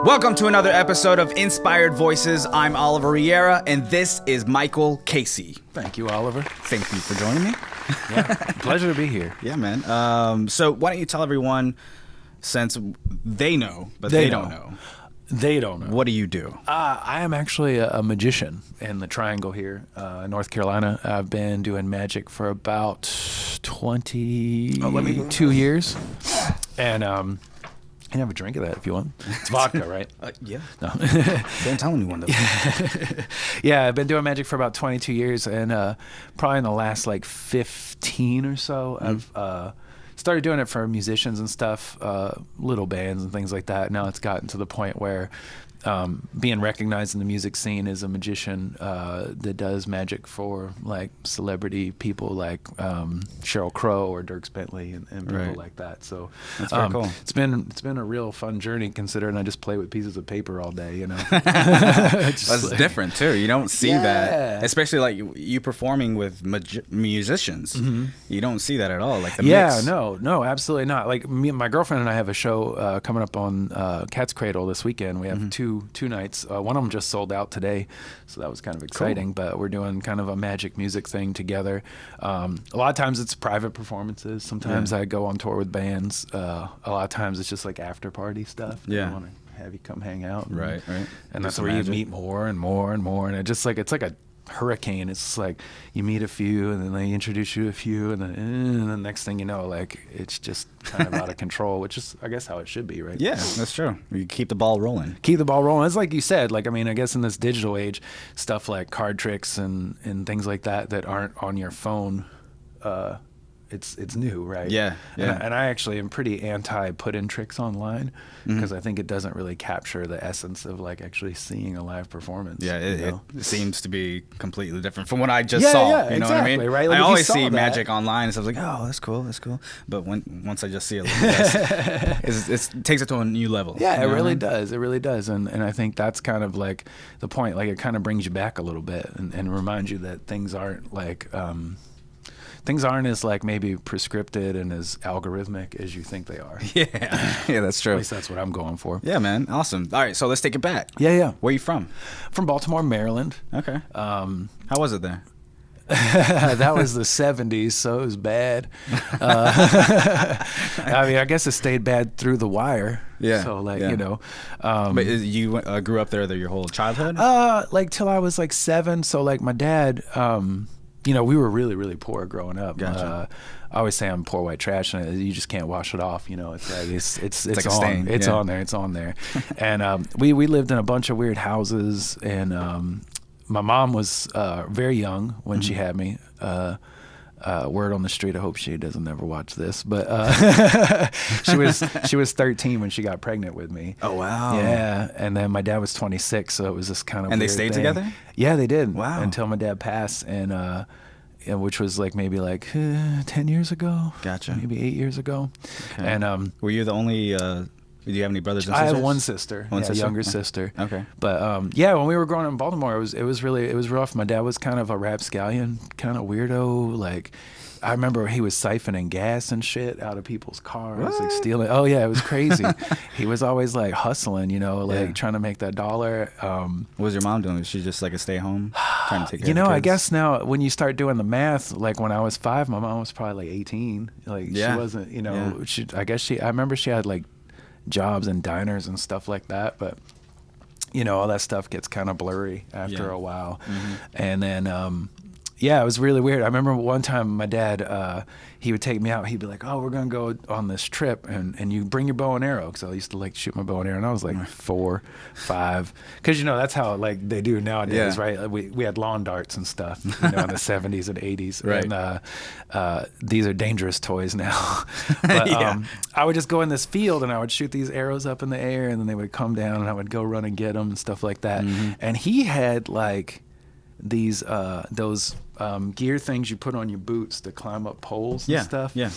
Welcome to another episode of Inspired Voices. I'm Oliver Riera, and this is Micahel Casey. Thank you, Oliver. Thank you for joining me. Yeah, pleasure to be here. Yeah, man. So why don't you tell everyone, since they know, but they don't know. They don't know. What do you do? I am actually a magician in the Triangle here in North Carolina. I've been doing magic for about 22 years. And you can have a drink of that if you want. It's vodka, right? Yeah. No. Don't tell anyone, though. Yeah, I've been doing magic for about 22 years. And probably in the last, 15 or so, I've started doing it for musicians and stuff, little bands and things like that. Now it's gotten to the point where being recognized in the music scene as a magician that does magic for celebrity people like Sheryl Crow or Dierks Bentley and people like that. So that's very cool. It's been a real fun journey considering I just play with pieces of paper all day. That's different too. You don't see that, especially you performing with musicians. Mm-hmm. You don't see that at all. Mix. No, absolutely not. My girlfriend and I have a show coming up on Cat's Cradle this weekend. We have two nights. One of them just sold out today, so that was kind of exciting. Cool. But we're doing kind of a magic music thing together. A lot of times it's private performances. Sometimes I go on tour with bands. A lot of times it's just after party stuff. Yeah. I want to have you come hang out. Right. And that's where you meet more and more and more. And it's just it's like a hurricane. It's you meet a few and then they introduce you to a few and then next thing you know, it's just kind of out of control, which is I guess how it should be, right? Yeah, that's true. You keep the ball rolling. It's like you said, I guess in this digital age, stuff like card tricks and things like that aren't on your phone, it's new, right? Yeah. And I actually am pretty anti put in tricks online because I think it doesn't really capture the essence of actually seeing a live performance. Yeah, it seems to be completely different from what I just saw. Yeah, you know what I mean? Right? I always see magic online, so I was like, oh, that's cool. But once I just see it, it takes it to a new level. Yeah, it really does. It really does. And I think that's kind of the point. It kind of brings you back a little bit and reminds you that things aren't things aren't as maybe prescripted and as algorithmic as you think they are. Yeah, that's true. At least that's what I'm going for. Yeah, man. Awesome. All right, so let's take it back. Yeah. Where are you from? From Baltimore, Maryland. Okay. How was it there? That was the 70s, so it was bad. I guess it stayed bad through the wire. Yeah. So, but you grew up there your whole childhood? Till I was 7. So, my dad... we were really, really poor growing up. Gotcha. I always say I'm poor white trash, and you just can't wash it off. It's like a on. stain. It's on there. It's on there. And we lived in a bunch of weird houses, and my mom was very young when she had me. Word on the street, I hope she doesn't ever watch this, but she was 13 when she got pregnant with me. Oh wow. Yeah, and then my dad was 26, so it was this kind of and weird they stayed thing. together. Yeah, they did. Wow. Until my dad passed, and which was maybe 10 years ago. Gotcha. Maybe 8 years ago. Okay. And were you the only? Do you have any brothers and sisters? I have one sister, younger sister. Okay. But when we were growing up in Baltimore, it was rough. My dad was kind of a rapscallion, kind of weirdo. I remember he was siphoning gas and shit out of people's cars, stealing. Oh yeah, it was crazy. He was always hustling, trying to make that dollar. What was your mom doing? Was she just a stay home, trying to take care of the kids? I guess now when you start doing the math, when I was 5, my mom was probably 18. She wasn't, I remember she had jobs in diners and stuff like that, but all that stuff gets kind of blurry after a while. And then it was really weird. I remember one time my dad, he would take me out. He'd be like, oh, we're going to go on this trip, and you bring your bow and arrow, because I used to shoot my bow and arrow, and I was 4, 5, because that's how they do nowadays, right? We had lawn darts and stuff in the 70s and 80s, right? And these are dangerous toys now. But I would just go in this field and I would shoot these arrows up in the air, and then they would come down, and I would go run and get them and stuff like that. And he had these those gear things you put on your boots to climb up poles and stuff. Yeah.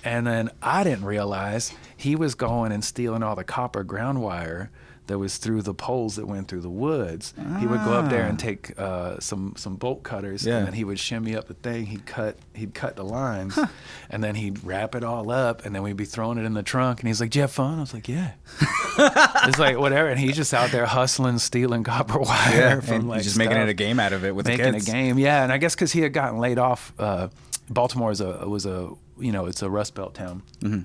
And then I didn't realize he was going and stealing all the copper ground wire that was through the poles that went through the woods. He would go up there and take some bolt cutters, and then he would shimmy up the thing. He'd cut the lines, and then he'd wrap it all up, and then we'd be throwing it in the trunk. And he's like, "Did you have fun?" I was like, "Yeah." It's like whatever, and he's just out there hustling, stealing copper wire from like just stuff. making it a game out of it with the kids. Making a game, yeah. And I guess because he had gotten laid off, Baltimore was a it's a Rust Belt town. Mm-hmm.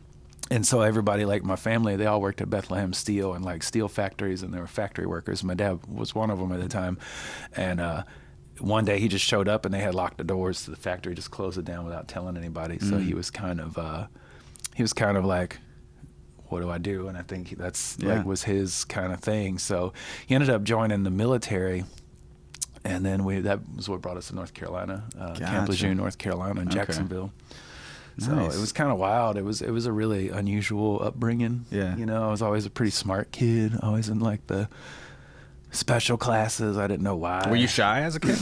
And so everybody, like my family, they all worked at Bethlehem Steel and like steel factories, and they were factory workers. My dad was one of them at the time. And one day he just showed up and they had locked the doors to the factory, just closed it down without telling anybody. So he was kind of like, what do I do? And I think that's like was his kind of thing. So he ended up joining the military. And then that was what brought us to North Carolina, Camp Lejeune, North Carolina, in Jacksonville. So it was kind of wild. It was a really unusual upbringing. Yeah. You know, I was always a pretty smart kid, always in like the special classes. I didn't know why. Were you shy as a kid?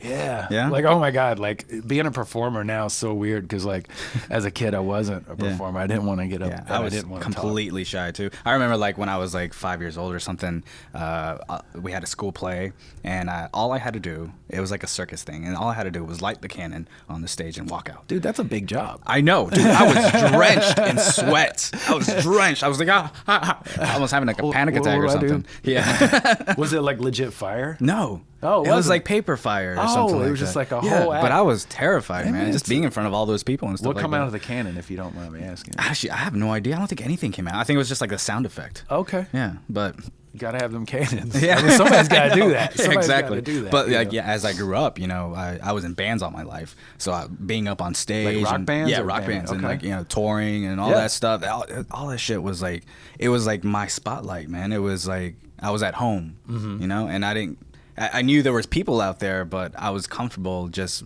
Yeah. Yeah. Like, oh my God, like being a performer now is so weird because like as a kid I wasn't a performer. I didn't want to get up. Yeah, I was completely shy too. I remember like when I was like 5 years old or something, we had a school play, and all I had to do, it was like a circus thing, and all I had to do was light the cannon on the stage and walk out. Dude, that's a big job. I know, dude. I was drenched in sweat. I was drenched. I was like, I was having like a panic attack or something. Yeah. Was it like legit fire? No. Oh, it was like paper fire or something like that. It was just like a whole act. But I was terrified, man. Just being in front of all those people and stuff like that. What come out of the cannon, if you don't mind me asking? Actually, I have no idea. I don't think anything came out. I think it was just like a sound effect. Okay. Yeah, but... You gotta have them cannons. Yeah. I mean, somebody's gotta do that. Somebody's exactly. gotta do that, but like, as I grew up, I was in bands all my life. So being up on stage, like rock bands, yeah, rock bands, and like touring and all that stuff. All that shit was like, it was like my spotlight, man. It was like I was at home, and I knew there was people out there, but I was comfortable just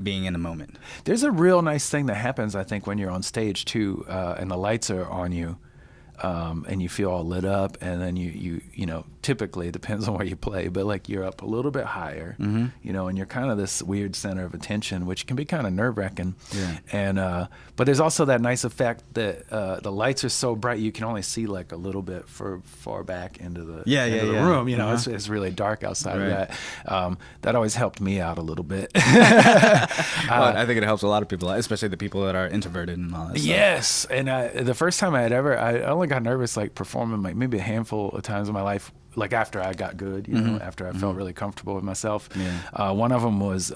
being in the moment. There's a real nice thing that happens, I think, when you're on stage too, and the lights are on you. And you feel all lit up, and then you typically, it depends on where you play, but like you're up a little bit higher, and you're kind of this weird center of attention, which can be kind of nerve-wracking. Yeah. And but there's also that nice effect that the lights are so bright you can only see like a little bit far back into the room. It's really dark outside of that. That always helped me out a little bit. Well, I think it helps a lot of people, especially the people that are introverted and all that stuff. Yes, and the first time I only got nervous like performing like maybe a handful of times in my life, like after I got good, after I felt really comfortable with myself. Yeah. One of them was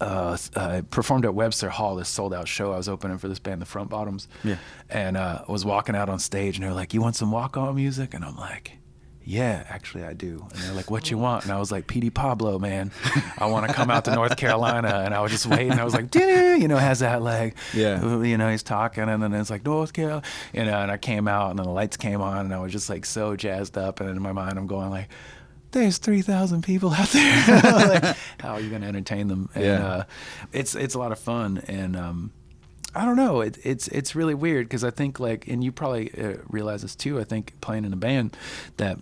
I performed at Webster Hall, this sold out show. I was opening for this band, the Front Bottoms. Yeah. And was walking out on stage, and they were like, "You want some walk-on music?" And I'm like, "Yeah, actually I do." And they're like, "What you want?" And I was like, "P.D. Pablo, man. I want to come out to North Carolina." And I was just waiting. I was like, has that like, he's talking, and then it's like, North Carolina. And I came out, and then the lights came on, and I was just like so jazzed up. And in my mind, I'm going like, there's 3,000 people out there. Like, how are you going to entertain them? And it's a lot of fun. And I don't know. It's really weird because I think like, and you probably realize this too, I think playing in a band, that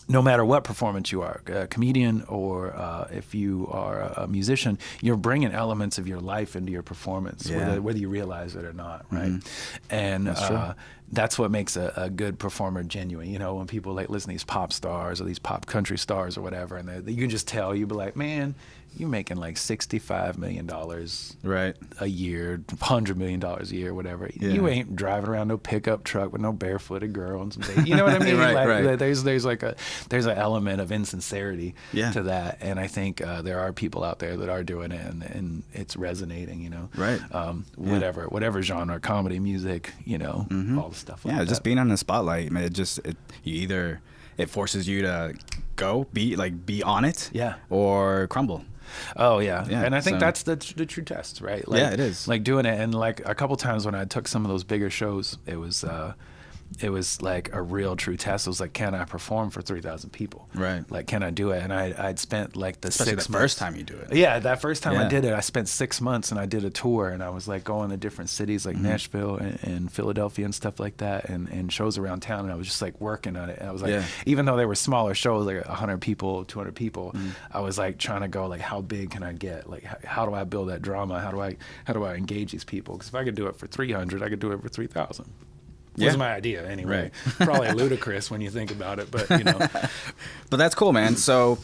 no matter what performance you are, a comedian or if you are a musician, you're bringing elements of your life into your performance, whether you realize it or not, right? And that's what makes a good performer genuine. When people like listen to these pop stars or these pop country stars or whatever, and you can just tell, you be like, man, you're making like $65 million a year, $100 million a year, whatever. Yeah. You ain't driving around no pickup truck with no barefooted girl and some baby. You know what I mean? Right. There's an element of insincerity to that, and I think there are people out there that are doing it, and it's resonating. Right. Whatever genre, comedy, music, all the stuff. Like that. Just being on the spotlight, man. It forces you to be on it, or crumble. Oh yeah. And I think that's the true test, right? Like, it is. Like doing it, and like a couple times when I took some of those bigger shows, it was like a real true test. It was like, can I perform for 3,000 people? Right. Like, can I do it? And I'd spent like Especially the first time you do it. Yeah, that first time I did it, I spent 6 months, and I did a tour, and I was like going to different cities like Nashville and Philadelphia and stuff like that, and shows around town, and I was just like working on it. And I was like, even though they were smaller shows, like 100 people, 200 people, I was like trying to go like, how big can I get? Like, how do I build that drama? How do I engage these people? Because if I could do it for 300, I could do it for 3,000. Was my idea anyway. Right. Probably ludicrous when you think about it, but But that's cool, man. So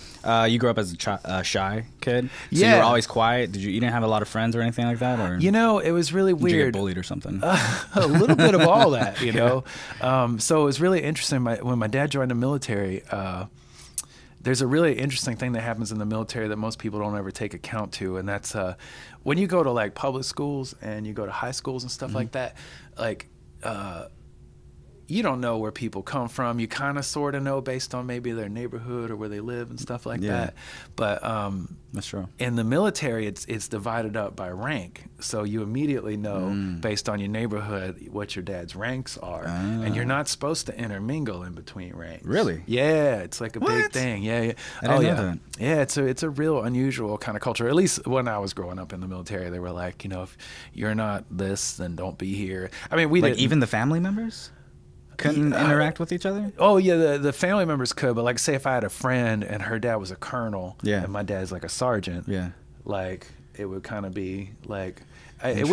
you grew up as a shy kid. So yeah. You were always quiet. You didn't have a lot of friends or anything like that, or it was really weird. Did you get bullied or something? A little bit of all that, know. So it was really interesting. When my dad joined the military, there's a really interesting thing that happens in the military that most people don't ever take account to, and that's when you go to like public schools and you go to high schools and stuff like that, like. You don't know where people come from. You kind of sort of know based on maybe their neighborhood or where they live and stuff like that. But that's true. In the military, it's divided up by rank. So you immediately know based on your neighborhood what your dad's ranks are. And you're not supposed to intermingle in between ranks. Really? Yeah, it's like a big thing. Yeah. I didn't know that. Yeah, it's a real unusual kind of culture. At least when I was growing up in the military, they were like, if you're not this, then don't be here. I mean, even the family members couldn't interact with each other? Oh yeah, the family members could, but like say if I had a friend and her dad was a colonel and my dad's like a sergeant, like it would kind of be like it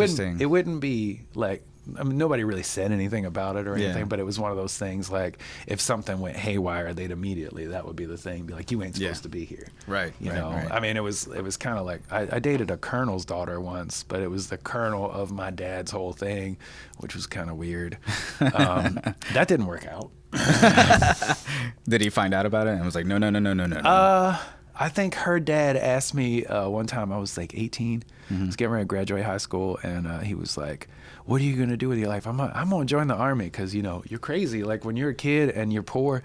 wouldn't be like, I mean, nobody really said anything about it or anything, but it was one of those things like if something went haywire, that would be the thing, be like, you ain't supposed to be here. Right. You know, I mean, it was kind of like, I dated a colonel's daughter once, but it was the colonel of my dad's whole thing, which was kind of weird. That didn't work out. Did he find out about it and was like, no? I think her dad asked me one time, I was like 18, I was getting ready to graduate high school, and he was like, what are you going to do with your life? I'm going to join the Army because, you're crazy. Like when you're a kid and you're poor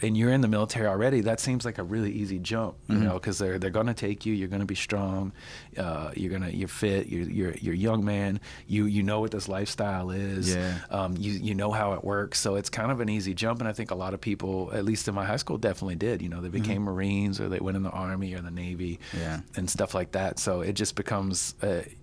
and you're in the military already, that seems like a really easy jump, because they're going to take you. You're going to be strong. You're fit. You're a young man. You know what this lifestyle is. Yeah. You know how it works. So it's kind of an easy jump. And I think a lot of people, at least in my high school, definitely did. They became Marines or they went in the Army or the Navy and stuff like that. So it just becomes,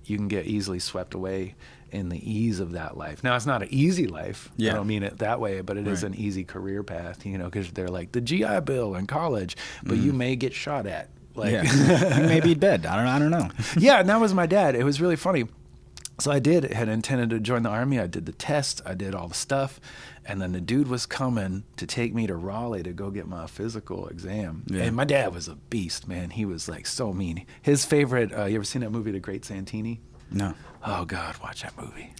you can get easily swept away in the ease of that life. Now, it's not an easy life. I don't mean it that way, but it is an easy career path, because they're like the GI Bill in college, but you may get shot at. Like, you may be dead. I don't know. Yeah, and that was my dad. It was really funny. So I had intended to join the Army. I did the test. I did all the stuff. And then the dude was coming to take me to Raleigh to go get my physical exam. Yeah. And my dad was a beast, man. He was like so mean. His favorite, you ever seen that movie, The Great Santini? No. Oh God, watch that movie.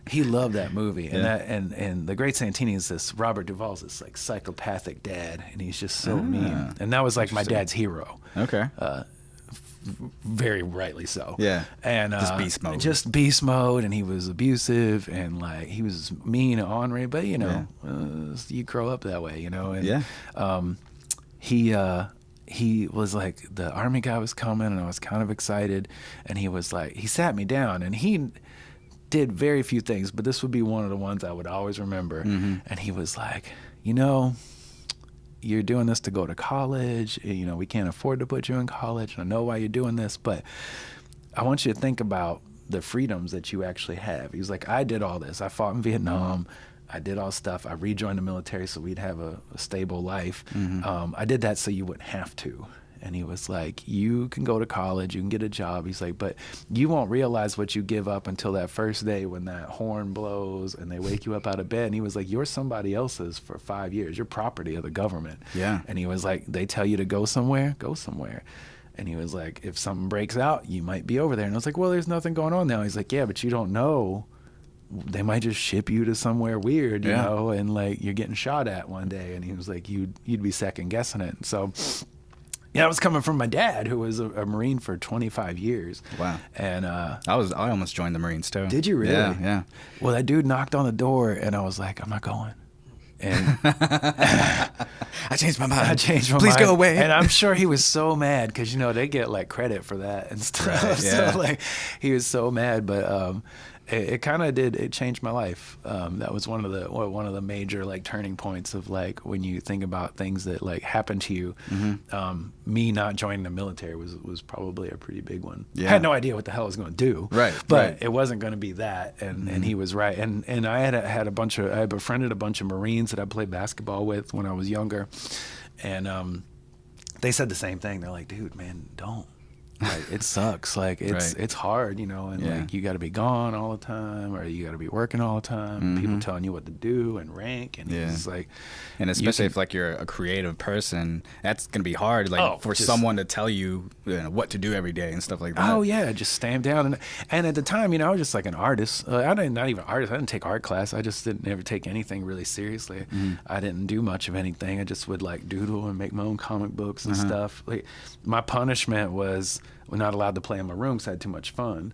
He loved that movie, and The Great Santini is this Robert Duvall's this like psychopathic dad, and he's just so mean, and that was like my dad's hero. Okay. Very rightly so. Yeah. And just beast mode. And he was abusive and like he was mean and ornery, but you grow up that way, And he was like, the Army guy was coming and I was kind of excited, and he was like, he sat me down and he did very few things, but this would be one of the ones I would always remember. And he was like, you're doing this to go to college, we can't afford to put you in college. I know why you're doing this, but I want you to think about the freedoms that you actually have. He was like, I did all this. I fought in Vietnam. I did all stuff. I rejoined the military so we'd have a stable life. I did that so you wouldn't have to. And he was like, you can go to college, you can get a job. He's like, but you won't realize what you give up until that first day when that horn blows and they wake you up out of bed. And he was like, you're somebody else's for 5 years. You're property of the government. Yeah. And he was like, they tell you to go somewhere, go somewhere. And he was like, if something breaks out, you might be over there. And I was like, well, there's nothing going on now. He's like, yeah, but you don't know. They might just ship you to somewhere weird, you know, and like you're getting shot at one day. And he was like, you'd be second guessing it. And so, yeah, I was coming from my dad, who was a Marine for 25 years. Wow. And I almost joined the Marines too. Did you really? Yeah. Well, that dude knocked on the door, and I was like, I'm not going. And I changed my mind. Please go away. And I'm sure he was so mad because they get like credit for that and stuff. Right, so like he was so mad, but it kind of did. It changed my life. That was one of the major like turning points of like when you think about things that like happened to you. Me not joining the military was probably a pretty big one. Yeah. I had no idea what the hell I was going to do. Right. But it wasn't going to be that. And he was right. And I had befriended a bunch of Marines that I played basketball with when I was younger, and they said the same thing. They're like, dude, man, don't. Like, it sucks. Like, it's hard, you know, and like, you got to be gone all the time, or you got to be working all the time. And people telling you what to do and rank, and it's like, and especially if like you're a creative person, that's gonna be hard. Like for someone to tell you, what to do every day and stuff like that. Oh yeah, just stand down. And at the time, you know, I was just like an artist. Not even artist. I didn't take art class. I just didn't ever take anything really seriously. I didn't do much of anything. I just would like doodle and make my own comic books and stuff. Like, my punishment was we're not allowed to play in my room because I had too much fun.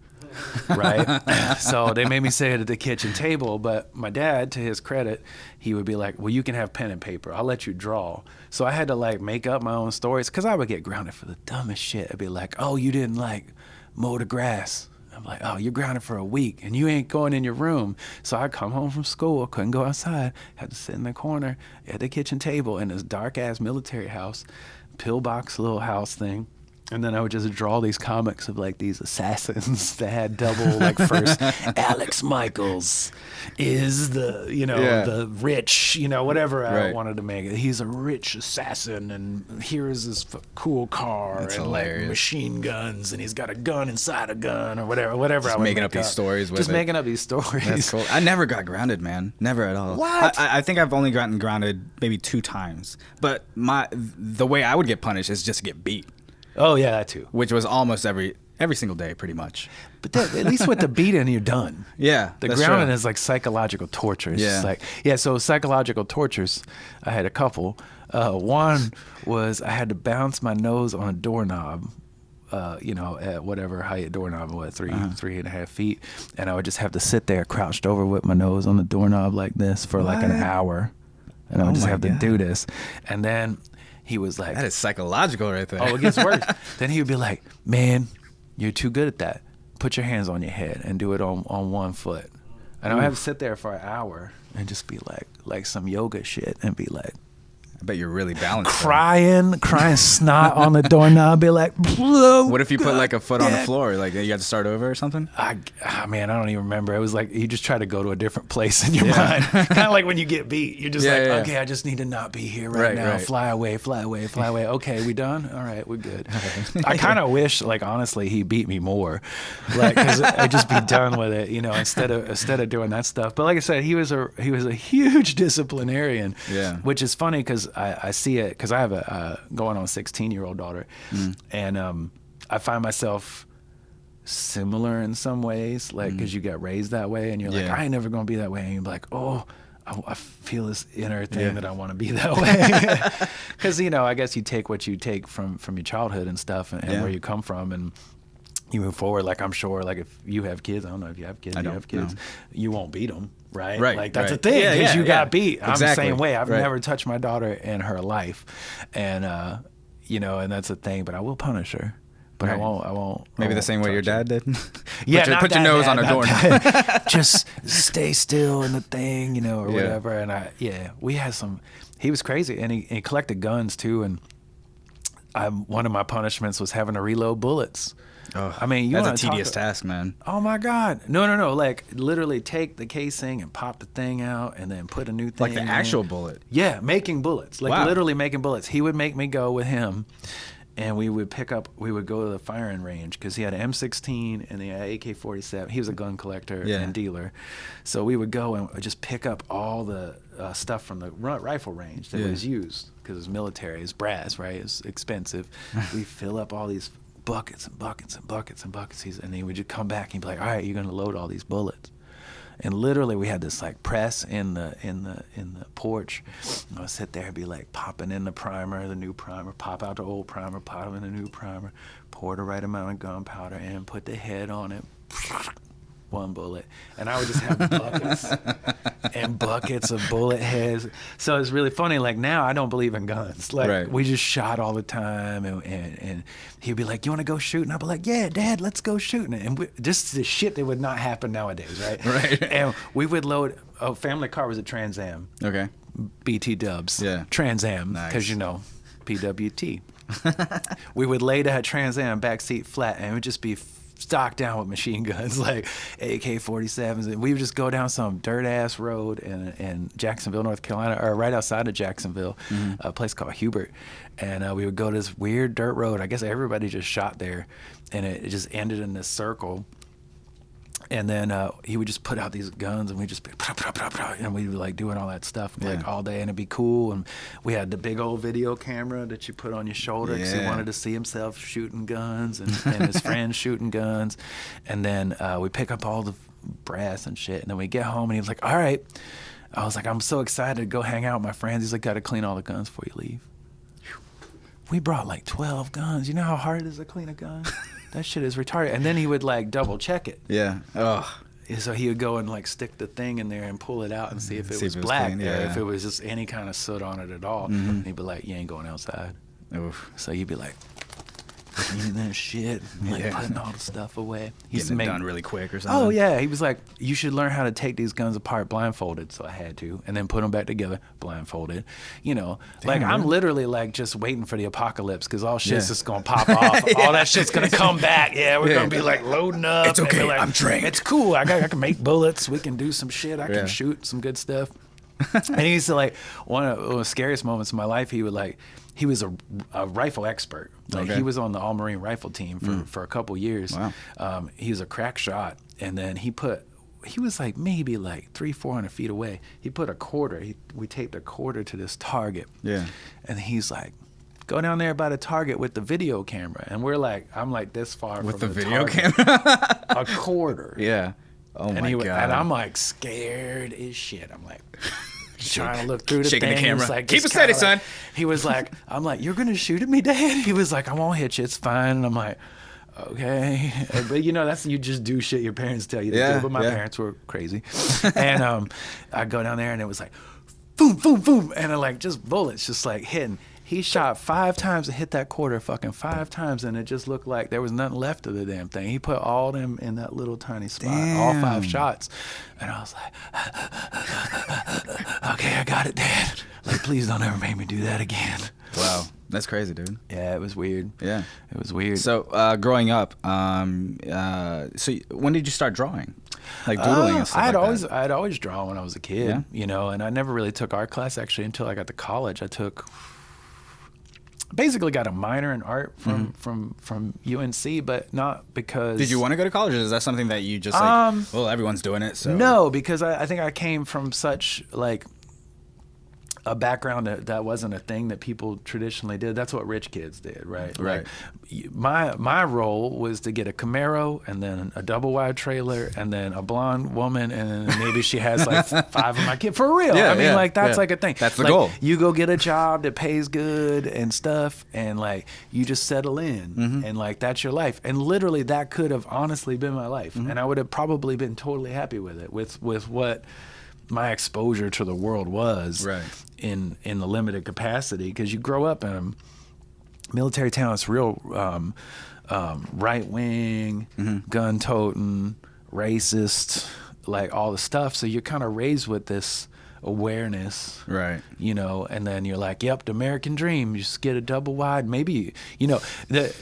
Right? So they made me sit at the kitchen table, but my dad, to his credit, he would be like, well, you can have pen and paper. I'll let you draw. So I had to like make up my own stories, because I would get grounded for the dumbest shit. I'd be like, oh, you didn't like mow the grass. I'm like, oh, you're grounded for a week and you ain't going in your room. So I'd come home from school, couldn't go outside, had to sit in the corner at the kitchen table in this dark ass military house, pillbox little house thing. And then I would just draw these comics of like these assassins that had double like first Alex Michaels is the, you know, the rich, you know, whatever I wanted to make it. He's a rich assassin, and here's his cool car. That's and hilarious. Like machine guns, and he's got a gun inside a gun, or whatever. Just I was making up these stories with just it. making up these stories. That's cool. I never got grounded, man. Never at all. What? I think I've only gotten grounded maybe 2 times. But the way I would get punished is just to get beat. Oh yeah, that too. Which was almost every single day, pretty much. But at least with the beating, you're done. Yeah, the grounding is like psychological torture. It's just like, so psychological tortures. I had a couple. One was I had to bounce my nose on a doorknob. You know, at whatever height a doorknob was, 3.5 feet, and I would just have to sit there crouched over with my nose on the doorknob like this for like an hour, and I would just have to do this, and then. He was like, that is psychological right there. Oh, it gets worse. Then he would be like, man, you're too good at that. Put your hands on your head and do it on one foot. And I would have to sit there for an hour and just be like some yoga shit and be like, I bet you're really balanced. Crying snot on the doorknob. Be like, what if you put like a foot on the floor? Like you had to start over or something? Man, I don't even remember. It was like you just try to go to a different place in your mind. Kind of like when you get beat. You're just okay, I just need to not be here right now. Right. Fly away, fly away, fly away. Okay, we done? All right, we're good. I kind of wish, like, honestly, he beat me more. Like, because I'd just be done with it, you know, instead of doing that stuff. But like I said, he was a huge disciplinarian, which is funny because I see it because I have a going on 16-year-old daughter, and I find myself similar in some ways, like because you got raised that way, and you're like, I ain't never gonna be that way, and you're like, oh, I feel this inner thing that I want to be that way, because you know, I guess you take what you take from your childhood and stuff, and where you come from, and you move forward. Like I'm sure, like if you have kids, I don't know if you have kids, you won't beat them. Right? Like that's a thing because you got beat. I'm the same way. I've never touched my daughter in her life, and you know, and that's a thing. But I will punish her. But I won't. Maybe the same way your dad did. Put your nose on a door. Just stay still in the thing, you know, or whatever. And we had some. He was crazy, and he collected guns too. And one of my punishments was having to reload bullets. Oh, I mean, that's a tedious task, man. Oh my God. No. Like literally take the casing and pop the thing out and then put a new thing. Like the actual bullet. Yeah, making bullets. Like literally making bullets. He would make me go with him, and we would go to the firing range because he had an M16 and he had an AK-47. He was a gun collector and dealer. So we would go and just pick up all the stuff from the rifle range that was used because it was military. It's brass, right? It's expensive. We fill up all these buckets and buckets and buckets and buckets, and he would just come back and be like, all right, you're gonna load all these bullets. And literally we had this like press in the porch, and I would sit there and be like popping in the primer, the new primer, pop out the old primer, pop in the new primer, pour the right amount of gunpowder in, put the head on it, one bullet, and I would just have buckets and buckets of bullet heads. So it's really funny. Like now, I don't believe in guns. Like we just shot all the time, and he'd be like, "You want to go shoot?" And I'd be like, "Yeah, Dad, let's go shooting." And just the shit that would not happen nowadays, right? Right. And we would load. Oh, family car was a Trans Am. Okay. BT Dubs. Yeah. Trans Am, because you know, PWT. We would lay that Trans Am back seat flat, and it would just be stocked down with machine guns, like AK-47s, and we would just go down some dirt ass road in Jacksonville, North Carolina, or right outside of Jacksonville, a place called Hubert, and we would go to this weird dirt road. I guess everybody just shot there, and it just ended in this circle. And then he would just put out these guns, and we just be, and we'd be like doing all that stuff like all day, and it'd be cool. And we had the big old video camera that you put on your shoulder because he wanted to see himself shooting guns and his friends shooting guns. And then we pick up all the brass and shit, and then we get home, and he was like, all right. I was like, I'm so excited to go hang out with my friends. He's like, got to clean all the guns before you leave. We brought like 12 guns. You know how hard it is to clean a gun? That shit is retarded. And then he would like double check it. Yeah. Oh. So he would go and like stick the thing in there and pull it out and see if it was black, or if it was just any kind of soot on it at all. And he'd be like, you ain't going outside. Oof. So you'd be like, cleaning that shit, like putting all the stuff away. He's getting it done really quick or something. Oh yeah, he was like, you should learn how to take these guns apart blindfolded. So I had to, and then put them back together blindfolded. You know, like I'm literally like just waiting for the apocalypse because all shit's just gonna pop off. All that shit's gonna come back. Yeah, we're gonna be like loading up. It's okay. Like, I'm trained. It's cool. I can make bullets. We can do some shit. I can shoot some good stuff. And he used to like one of the scariest moments of my life. He was a rifle expert. Like he was on the All-Marine rifle team for a couple years. Wow. He was a crack shot, and then he was like maybe like 300-400 feet away. He put a quarter. We taped a quarter to this target. Yeah. And he's like, go down there by the target with the video camera. And I'm like this far with from the video camera. A quarter. Yeah. Oh my God. And I'm like scared as shit. I'm like trying to look through the shaking thing. the camera. Like, keep it steady, son. He was like, I'm like, you're going to shoot at me, Dad? He was like, I won't hit you. It's fine. And I'm like, okay. But you know, you just do shit your parents tell you to do. But my parents were crazy. And I go down there and it was like, boom, boom, boom. And like just bullets just like hitting. He shot 5 times and hit that quarter fucking 5 times, and it just looked like there was nothing left of the damn thing. He put all them in that little tiny spot, all 5 shots. And I was like, okay, I got it, Dad. Like, please don't ever make me do that again. Wow. That's crazy, dude. Yeah, it was weird. Yeah. It was weird. So, growing up, so when did you start drawing? Like doodling and stuff I had always drawn when I was a kid, you know, and I never really took art class actually until I got to college. Basically got a minor in art from UNC, but not because... Did you want to go to college, or is that something that you just like, well, everyone's doing it, so... No, because I think I came from such, like, a background that wasn't a thing that people traditionally did. That's what rich kids did, right? Right. Like, my role was to get a Camaro and then a double wide trailer and then a blonde woman, and then maybe she has like 5 of my kids. For real. I mean, like, that's like a thing. That's the like, goal. You go get a job that pays good and stuff, and like you just settle in, and like that's your life. And literally that could have honestly been my life, and I would have probably been totally happy with it, with what my exposure to the world was in the limited capacity, because you grow up in a military town. It's real right wing, gun toting, racist, like all the stuff. So you're kind of raised with this awareness, right? You know, and then you're like, yep, the American dream. You just get a double wide. Maybe, you know,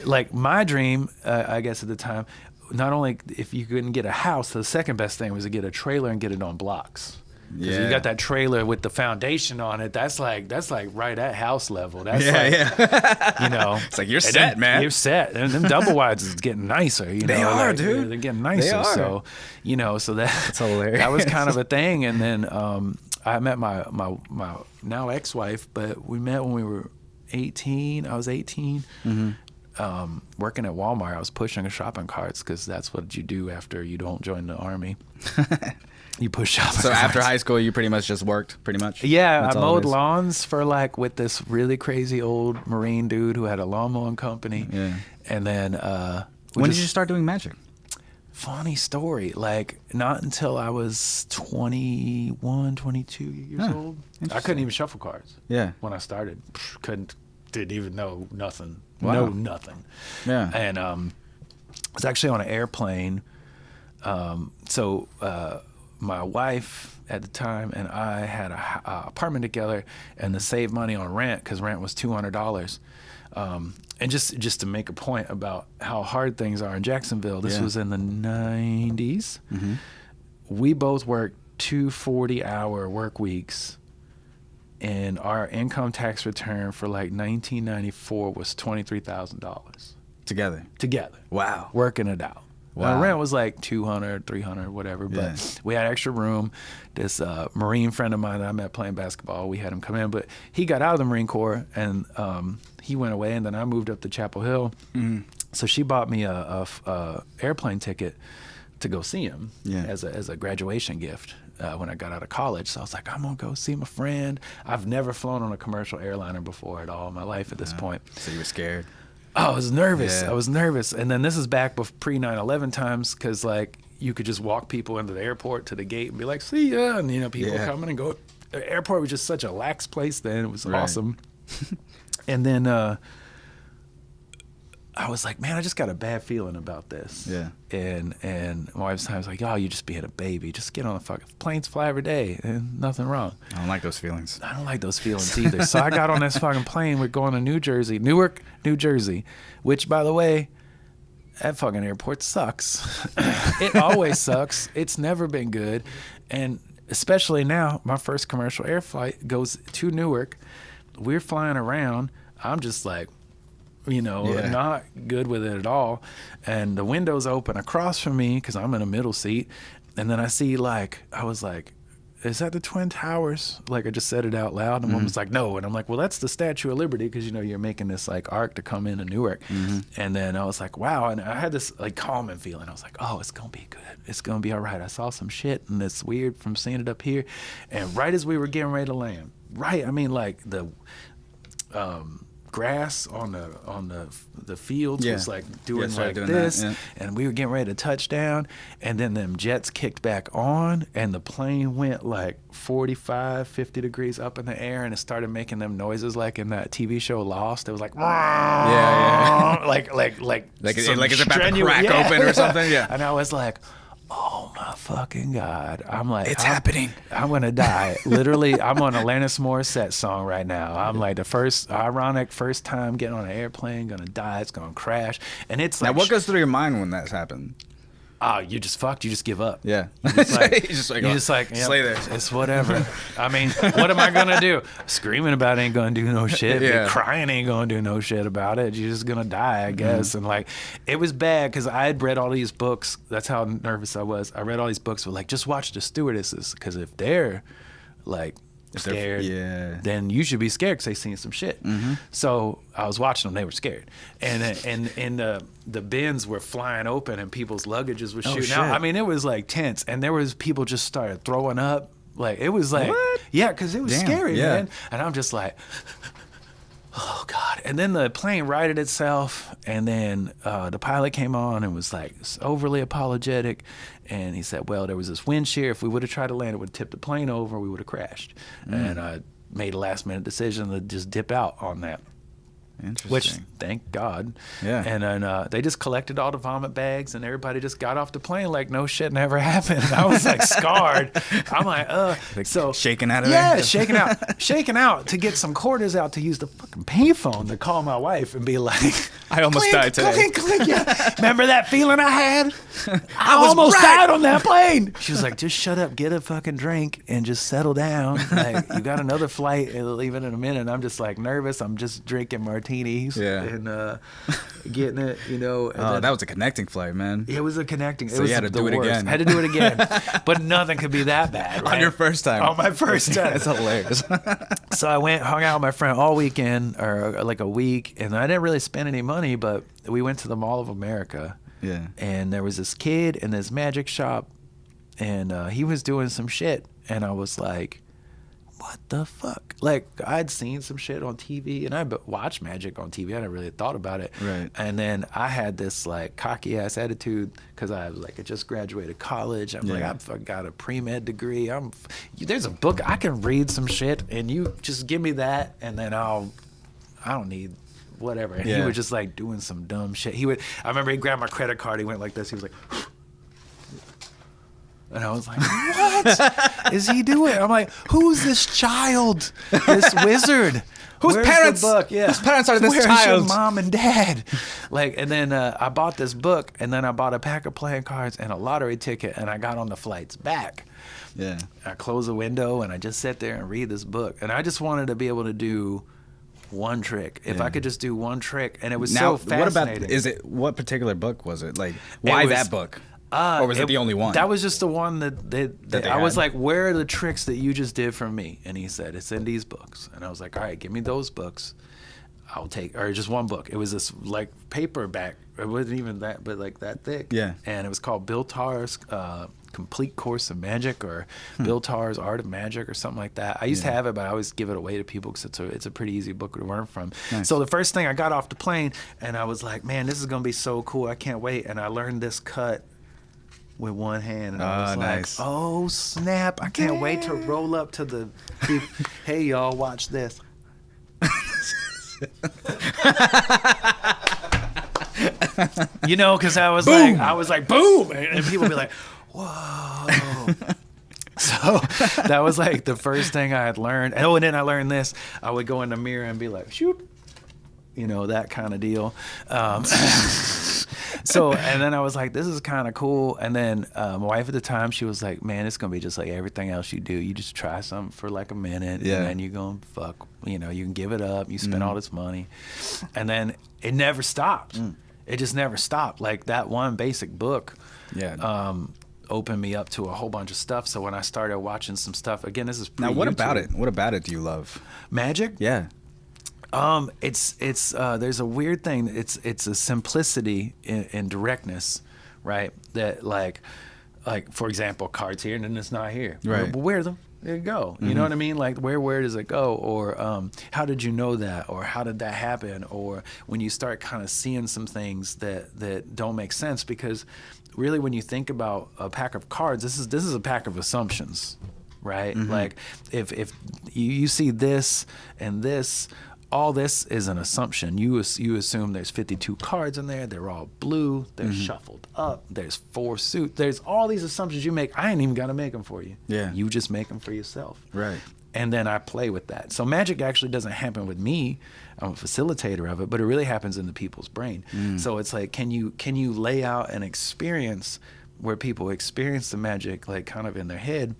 like my dream, I guess at the time, not only if you couldn't get a house, the second best thing was to get a trailer and get it on blocks. Yeah. You got that trailer with the foundation on it. That's like right at house level. That's you know, it's like you're set, man. You're set. And them double wides is getting nicer. You know, they are, like, dude. They're getting nicer. They are. So, you know, so that's hilarious. That was kind of a thing. And then I met my now ex-wife, but we met when we were 18. I was 18. Working at Walmart. I was pushing shopping carts because that's what you do after you don't join the Army. You push shopping So carts. after high school, you pretty much just worked, pretty much? Yeah, that's I mowed lawns for like with this really crazy old Marine dude who had a lawn mowing company. Yeah. And then... when did you start doing magic? Funny story. Like, not until I was 21, 22 years old. I couldn't even shuffle cards. Yeah. When I started. Didn't even know nothing. Wow. Know nothing. Yeah. And I was actually on an airplane. So my wife at the time and I had a apartment together, and to save money on rent, because rent was $200, And just to make a point about how hard things are in Jacksonville, this was in the 90s. Mm-hmm. We both worked 2 40-hour work weeks, and our income tax return for like 1994 was $23,000 together. Wow. Working it out. Wow. Our rent was like $200, $300, whatever, but we had extra room. This Marine friend of mine that I met playing basketball, we had him come in, but he got out of the Marine Corps, and he went away, and then I moved up to Chapel Hill. Mm. So she bought me a airplane ticket to go see him as a graduation gift when I got out of college. So I was like, I'm going to go see my friend. I've never flown on a commercial airliner before at all in my life at this point. So you were scared? Oh, I was nervous. Yeah. I was nervous. And then this is back pre 9/11 times, because like you could just walk people into the airport to the gate and be like, see ya. And, you know, people coming and go. The airport was just such a lax place then. It was awesome. And then I was like, man, I just got a bad feeling about this. Yeah. And my wife's was like, oh, you just being a baby. Just get on the fucking planes, fly every day, and nothing wrong. I don't like those feelings. I don't like those feelings either. So I got on this fucking plane. We're going to Newark, New Jersey, which, by the way, that fucking airport sucks. It always sucks. It's never been good. And especially now, my first commercial air flight goes to Newark. We're flying around. I'm just like, you know, not good with it at all. And the window's open across from me because I'm in a middle seat. And then I see, like, I was like, is that the Twin Towers? Like, I just said it out loud. And one was like, no. And I'm like, well, that's the Statue of Liberty, because, you know, you're making this, like, arc to come into Newark. And then I was like, wow. And I had this, like, calming feeling. I was like, oh, it's going to be good. It's going to be all right. I saw some shit, and it's weird from seeing it up here. And right as we were getting ready to land, I mean, like, the grass on the fields was like doing this, and we were getting ready to touch down, and then them jets kicked back on, and the plane went like 45, 50 degrees up in the air, and it started making them noises like in that TV show Lost. It was like like it's about to crack open or something. Yeah. And I was like, oh my fucking God. I'm like, it's happening. I'm going to die. Literally, I'm on a Alanis Morissette song right now. I'm like first time getting on an airplane, going to die. It's going to crash. And it's like, now what goes through your mind when that's happened? Oh, you just fucked. You just give up. Yeah. You just like, slay this. It's whatever. I mean, what am I going to do? Screaming about it ain't going to do no shit. Yeah. Crying ain't going to do no shit about it. You're just going to die, I guess. And like, it was bad because I had read all these books. That's how nervous I was. I read all these books with like, just watch the stewardesses, because if they're like scared, then you should be scared because they seen some shit. So I was watching them. They were scared. And the bins were flying open and people's luggages were shooting out. I mean, it was like tense, and there was people just started throwing up. Like, it was like, because it was scary, man. And I'm just like, oh God. And then the plane righted itself, and then the pilot came on and was like overly apologetic, and he said, well, there was this wind shear. If we would have tried to land, it would have tipped the plane over, we would have crashed. And I made a last minute decision to just dip out on that. Interesting. Which, thank God. Yeah. And then they just collected all the vomit bags, and everybody just got off the plane like no shit never happened. I was like scarred. I'm like, so shaking out of there. Yeah, shaking out to get some quarters out to use the fucking payphone to call my wife and be like, I almost died today. Clink. Yeah. Remember that feeling I had? I almost died on that plane. She was like, just shut up, get a fucking drink, and just settle down. Like, you got another flight, it'll leave in a minute. And I'm just like nervous. I'm just drinking martinis and getting it, you know. And then, that was a connecting flight, man. It was a connecting. So you had to do it again. I had to do it again. But nothing could be that bad, right? On your first time. On my first time. That's hilarious. So I hung out with my friend all weekend, or like a week, and I didn't really spend any money, but we went to the Mall of America. Yeah. And there was this kid in this magic shop, and he was doing some shit, and I was like, what the fuck? Like, I'd seen some shit on TV, and I watched magic on TV. I never really thought about it. Right. And then I had this like cocky ass attitude because I was like, I just graduated college. I'm like, I've got a pre-med degree. There's a book, I can read some shit, and you just give me that, and then I don't need whatever. And he was just like doing some dumb shit. I remember he grabbed my credit card. He went like this. He was like, and I was like, what? is he doing? I'm like, who's this child? This wizard? Whose parents? The book? Yeah. Whose parents are this Where's child? Your mom and dad. Like, and then I bought this book, and then I bought a pack of playing cards and a lottery ticket, and I got on the flights back. Yeah. I close the window and I just sit there and read this book, and I just wanted to be able to do one trick. If I could just do one trick, and it was so fascinating. What particular book was it? Like, why that book? Or was it the only one? That was just the one that I was like, where are the tricks that you just did for me? And he said, it's in these books. And I was like, all right, give me those books. I'll take, or just one book. It was this like paperback. It wasn't even that, but like that thick. Yeah. And it was called Bill Tarr's Complete Course of Magic, or Bill Tarr's Art of Magic, or something like that. I used to have it, but I always give it away to people because it's a pretty easy book to learn from. Nice. So the first thing, I got off the plane and I was like, man, this is going to be so cool. I can't wait. And I learned this cut with one hand, and I was nice. like, oh snap, I can't wait to roll up to the hey y'all, watch this. You know, because I was like boom, and people be like, whoa. So that was like the first thing I had learned. And then I learned this. I would go in the mirror and be like, shoot, you know, that kind of deal. So, and then I was like, this is kind of cool. And then my wife at the time, she was like, man, it's going to be just like everything else you do. You just try something for like a minute, and then you're going to fuck, you know, you can give it up. You spend all this money. And then it never stopped. It just never stopped. Like that one basic book opened me up to a whole bunch of stuff. So when I started watching some stuff, again, this is now, what YouTube. about it? What about it do you love? Magic? Yeah. It's there's a weird thing. It's a simplicity in directness, right? That like for example, cards here and then it's not here. Right. But where them? There you go. You know what I mean? Like where does it go? Or how did you know that? Or how did that happen? Or when you start kind of seeing some things that don't make sense, because really when you think about a pack of cards, this is a pack of assumptions, right? Like if you see this and this, all this is an assumption. You assume there's 52 cards in there. They're all blue. They're shuffled up. There's 4 suits. There's all these assumptions you make. I ain't even got to make them for you. Yeah. You just make them for yourself. Right. And then I play with that. So magic actually doesn't happen with me. I'm a facilitator of it, but it really happens in the people's brain. So it's like, can you lay out an experience where people experience the magic like kind of in their head,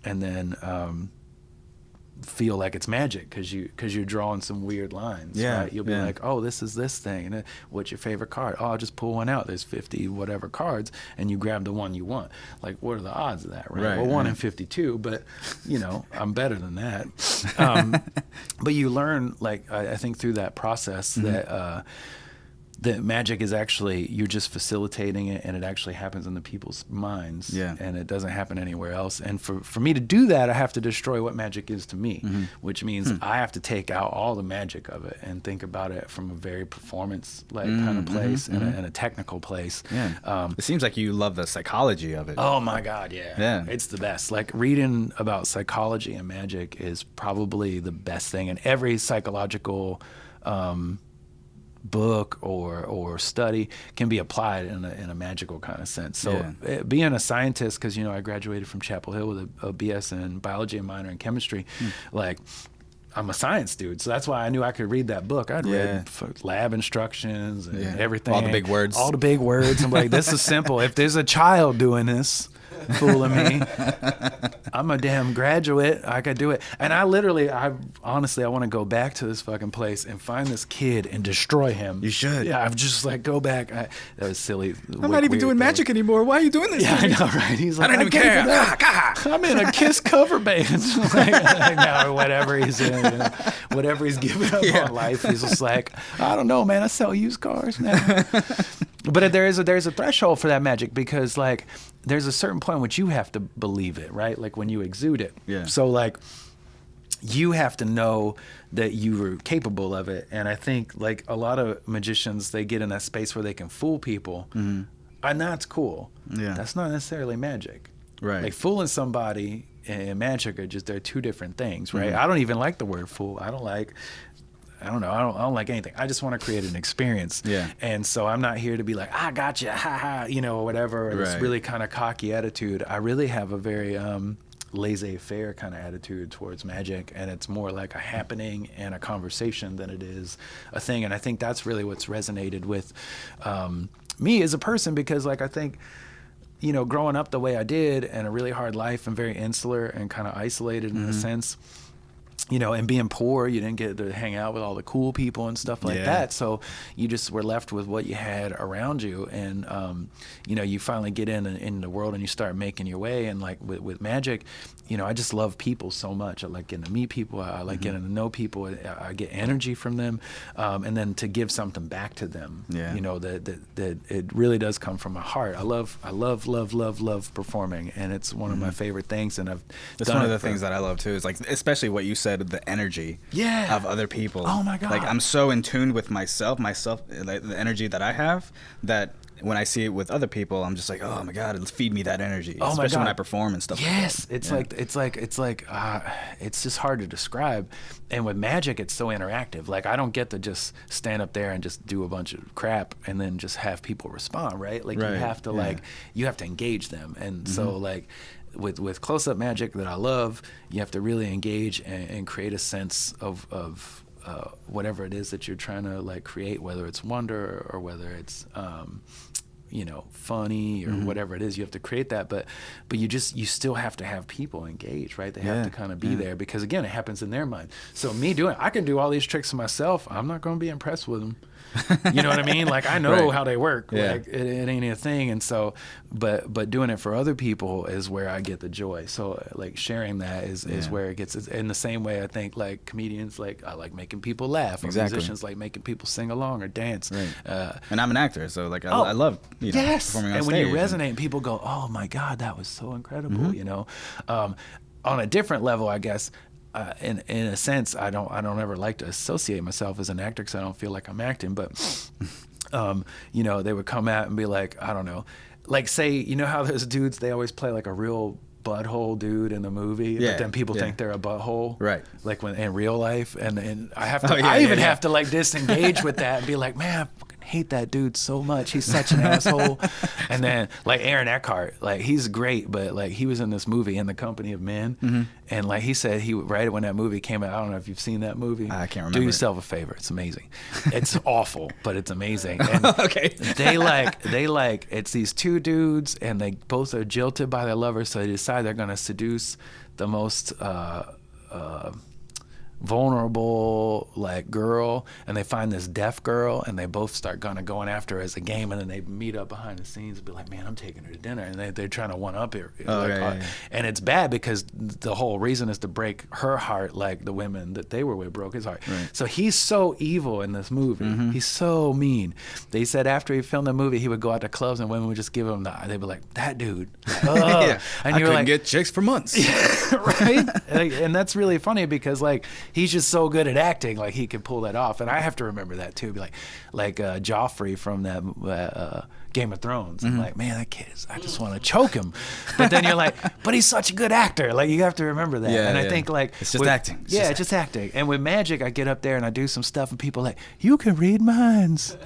and then feel like it's magic because you're drawing some weird lines. Right? You'll be like, oh, this is this thing, and then, what's your favorite card? Oh, I'll just pull one out. There's 50 whatever cards, and you grab the one you want. Like, what are the odds of that? Right. Well, 1 in 52, but you know, I'm better than that. But you learn, like, I think through that process that magic is actually, you're just facilitating it, and it actually happens in the people's minds. And it doesn't happen anywhere else. And for me to do that, I have to destroy what magic is to me, which means I have to take out all the magic of it and think about it from a very performance kind of place and a technical place. It seems like you love the psychology of it. Oh my God, yeah. It's the best. Like, reading about psychology and magic is probably the best thing, and every psychological book or study can be applied in a magical kind of sense. So being a scientist, because, you know, I graduated from Chapel Hill with a BS in biology and minor in chemistry, like, I'm a science dude, so that's why I knew I could read that book. I'd read lab instructions and everything. All the big words. I'm like, this is simple. If there's a child doing this, fooling me, I'm a damn graduate. I could do it. And I honestly want to go back to this fucking place and find this kid and destroy him. You should. Yeah, I'm just like, go back. That was silly. I'm not even doing magic anymore. Why are you doing this? Yeah, I know, right? He's like, I don't even care. I'm in a Kiss cover band. Or whatever he's in. You know, whatever he's giving up on life. He's just like, I don't know, man. I sell used cars now. But there's a threshold for that magic, because like there's a certain point in which you have to believe it, right? Like when you exude it. Yeah. So like you have to know that you are capable of it. And I think like a lot of magicians, they get in that space where they can fool people. And that's cool. Yeah. That's not necessarily magic. Right. Like fooling somebody and magic are they're two different things, right? I don't even like the word fool. I don't like anything. I just want to create an experience. Yeah. And so I'm not here to be like, I got you, ha ha, you know, or whatever, or this really kind of cocky attitude. I really have a very laissez-faire kind of attitude towards magic, and it's more like a happening and a conversation than it is a thing. And I think that's really what's resonated with me as a person, because like I think, you know, growing up the way I did and a really hard life and very insular and kind of isolated in a sense, you know, and being poor, you didn't get to hang out with all the cool people and stuff like that. So you just were left with what you had around you. And, you know, you finally get in the world and you start making your way. And like with magic, you know, I just love people so much. I like getting to meet people. I like getting to know people. I get energy from them. And then to give something back to them, you know, that it really does come from my heart. I love performing. And it's one of my favorite things. And that's one of the things that I love too, is like, especially what you said, the energy of other people. Oh my God. Like I'm so in tune with myself, like the energy that I have, that when I see it with other people, I'm just like, oh my God, it'll feed me that energy. Oh especially my God. when I perform and stuff. Yes, like that. It's just hard to describe. And with magic, it's so interactive. Like I don't get to just stand up there and just do a bunch of crap and then just have people respond, right? Like you have to you have to engage them. And so like with close-up magic that I love, you have to really engage and create a sense of whatever it is that you're trying to like create, whether it's wonder or whether it's you know, funny or whatever it is. You have to create that, but you still have to have people engage, right? They have to kind of be there, because again, it happens in their mind. So I can do all these tricks myself. I'm not going to be impressed with them. You know what I mean? Like I know how they work. Like it ain't a thing. And so, but doing it for other people is where I get the joy. So like sharing that is where it gets. In the same way, I think like comedians, like I like making people laugh. Or musicians like making people sing along or dance. Right. And I'm an actor, so like I love performing on stage. And when you resonate, and people go, "Oh my God, that was so incredible!" You know, on a different level, I guess. In a sense, I don't ever like to associate myself as an actor, because I don't feel like I'm acting. But you know, they would come out and be like, I don't know, like say, you know how those dudes, they always play like a real butthole dude in the movie, but then people think they're a butthole, right? Like when in real life, and I have to, I even have to like disengage with that and be like, man, I fucking hate that dude so much. He's such an asshole. And then like Aaron Eckhart, like he's great, but like he was in this movie In the Company of Men, and like he said right when that movie came out, I don't know if you've seen that movie. I can't remember. Do yourself a favor. It's amazing. It's awful, but it's amazing. And they like it's these two dudes, and they both are jilted by their lovers, so they decide they're gonna seduce the most vulnerable like girl, and they find this deaf girl, and they both start going after her as a game, and then they meet up behind the scenes and be like, man, I'm taking her to dinner, and they're trying to one up her. And it's bad because the whole reason is to break her heart, like the women that they were with broke his heart. So he's so evil in this movie. He's so mean. They said after he filmed the movie, he would go out to clubs and women would just give him they'd be like, that dude. And I couldn't like, get chicks for months. Right? And that's really funny, because like he's just so good at acting, like he can pull that off. And I have to remember that too. Be like Joffrey from that Game of Thrones. I'm like, man, that kid I just want to choke him. But then you're like, but he's such a good actor. Like you have to remember that. And I think like it's just acting. It's just acting. And with magic, I get up there and I do some stuff, and people are like, you can read minds.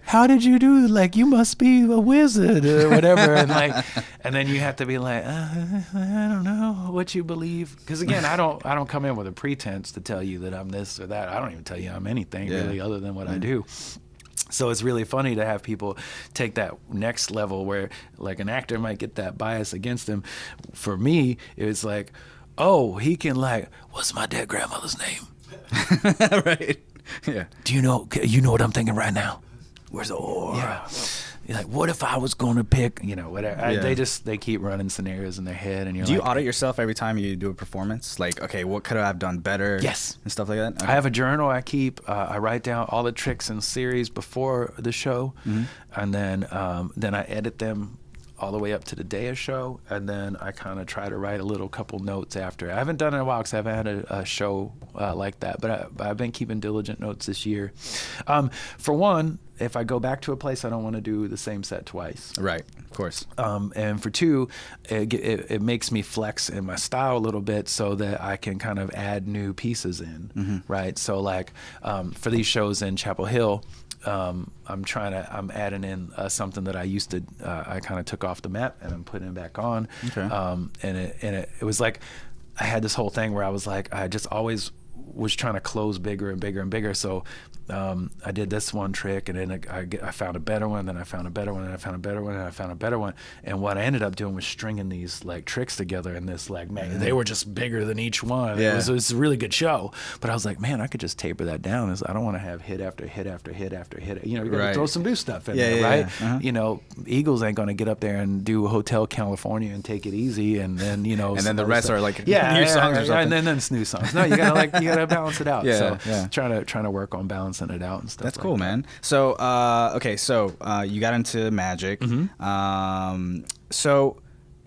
How did you do? Like you must be a wizard or whatever. And then you have to be like, I don't know what you believe, because again, I don't come in with a pretense to tell you that I'm this or that. I don't even tell you I'm anything really other than what I do. So it's really funny to have people take that next level where like an actor might get that bias against him. For me, it's like, oh, he can like, what's my dead grandmother's name? Right. Yeah. Do you know what I'm thinking right now? Where's the or? Yeah. You're like, what if I was going to pick, whatever. They keep running scenarios in their head. And you're do you audit yourself every time you do a performance? Like, okay, what could I have done better? Yes. And stuff like that? Okay. I have a journal I keep. I write down all the tricks and series before the show. And then I edit them all the way up to the day of show, and then I kind of try to write a little couple notes after. I haven't done it in a while because I haven't had a show like that, but I've been keeping diligent notes this year. For one, if I go back to a place, I don't want to do the same set twice. Right, of course. And for two, it makes me flex in my style a little bit so that I can kind of add new pieces in, right? So like for these shows in Chapel Hill, I'm adding in something that I used to, I kind of took off the map and I'm putting it back on. Okay. And it was like, I had this whole thing where I was like, I just always was trying to close bigger and bigger and bigger. So I did this one trick, and then I found a better one, then I found a better one, and I found a better one, and I found a better one. And what I ended up doing was stringing these like tricks together in this like, they were just bigger than each one. Yeah. It was a really good show. But I was like, man, I could just taper that down. I don't want to have hit after hit after hit after hit. You know, you got to throw some new stuff in there, right? Yeah. Uh-huh. You know, Eagles ain't going to get up there and do Hotel California and take it easy, and then, you know. And then the rest are like new songs or something. And then it's new songs. No, you gotta balance it out. Yeah, so trying to work on balancing it out and stuff. That's cool, man. So, you got into magic. Mm-hmm.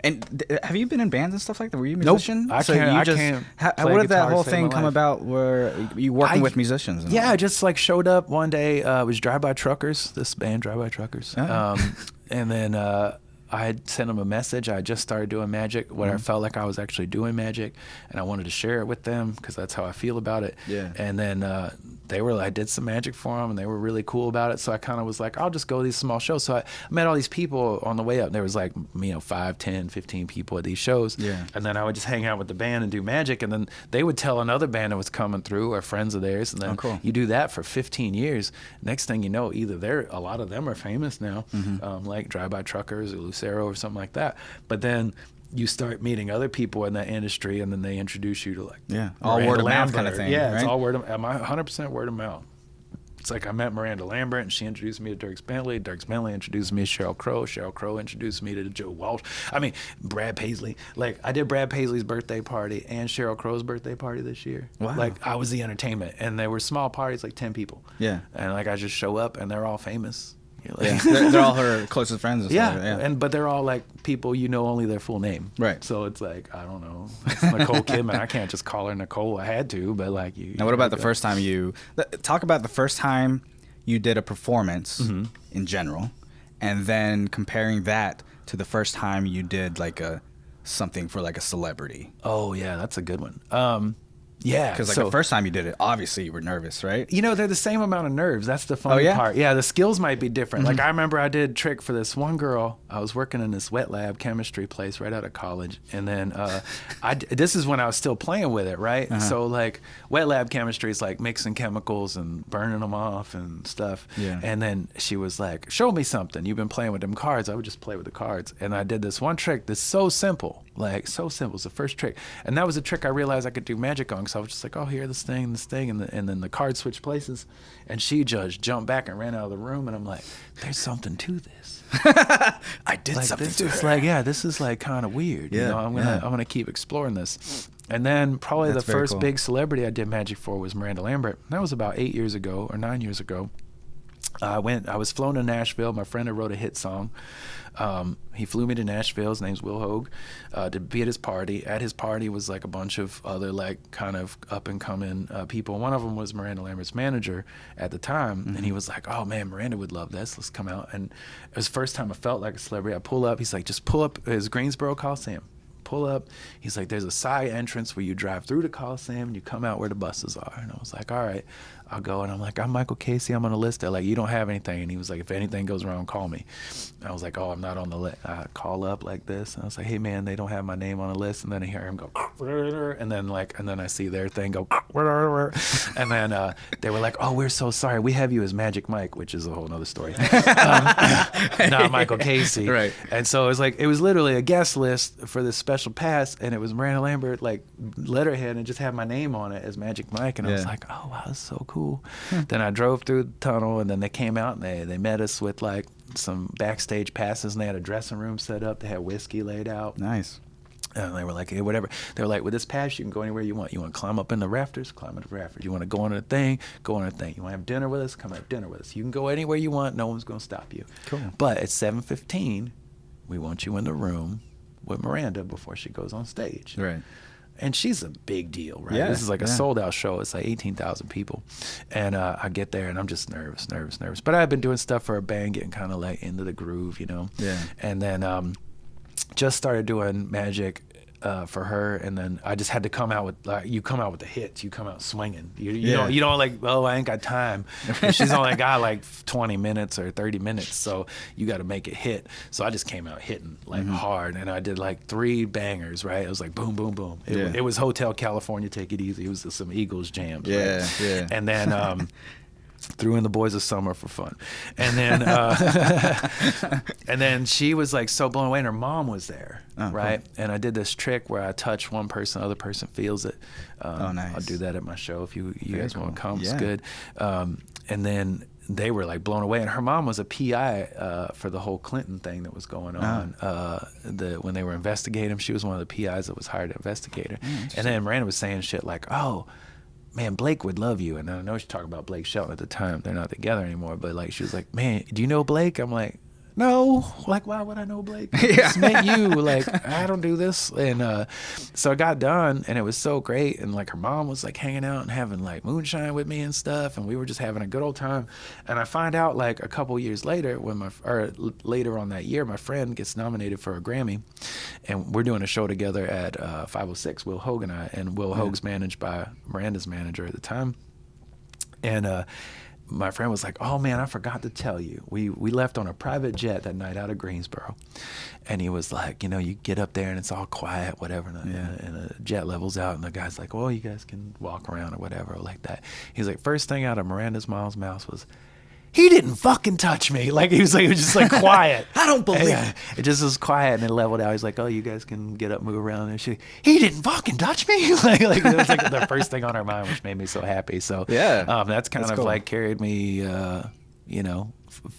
And have you been in bands and stuff like that? Were you a musician? Nope. What did that whole thing come life. about? Were you working with musicians? I just like showed up one day. It was Drive By Truckers, this band, Drive By Truckers. Oh. And then I had sent them a message. I just started doing magic, I felt like I was actually doing magic, and I wanted to share it with them because that's how I feel about it. Yeah. And then I did some magic for them, and they were really cool about it. So I kind of was like, I'll just go to these small shows. So I met all these people on the way up. There was like, 5, 10, 15 people at these shows. Yeah. And then I would just hang out with the band and do magic. And then they would tell another band that was coming through, or friends of theirs. And then you do that for 15 years. Next thing you know, either a lot of them are famous now, like Drive By Truckers or Lucero or something like that. But then you start meeting other people in that industry, and then they introduce you to like all word of mouth kind of thing. Yeah, right? it's all word of mouth. 100% word of mouth. It's like I met Miranda Lambert, and she introduced me to Dirk Bentley. Dirk Bentley introduced me to Sheryl Crow. Sheryl Crow introduced me to Joe Walsh. Brad Paisley. Like, I did Brad Paisley's birthday party and Sheryl Crow's birthday party this year. Wow. Like, I was the entertainment, and they were small parties, like 10 people. Yeah. And like, I just show up, and they're all famous. Yeah. they're all her closest friends. And stuff. Yeah. But they're all like people only their full name. Right. So it's like, I don't know, it's Nicole Kidman. I can't just call her Nicole. I had to, but like you. Now, what about the first time talk about the first time you did a performance in general, and then comparing that to the first time you did like something for like a celebrity? Oh yeah, that's a good one. Yeah, because the first time you did it, obviously you were nervous, right? They're the same amount of nerves. That's the funny part. Yeah, the skills might be different. Like, I remember I did a trick for this one girl. I was working in this wet lab chemistry place right out of college, and then this is when I was still playing with it, right? So like, wet lab chemistry is like mixing chemicals and burning them off and stuff. Yeah. And then she was like, "Show me something. You've been playing with them cards." I would just play with the cards, and I did this one trick that's so simple. Like, so simple. It's the first trick, and that was a trick I realized I could do magic on. So I was just like, oh, here, this thing, and then the cards switched places, and she just jumped back and ran out of the room, and I'm like, there's something to this. I did like, something to her. Like, yeah, this is like kind of weird. Yeah, I'm gonna keep exploring this. And then probably the first big celebrity I did magic for was Miranda Lambert. That was about 8 years ago or 9 years ago. I was flown to Nashville. My friend had wrote a hit song. He flew me to Nashville. His name's Will Hogue, to be at his party. At his party was like a bunch of other like kind of up and coming people. One of them was Miranda Lambert's manager at the time, and he was like, "Oh man, Miranda would love this. Let's come out." And it was the first time I felt like a celebrity. I pull up. He's like, "Just pull up." It was Greensboro Coliseum. Pull up. He's like, "There's a side entrance where you drive through the Coliseum and you come out where the buses are." And I was like, "All right." I'll go, and I'm like, "I'm Micahel Casey. I'm on the list." They're like, "You don't have anything." And he was like, "If anything goes wrong, call me." And I was like, "Oh, I'm not on the list." I call up like this, and I was like, "Hey man, they don't have my name on the list." And then I hear him go, and then I see their thing go, and then they were like, "Oh, we're so sorry. We have you as Magic Mike," which is a whole nother story. Not Micahel Casey. Right. And so it was literally a guest list for this special pass, and it was Miranda Lambert like letterhead, and just had my name on it as Magic Mike, and I was like, "Oh wow, that's so cool." Then I drove through the tunnel, and then they came out and they met us with like some backstage passes, and they had a dressing room set up. They had whiskey laid out. Nice. And they were like, "Hey, whatever." They were like, "With this pass, you can go anywhere you want. You want to climb up in the rafters, climb up the rafters. You want to go on a thing, go on a thing. You want to have dinner with us, come have dinner with us. You can go anywhere you want. No one's going to stop you." Cool. But at 7:15, we want you in the room with Miranda before she goes on stage. Right. And she's a big deal, right? Yeah, this is like a sold-out show. It's like 18,000 people. And I get there, and I'm just nervous. But I've been doing stuff for a band, getting kind of like into the groove, Yeah. And then just started doing magic for her, and then I just had to come out with you come out with the hits, you come out swinging. You don't like, oh, I ain't got time. And she's only got like 20 minutes or 30 minutes, so you got to make it hit. So I just came out hitting like hard, and I did like 3 bangers. Right, it was like boom, boom, boom. It was Hotel California, Take It Easy. It was some Eagles jams. Yeah, right? yeah. And then threw in the Boys of Summer for fun, and then and then she was like so blown away, and her mom was there, right? Cool. And I did this trick where I touch one person, the other person feels it. Nice. I'll do that at my show if you guys cool. want to come. Yeah. It's good. And then they were like blown away, and her mom was a PI for the whole Clinton thing that was going on. When they were investigating him, she was one of the PIs that was hired to investigate her. And then Miranda was saying shit like, "Oh, man, Blake would love you." And I know she's talking about Blake Shelton at the time. They're not together anymore. But like, she was like, "Man, do you know Blake?" I'm like, "No." Like, why would I know Blake? I just met you. Like, I don't do this. And so I got done, and it was so great. And like, her mom was like hanging out and having like moonshine with me and stuff. And we were just having a good old time. And I find out like a couple years later, later on that year, my friend gets nominated for a Grammy. And we're doing a show together at 506, Will Hogue and I. And Will Hogue's managed by Miranda's manager at the time. And my friend was like, "Oh man, I forgot to tell you. We left on a private jet that night out of Greensboro." And he was like, you get up there and it's all quiet, whatever, and the jet levels out, and the guy's like, "Well, you guys can walk around or whatever," like that. He's like, first thing out of Miranda's mom's mouth was, "He didn't fucking touch me." Like, it was just like quiet. I don't believe it. It just was quiet, and it leveled out. He's like, "Oh, you guys can get up, move around." And he didn't fucking touch me. like it was like the first thing on our mind, which made me so happy. So that's kind of cool. Like carried me,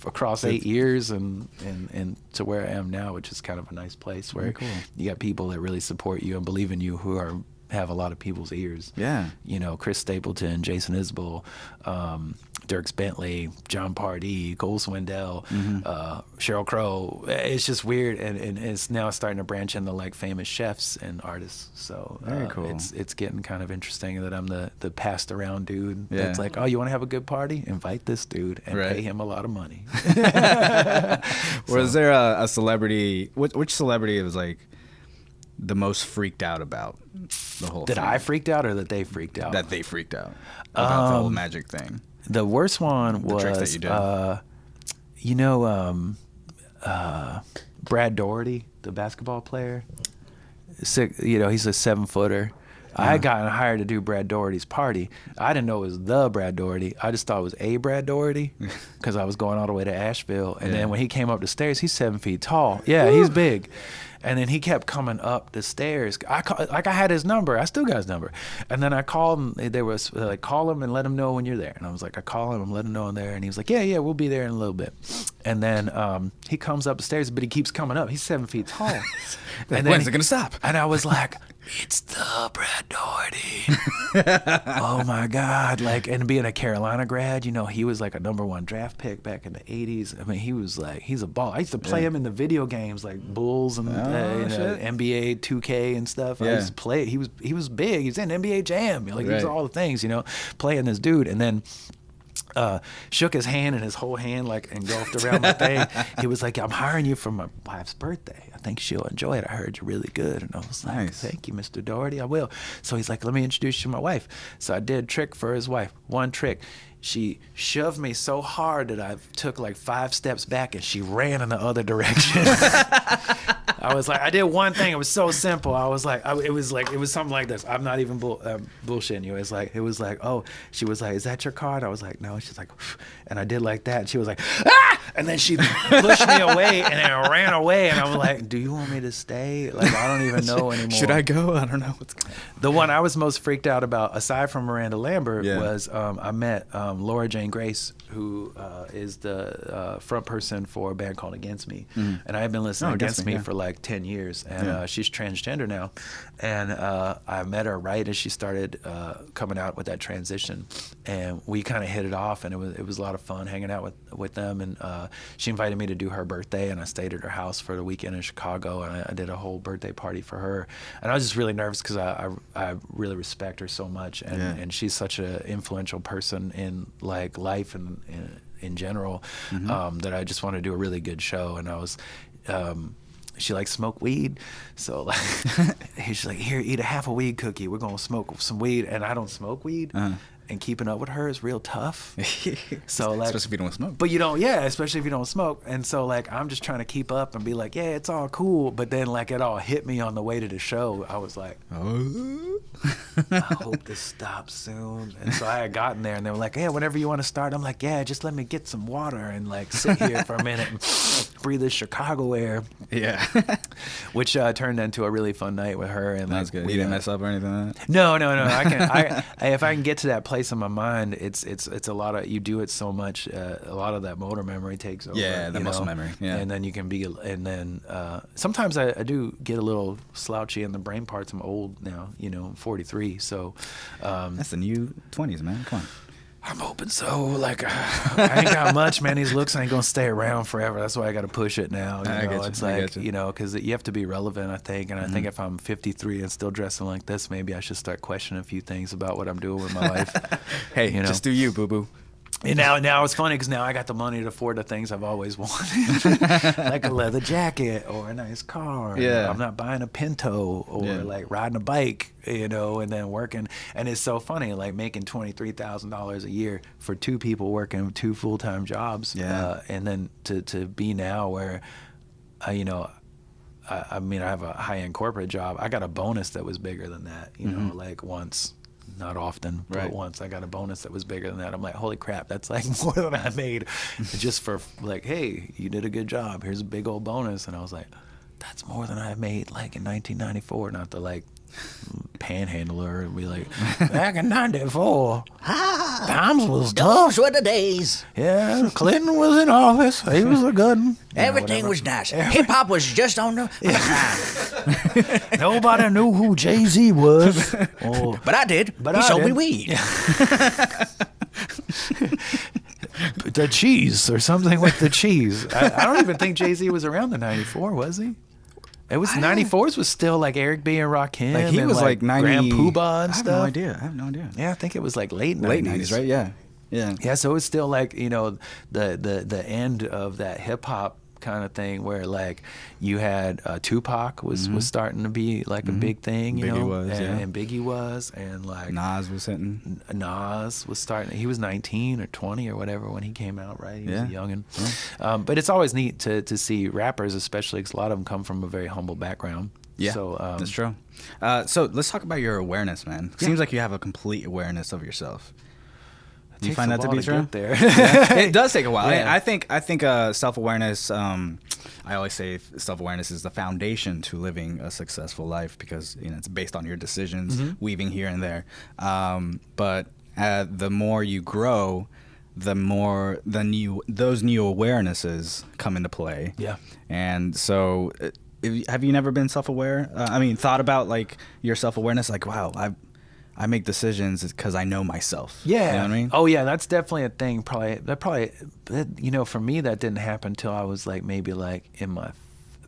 across 8 years and to where I am now, which is kind of a nice place where you got people that really support you and believe in you who have a lot of people's ears. Yeah. Chris Stapleton, Jason Isbell, Dierks Bentley, John Pardee, Cole Swindell, Sheryl Crow. It's just weird, and it's now starting to branch into like famous chefs and artists. So very cool. It's getting kind of interesting that I'm the passed around dude. Yeah. That's like, "Oh, you want to have a good party? Invite this dude and pay him a lot of money." Was there a celebrity? Which celebrity was like the most freaked out about the whole thing? That I freaked out, or that they freaked out? That they freaked out about the whole magic thing. The worst one was, tricks that you did. Brad Daugherty, the basketball player. He's a 7-footer. I had gotten hired to do Brad Daugherty's party. I didn't know it was the Brad Daugherty. I just thought it was a Brad Daugherty because I was going all the way to Asheville. And then when he came up the stairs, he's 7 feet tall. Yeah, he's big. And then he kept coming up the stairs. I had his number. I still got his number. And then I called him. They were like, "Call him and let him know when you're there." And I was like, I call him and let him know I'm there. And he was like, yeah, we'll be there in a little bit. And then he comes up the stairs, but he keeps coming up. He's 7 feet tall. And when's it going to stop? And I was like, "It's the Brad Daugherty." Oh my God. Like, and being a Carolina grad, he was like a #1 draft pick back in the 80s. I mean, he was like, he's a ball. I used to play him in the video games like Bulls and NBA 2K and stuff. I used to play. He was big. He was in NBA Jam. Like, he was all the things, playing this dude. And then shook his hand, and his whole hand like engulfed around my thing. He was like, "I'm hiring you for my wife's birthday. I think she'll enjoy it. I heard you're really good." And I was like, "Nice. Thank you, Mr. Daugherty. I will." So he's like, "Let me introduce you to my wife." So I did a trick for his wife. One trick. She shoved me so hard that I took like 5 steps back, and she ran in the other direction. I was like, I did one thing. It was so simple. I was like, it was something like this. I'm not even bullshitting you. It was like, "Oh," she was like, "Is that your card?" I was like, "No." She's like, and I did like that. And she was like, "Ah!" And then she pushed me away and then ran away. And I was like, "Do you want me to stay? Like, I don't even know anymore. Should I go? I don't know what's going on." The one I was most freaked out about, aside from Miranda Lambert, was I met Laura Jane Grace, who is the front person for a band called Against Me. And I had been listening to Against Me for like 10 years. And she's transgender now. And I met her right as she started coming out with that transition. And we kind of hit it off, and it was a lot of fun hanging out with them. And she invited me to do her birthday, and I stayed at her house for the weekend in Chicago, and I did a whole birthday party for her. And I was just really nervous because I really respect her so much, and she's such an influential person in like life and in general, that I just want to do a really good show. And I was she likes smoke weed, so like she's like, here, eat a half a weed cookie. We're gonna smoke some weed, and I don't smoke weed, and keeping up with her is real tough. So like, especially if you don't smoke. But you don't, yeah, especially if you don't smoke. And so like, I'm just trying to keep up and be like, yeah, it's all cool. But then like, it all hit me on the way to the show. I was like, I hope this stops soon. And so I had gotten there, and they were like, yeah, whenever you want to start. I'm like, yeah, just let me get some water and like sit here for a minute and breathe this Chicago air. Yeah. Which turned into a really fun night with her. And that's good. You didn't mess up or anything like that? No. I if I can get to that place in my mind, it's a lot of, you do it so much, a lot of that motor memory takes over. Yeah, the muscle memory. Yeah. And then you can be, and then sometimes I do get a little slouchy in the brain parts. I'm old now, I'm 43, so that's the new 20s, man. Come on. I'm hoping so. Like, I ain't got much, man. These looks ain't gonna stay around forever. That's why I got to push it now. It's like, because you have to be relevant, I think. And I think if I'm 53 and still dressing like this, maybe I should start questioning a few things about what I'm doing with my life. Hey, just do you, boo boo. And now it's funny because now I got the money to afford the things I've always wanted, like a leather jacket or a nice car. Yeah, I'm not buying a Pinto or like riding a bike, and then working. And it's so funny, like making $23,000 a year for two people working 2 full-time jobs. Yeah, and then to be now where, I have a high-end corporate job. I got a bonus that was bigger than that. Like once. Not often, but once I got a bonus that was bigger than that. I'm like, holy crap, that's like more than I made just for like, hey, you did a good job. Here's a big old bonus. And I was like, that's more than I made like in 1994. Not the like panhandler and be like, back in 94, times was tough. Those were the days. Yeah, Clinton was in office. He was a good one. Everything was nice. Hip-hop was just on the Nobody knew who Jay-Z was. But I did. He sold me weed. The cheese or something with the cheese. I don't even think Jay-Z was around in 94, was he? It was 94's was still like Eric B and Rakim. Like he was like 90. Grand Poobah and stuff. I have no idea. Yeah, I think it was like late 90s. Late 90s, right? Yeah. Yeah, so it was still like, the end of that hip hop kind of thing where like you had Tupac was starting to be like a big thing, and Biggie was, and like Nas was hitting. Nas was starting. He was 19 or 20 or whatever when he came out, right? He was a youngin'. Yeah. But it's always neat to see rappers, especially because a lot of them come from a very humble background. Yeah, so, that's true. So let's talk about your awareness, man. Seems like you have a complete awareness of yourself. Do you find that to be true? There. It does take a while. Yeah. I think self-awareness. I always say self-awareness is the foundation to living a successful life because it's based on your decisions, weaving here and there. But the more you grow, the more those new awarenesses come into play. Yeah. And so, have you never been self-aware? Thought about like your self-awareness, like wow, I make decisions because I know myself. Yeah. You know what I mean? Oh yeah, that's definitely a thing. For me that didn't happen until I was like maybe like in my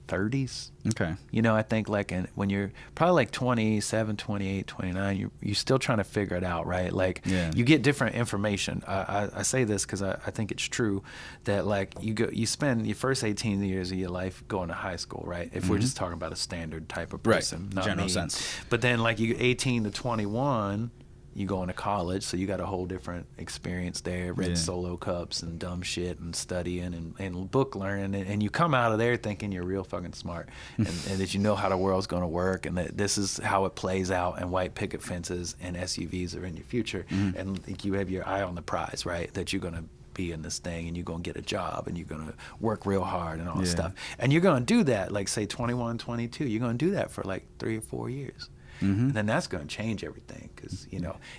30s. Okay. I think like when you're probably like 27, 28, 29, you're still trying to figure it out, right? Like you get different information. I say this because I think it's true that like you spend your first 18 years of your life going to high school, right? If we're just talking about a standard type of person, right. not General me. sense. But then like you 18 to 21, you go into college, so you got a whole different experience there, red Solo cups and dumb shit and studying and book learning, and you come out of there thinking you're real fucking smart and that you know how the world's going to work and that this is how it plays out and white picket fences and SUVs are in your future and you have your eye on the prize, right? That you're going to be in this thing and you're going to get a job and you're going to work real hard and all this stuff. And you're going to do that, like say 21, 22, you're going to do that for like 3 or 4 years. And then that's going to change everything because,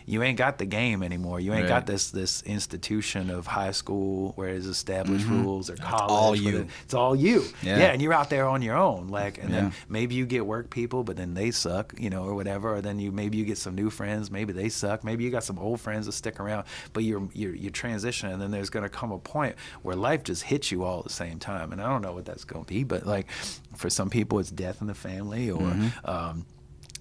you ain't got the game anymore. You ain't got this institution of high school where there's established rules or college. It's all you. It's all you. Yeah. And you're out there on your own. Then maybe you get work people, but then they suck, or whatever. Or then maybe you get some new friends. Maybe they suck. Maybe you got some old friends that stick around. But you're transitioning, and then there's going to come a point where life just hits you all at the same time. And I don't know what that's going to be, but like for some people it's death in the family or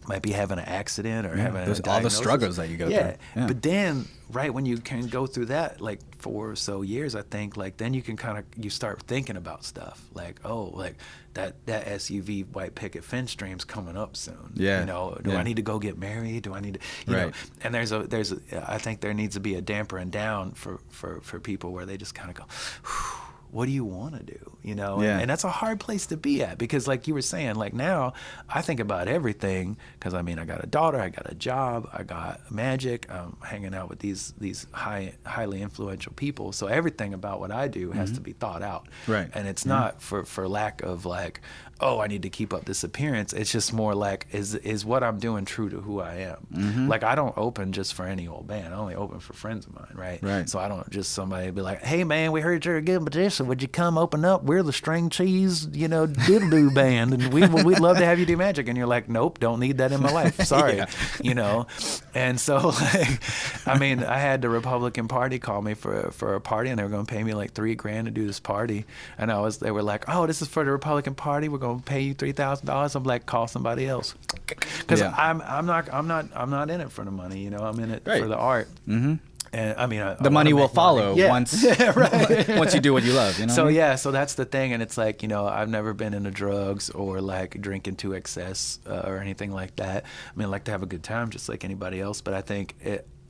might be having an accident or having there's all the struggles that you go through. Yeah. But then, right when you can go through that, like 4 or so years, I think, like then you can you start thinking about stuff like, oh, like that SUV white picket fence dream's coming up soon. Yeah. You know, do I need to go get married? Do I need to, you know? And I think there needs to be a dampering down for people where they just kind of go, whew, what do you want to do? You know, and that's a hard place to be at, because like you were saying, like now I think about everything, because I mean, I got a daughter, I got a job, I got magic, I'm hanging out with these highly influential people. So everything about what I do has to be thought out. Right. And it's not for lack of like, oh, I need to keep up this appearance. It's just more like, is what I'm doing true to who I am? Like I don't open just for any old band. I only open for friends of mine, right? Right. So I don't just somebody be like, hey man, we heard you're a good musician. Would you come open up? We're the String Cheese, you know, diddle-doo band, and we'd love to have you do magic. And you're like, nope, don't need that in my life. Sorry, you know. And so, like, I mean, I had the Republican Party call me for a party, and they were going to pay me like $3,000 to do this party. And they were like, oh, this is for the Republican Party. We're going to pay you $3,000. I'm like, call somebody else, because I'm not in it for the money. You know, I'm in it for the art. Mm-hmm. And I mean, the money will follow once once you do what you love. You know. So so that's the thing, and it's like, you know, I've never been into drugs or like drinking to excess or anything like that. I mean, I like to have a good time just like anybody else, but I think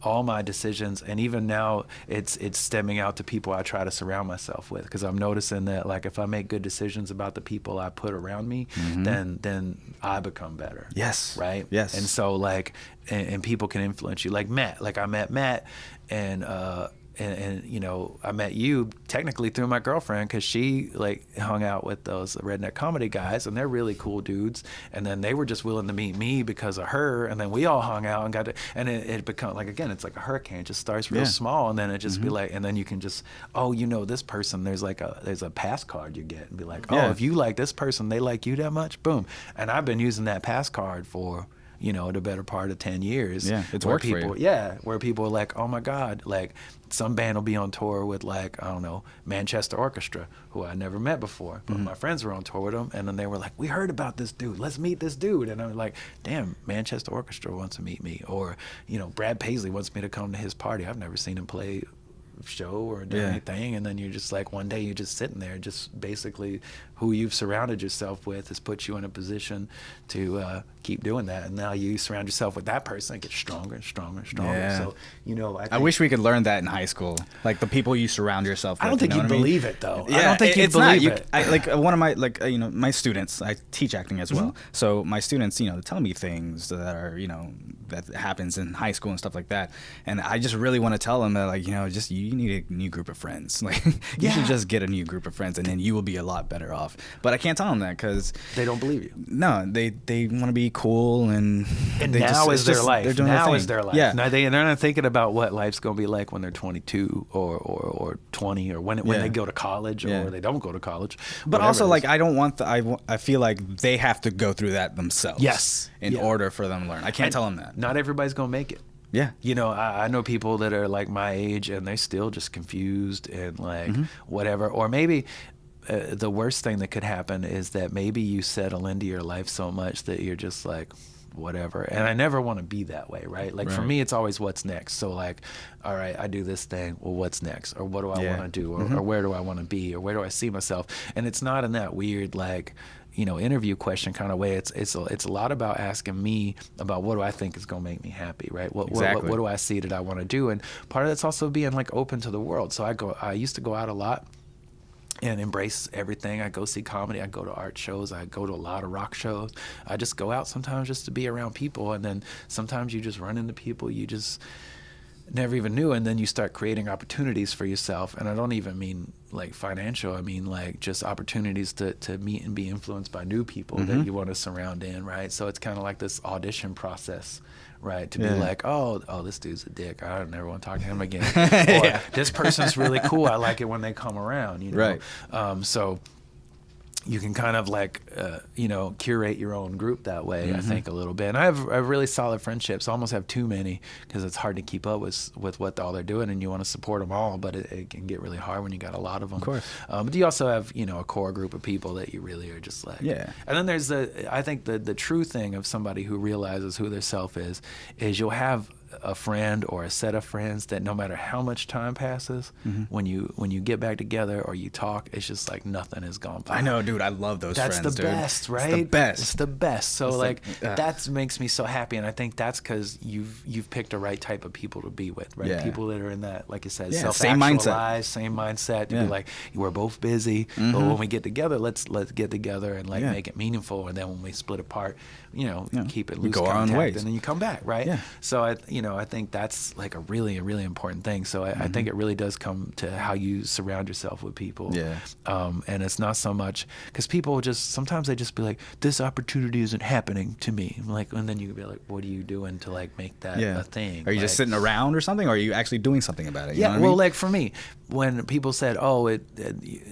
all my decisions, and even now it's stemming out to people I try to surround myself with, because I'm noticing that like if I make good decisions about the people I put around me, then I become better. Yes. Right. Yes. And so like and people can influence you, like Matt. Like I met Matt, and you know, I met you technically through my girlfriend, because she like hung out with those redneck comedy guys, and they're really cool dudes. And then they were just willing to meet me because of her, and then we all hung out and got to, and it become like, again, it's like a hurricane. It just starts real small, and then it just be like, and then you can just, oh, you know, this person, there's a pass card you get, and be like, oh, if you like this person, they like you that much, boom. And I've been using that pass card for, you know, the better part of 10 years. Yeah, it's worked for you. Yeah, where people are like, oh my God, like some band will be on tour with like, I don't know, Manchester Orchestra, who I never met before, but my friends were on tour with them, and then they were like, we heard about this dude, let's meet this dude. And I'm like, damn, Manchester Orchestra wants to meet me. Or, you know, Brad Paisley wants me to come to his party. I've never seen him play show or do anything, and then you're just like, one day you're just sitting there, just basically who you've surrounded yourself with has put you in a position to keep doing that, and now you surround yourself with that person, it gets stronger and stronger and stronger. Yeah. So, you know, I wish we could learn that in high school, like the people you surround yourself with. I don't think you'd believe it though. Yeah, I don't think you'd believe it. Like one of my you know, my students, I teach acting as well, so my students, you know, tell me things that are, you know, that happens in high school and stuff like that, and I just really want to tell them that, like, you know, just you need a new group of friends. Like you should just get a new group of friends, and then you will be a lot better off. But I can't tell them that because they don't believe you. No, they want to be cool, and now is their life. They're doing now is their life. Yeah. Now they're not thinking about what life's going to be like when they're 22 or 20, or when they go to college or they don't go to college. But also, like, I don't want I feel like they have to go through that themselves. Yes. In order for them to learn. I can't tell them that. Not everybody's going to make it. Yeah. You know, I know people that are like my age, and they're still just confused and like whatever. Or maybe the worst thing that could happen is that maybe you settle into your life so much that you're just like, whatever. And I never want to be that way, right? Like for me, it's always what's next. So like, all right, I do this thing. Well, what's next? Or what do I want to do? Or where do I want to be? Or where do I see myself? And it's not in that weird, like, you know, interview question kind of way. It's a lot about asking me about what do I think is going to make me happy, right? What do I see that I want to do? And part of that's also being like open to the world. So I used to go out a lot and embrace everything. I go see comedy, I go to art shows, I go to a lot of rock shows. I just go out sometimes just to be around people, and then sometimes you just run into people you just never even knew, and then you start creating opportunities for yourself. And I don't even mean like financial, I mean like just opportunities to meet and be influenced by new people that you want to surround in, right? So it's kind of like this audition process, right? To be like, oh, this dude's a dick, I don't never want to talk to him again. Or this person's really cool, I like it when they come around, you know? Right. So you can kind of like, curate your own group that way, I think, a little bit. And I have really solid friendships. I almost have too many because it's hard to keep up with what all they're doing, and you want to support them all, but it can get really hard when you got a lot of them. Of course. But you also have, a core group of people that you really are just like. Yeah. And then there's I think the true thing of somebody who realizes who their self is you'll have a friend or a set of friends that no matter how much time passes, when you get back together or you talk, it's just like nothing has gone by. I know, dude. I love those That's friends, the dude. best, right? It's the best. It's the best. So It's that makes me so happy, and I think that's because you've picked the right type of people to be with, right? Yeah. People that are in that, like you said, same mindset. same mindset. To be like, we're both busy, but when we get together, let's get together and make it meaningful. And then when we split apart, keep it loose, go our own contact, ways. and then you come back, right? Yeah. So I think that's like a really important thing. So I think it really does come to how you surround yourself with people. Yeah. And it's not so much because people sometimes they just be like, this opportunity isn't happening to me. Like, and then you could be like, what are you doing to like make that a thing? Are you just sitting around or something, or are you actually doing something about it? You know what I mean? Like for me, when people said, "Oh, it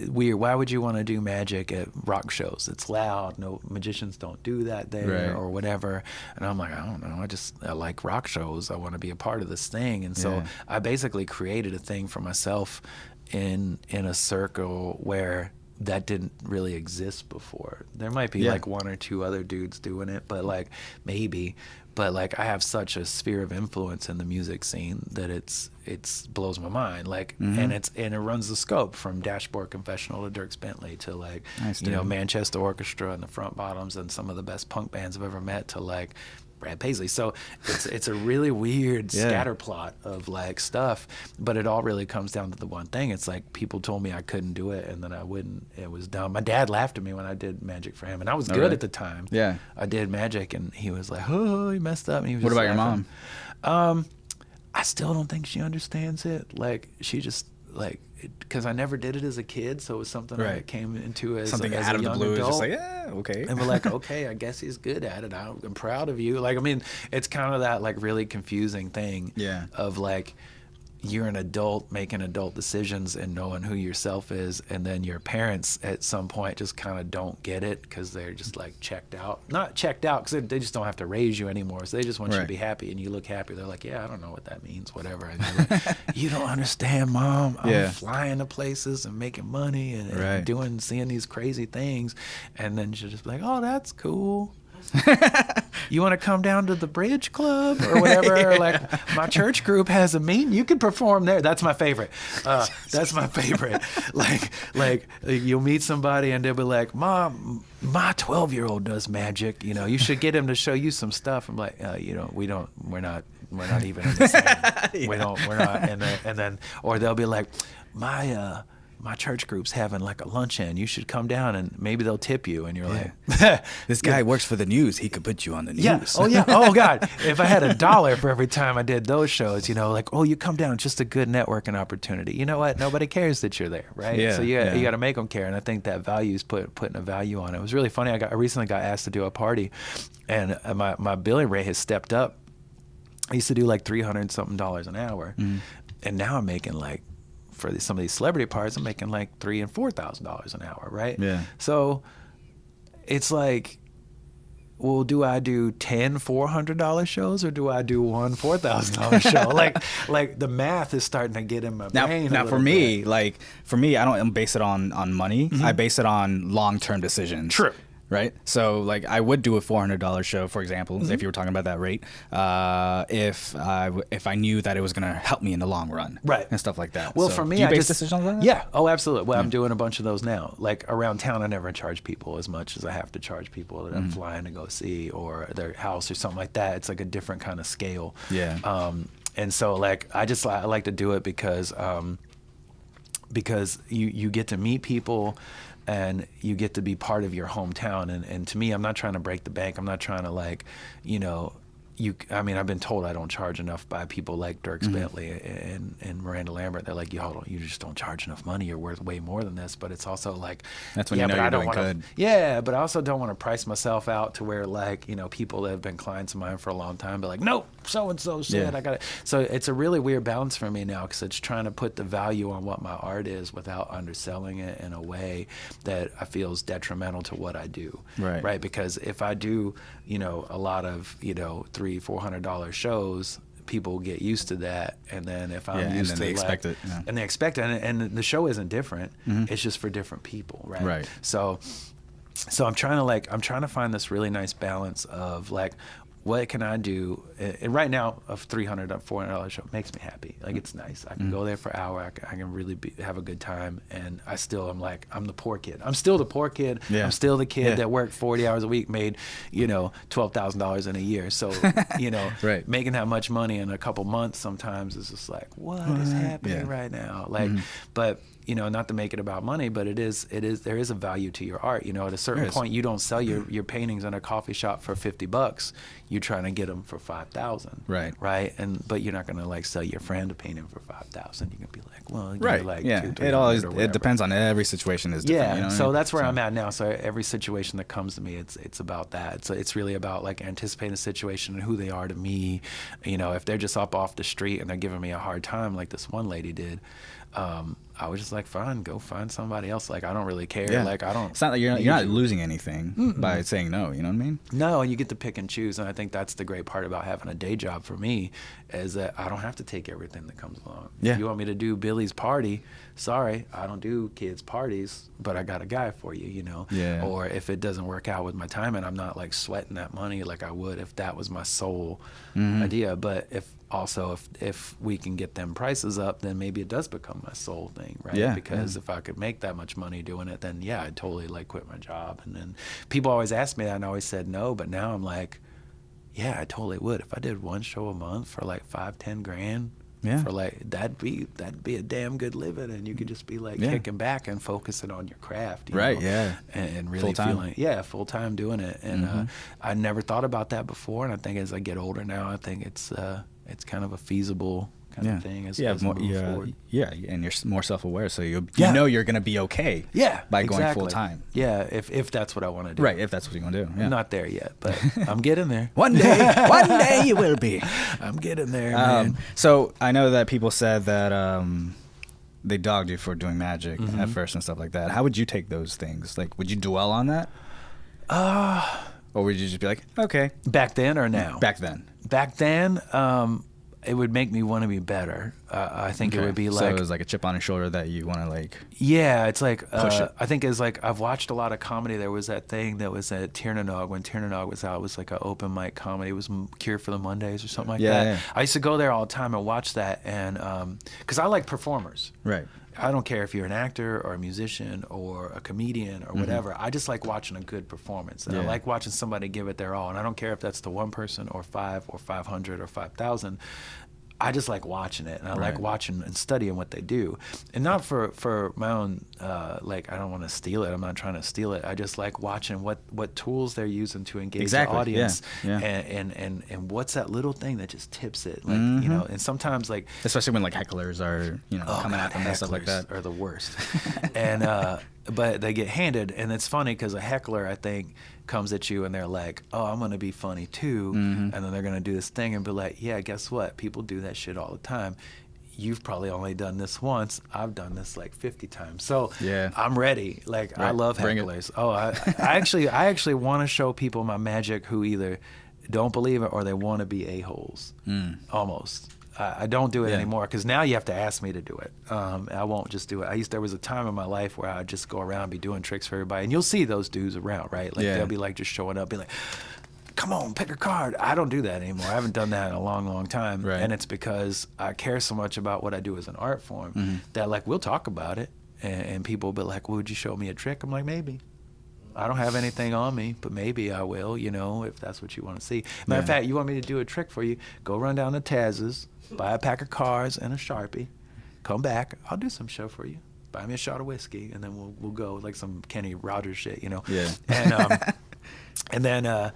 weird. Why would you want to do magic at rock shows? It's loud. No magicians don't do that there, or whatever." And I'm like, I don't know. I like rock shows. I want to be a part of this thing. And so I basically created a thing for myself in a circle where that didn't really exist before. There might be like one or two other dudes doing it, but like maybe. But like I have such a sphere of influence in the music scene that it's blows my mind. Like and it runs the scope from Dashboard Confessional to Dierks Bentley to like Manchester Orchestra and the Front Bottoms and some of the best punk bands I've ever met to like Brad Paisley. So it's a really weird scatter plot of like stuff, but it all really comes down to the one thing. It's like people told me I couldn't do it and then I wouldn't. It was dumb. My dad laughed at me when I did magic for him, and I was good at the time. Yeah. I did magic and he was like, oh, you messed up. And he was what about your mom? I still don't think she understands it. Like she just like, because I never did it as a kid, so it was something I came into as something as out a of the young blue. adult. It's just like, yeah, okay. And we're like, okay, I guess he's good at it. I'm proud of you. Like, I mean, it's kind of that like really confusing thing of like, you're an adult making adult decisions and knowing who yourself is, and then your parents at some point just kind of don't get it because they're just like checked out. Not checked out because they just don't have to raise you anymore, so they just want you to be happy, and you look happy. They're like, yeah, I don't know what that means, whatever. And you're like, you don't understand, Mom. I'm flying to places and making money and seeing these crazy things, and then she'll just be like, oh, that's cool. You want to come down to the bridge club or whatever? Or like my church group has a meeting. You can perform there. That's my favorite. That's my favorite. Like you'll meet somebody and they'll be like, Mom, my 12-year-old does magic. You should get him to show you some stuff. I'm like, we're not even in the same. We're not. And then, or they'll be like, my church group's having like a luncheon. You should come down and maybe they'll tip you. And you're like, this guy works for the news. He could put you on the news. Yeah. Oh, yeah. Oh, God. If I had $1 for every time I did those shows, like, oh, you come down. It's just a good networking opportunity. You know what? Nobody cares that you're there, right? Yeah, so you got to make them care. And I think that value is putting a value on it. It was really funny. I recently got asked to do a party, and my billing rate has stepped up. I used to do like $300-something an hour. And now I'm making like, for some of these celebrity parties, I'm making like $3,000 and $4,000 an hour, right? Yeah. So it's like, well, do I do 10 $400 shows or do I do one $4,000 show? like the math is starting to get in my brain. Now for me, I don't base it on money. I base it on long-term decisions. True. Right, so like I would do a $400 show, for example, if you were talking about that rate, if I knew that it was gonna help me in the long run, right, and stuff like that. Well, so for me, do you base decisions on that? Yeah, oh, absolutely. Well, I'm doing a bunch of those now. Like around town, I never charge people as much as I have to charge people that I'm flying to go see or their house or something like that. It's like a different kind of scale. Yeah. And so like I like to do it because you get to meet people. And you get to be part of your hometown. And to me, I'm not trying to break the bank. I'm not trying to I mean, I've been told I don't charge enough by people like Dierks Bentley and Miranda Lambert. They're like, you just don't charge enough money. You're worth way more than this. But it's also like, that's when you know you're doing good. Yeah, but I also don't want to price myself out to where, like, you know, people that have been clients of mine for a long time be like, nope, so-and-so said I got it. So it's a really weird balance for me now, because it's trying to put the value on what my art is without underselling it in a way that I feel is detrimental to what I do. Right. Because if I do, you know, a lot of, you know, $300-$400 shows, people get used to that, and then if I'm used to they expect it, and they expect it, and the show isn't different. It's just for different people, right? So I'm trying to find this really nice balance of like, what can I do? And right now, a $300, $400 show makes me happy. Like, it's nice. I can go there for an hour. I can really have a good time. And I still am like, I'm the poor kid. I'm still the poor kid. Yeah. I'm still the kid that worked 40 hours a week, made, you know, $12,000 in a year. So, you know, making that much money in a couple months sometimes is just like, what is happening right now? Like, but, you know, not to make it about money, but there is a value to your art. You know, at a certain point, you don't sell your paintings in a coffee shop for $50. You're trying to get them for $5,000. Right. But you're not going to like sell your friend a painting for $5,000. You can be like, well, like it depends on every situation is different. Yeah. You know So that's where I'm at now. So every situation that comes to me, it's about that. So it's really about like anticipating the situation and who they are to me. You know, if they're just up off the street and they're giving me a hard time, like this one lady did, I was just like, fine, go find somebody else. Like, I don't really care. Yeah. Like, I don't. It's not like you're not losing anything by saying no. You know what I mean? No, and you get to pick and choose. And I think that's the great part about having a day job for me, is that I don't have to take everything that comes along. Yeah. If you want me to do Billy's party, sorry, I don't do kids' parties, but I got a guy for you, you know? Yeah. Or if it doesn't work out with my time, and I'm not like sweating that money like I would if that was my sole idea. But if we can get them prices up, then maybe it does become my sole thing, right? Yeah. Because if I could make that much money doing it, then yeah, I'd totally like quit my job. And then people always ask me that, and I always said no, but now I'm like, yeah, I totally would. If I did one show a month for like $5-10 grand, for like that'd be a damn good living, and you could just be like kicking back and focusing on your craft, you know? And really feeling full time doing it. And I never thought about that before, and I think as I get older now, I think it's kind of a feasible kind of thing as we move forward. And you're more self-aware, so you know you're going to be okay by going full time. Yeah, if that's what I want to do. Right, if that's what you're going to do. Yeah. I'm not there yet, but I'm getting there. One day you will be. I'm getting there, man. So I know that people said that they dogged you for doing magic at first and stuff like that. How would you take those things? Like, would you dwell on that? Or would you just be like, okay. Back then or now? Back then. Back then, it would make me want to be better. I think it would be like... So it was like a chip on your shoulder that you want to like... Yeah, it's like... push it. I think it's like, I've watched a lot of comedy. There was that thing that was at Tiernanog. When Tiernanog was out, it was like an open mic comedy. It was Cure for the Mondays or something like that. Yeah. I used to go there all the time and watch that. And because I like performers. Right. I don't care if you're an actor or a musician or a comedian or whatever. I just like watching a good performance. And I like watching somebody give it their all. And I don't care if that's to one person or 5 or 500 or 5,000. I just like watching it, and I like watching and studying what they do, and not for my own like, I don't want to steal it. I'm not trying to steal it. I just like watching what tools they're using to engage the audience, and what's that little thing that just tips it, like you know. And sometimes like, especially when like hecklers are coming at them and stuff like that, are the worst, and but they get handed, and it's funny because a heckler, I think, comes at you and they're like, oh, I'm gonna be funny too, and then they're gonna do this thing and be like, yeah, guess what, people do that shit all the time. You've probably only done this once. I've done this like 50 times. So I'm ready. Like, I love hecklers. I actually want to show people my magic who either don't believe it or they want to be a-holes. Almost. I don't do it anymore, because now you have to ask me to do it. I won't just do it. There was a time in my life where I'd just go around and be doing tricks for everybody, and you'll see those dudes around, right? Like they'll be like just showing up, be like, come on, pick a card. I don't do that anymore. I haven't done that in a long, long time. And it's because I care so much about what I do as an art form that like we'll talk about it, and people will be like, well, would you show me a trick? I'm like, maybe. I don't have anything on me, but maybe I will, if that's what you want to see. Matter of fact, you want me to do a trick for you, go run down to Taz's, buy a pack of cards and a Sharpie, come back, I'll do some show for you. Buy me a shot of whiskey, and then we'll go like some Kenny Rogers shit, Yeah. And then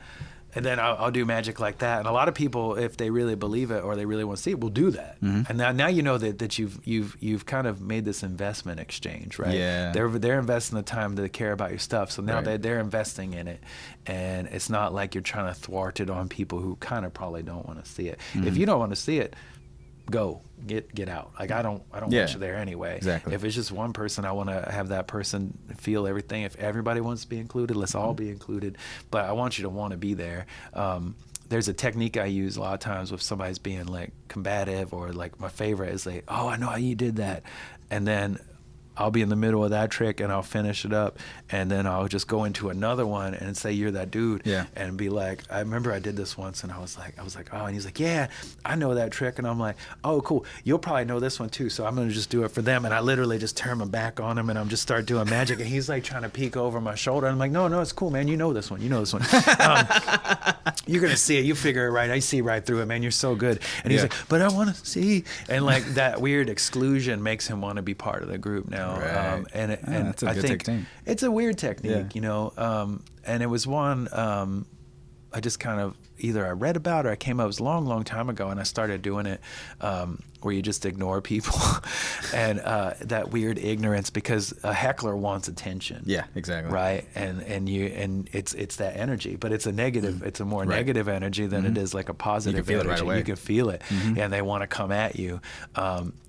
and then I'll do magic like that. And a lot of people, if they really believe it or they really want to see it, will do that. And now you know that you've kind of made this investment exchange, right? Yeah. They're investing the time to care about your stuff. So now they're investing in it, and it's not like you're trying to thwart it on people who kind of probably don't want to see it. If you don't want to see it, go get out. Like I don't want you there anyway. Exactly. If it's just one person, I want to have that person feel everything. If everybody wants to be included, let's all be included. But I want you to want to be there. There's a technique I use a lot of times with somebody's being like combative, or like my favorite is like, oh, I know how you did that, and then I'll be in the middle of that trick and I'll finish it up, and then I'll just go into another one and say you're that dude, and be like, I remember I did this once and I was like, oh, and he's like, yeah, I know that trick, and I'm like, oh, cool, you'll probably know this one too, so I'm gonna just do it for them, and I literally just turn my back on him and I'm just start doing magic, and he's like trying to peek over my shoulder, and I'm like, no, it's cool, man, you know this one. You're gonna see it, you figure it right, I see right through it, man, you're so good. And he's like, but I want to see, and like that weird exclusion makes him want to be part of the group now. Right. And that's a I good think technique. it's a weird technique, you know. And it was one I just kind of either I read about or I came up. It was a long time ago, and I started doing it where you just ignore people and that weird ignorance, because a heckler wants attention. Yeah, exactly. Right, and it's that energy, but it's a negative. It's a more negative energy than it is like a positive feel it energy. right away. You can feel it, and they want to come at you.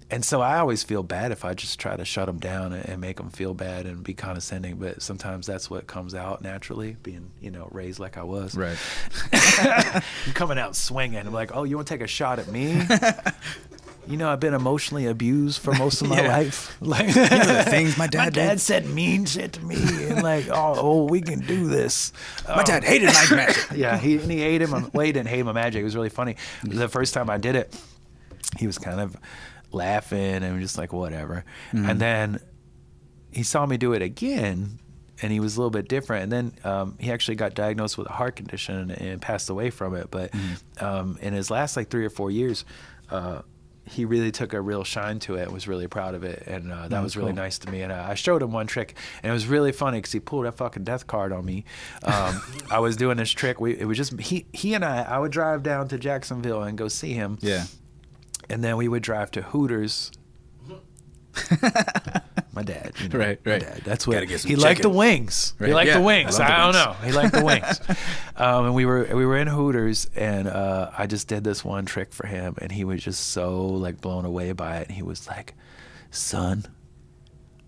And so I always feel bad if I just try to shut them down and make them feel bad and be condescending. But sometimes that's what comes out naturally, being, you know, raised like I was. Right. I'm coming out swinging. I'm like, oh, you want to take a shot at me? You know, I've been emotionally abused for most of my life. Like, You know the things my dad did? said mean shit to me, and like, oh, we can do this. My dad hated my magic. Yeah, he hated him. Well, he didn't hate my magic. It was really funny. The first time I did it, he was kind of laughing and just like whatever, and then he saw me do it again, and he was a little bit different, and then he actually got diagnosed with a heart condition and passed away from it. But in his last like 3 or 4 years, he really took a real shine to it, was really proud of it, and that was really nice to me. And I showed him one trick, and it was really funny because he pulled a fucking death card on me. I was doing this trick. It was just he and I would drive down to Jacksonville and go see him. Yeah. And then we would drive to Hooters. My dad, you know, right. My dad. That's what Gotta get some he liked. The chicken. wings. Right. He liked the wings. I I love the don't know. He liked the wings. And we were in Hooters, and I just did this one trick for him, and he was just so like blown away by it. And he was like, "Son,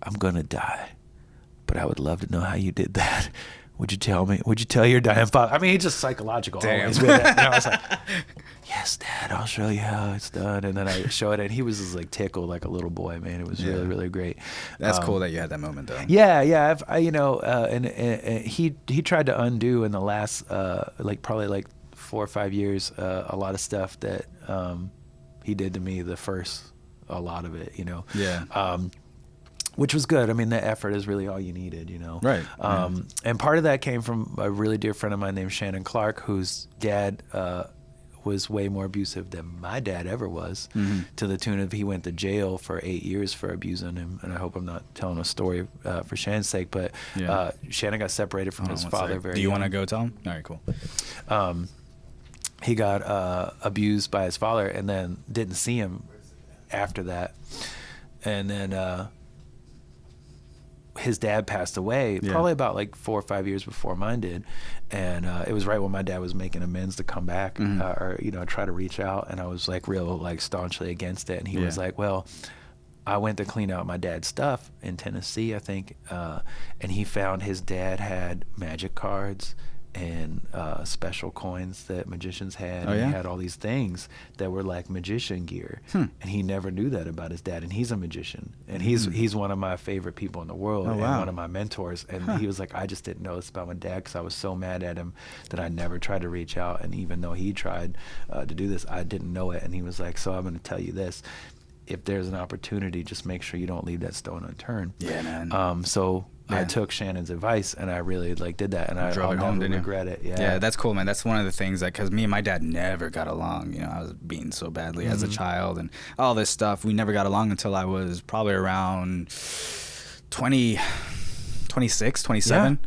I'm gonna die, but I would love to know how you did that. Would you tell me? Would you tell your dying father?" I mean, he's just psychological. Damn. Always with it. And I was like, "Yes, Dad, I'll show you how it's done." And then I showed it, and he was just like tickled like a little boy, man. It was really, really great. That's cool that you had that moment, though. Yeah. And he tried to undo in the last probably like 4 or 5 years a lot of stuff that he did to me. A lot of it, you know. Yeah. Which was good. I mean, the effort is really all you needed, you know. Right. And part of that came from a really dear friend of mine named Shannon Clark, whose dad was way more abusive than my dad ever was, to the tune of he went to jail for 8 years for abusing him. And I hope I'm not telling a story for Shannon's sake, but Shannon got separated from his father very young. Do you want to go tell him? All right, cool. He got abused by his father and then didn't see him after that. And then his dad passed away probably about like 4 or 5 years before mine did, and it was right when my dad was making amends to come back or try to reach out, and I was like real like staunchly against it, and he was like, well, I went to clean out my dad's stuff in Tennessee, I think, and he found his dad had magic cards and special coins that magicians had. Oh, yeah? He had all these things that were like magician gear, and he never knew that about his dad. And he's a magician, and he's one of my favorite people in the world, and one of my mentors. And he was like, I just didn't know this about my dad because I was so mad at him that I never tried to reach out. And even though he tried to do this, I didn't know it. And he was like, so I'm going to tell you this. If there's an opportunity, just make sure you don't leave that stone unturned. Yeah, man. I took Shannon's advice, and I really did that, and I'll never regret it. Yeah, that's cool, man. That's one of the things that, because me and my dad never got along. You know, I was beaten so badly as a child, and all this stuff. We never got along until I was probably around 26, 27.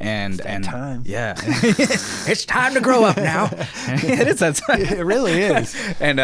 and time. Yeah, It's time to grow up now. it is that time. It really is. And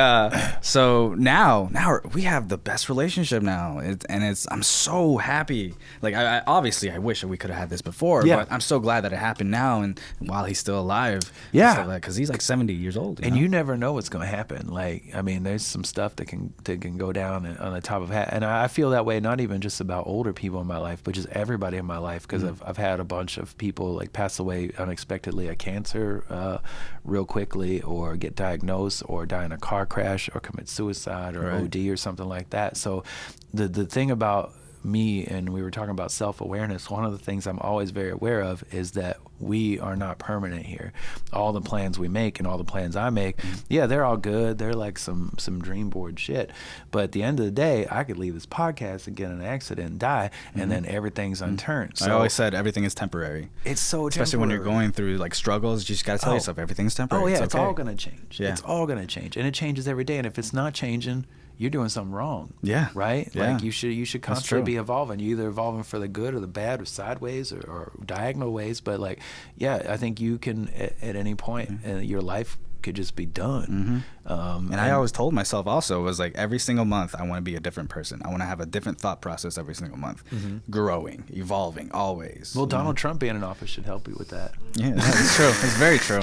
so now we have the best relationship now, I'm so happy. Like I obviously I wish we could have had this before, but I'm so glad that it happened now and while he's still alive. Yeah, because he's like 70 years old. And you never know what's going to happen. Like, I mean, there's some stuff that can go down on the top of hat. And I feel that way, not even just about older people in my life, but just everybody in my life. Because I've had a bunch of people like pass away unexpectedly of cancer real quickly, or get diagnosed, or die in a car crash, or commit suicide, or OD, or something like that. So the thing about me, and we were talking about self-awareness, one of the things I'm always very aware of is that we are not permanent here. All the plans we make and all the plans I make, they're all good. They're like some dream board shit. But at the end of the day, I could leave this podcast and get in an accident and die, and then everything's unturned. So I always said everything is temporary. It's so especially when you're going through like struggles, you just gotta tell yourself everything's temporary. Oh yeah, it's all gonna change. Yeah. It's all gonna change, and it changes every day. And if it's not changing, you're doing something wrong. Yeah. Right? Yeah. Like you should constantly be evolving. You're either evolving for the good or the bad, or sideways or diagonal ways. But like, I think you can at any point in your life could just be done. And I always told myself also was like every single month I want to be a different person. I want to have a different thought process every single month, growing, evolving, always. Well, Donald Trump being in office should help you with that. Yeah, that's true. It's very true.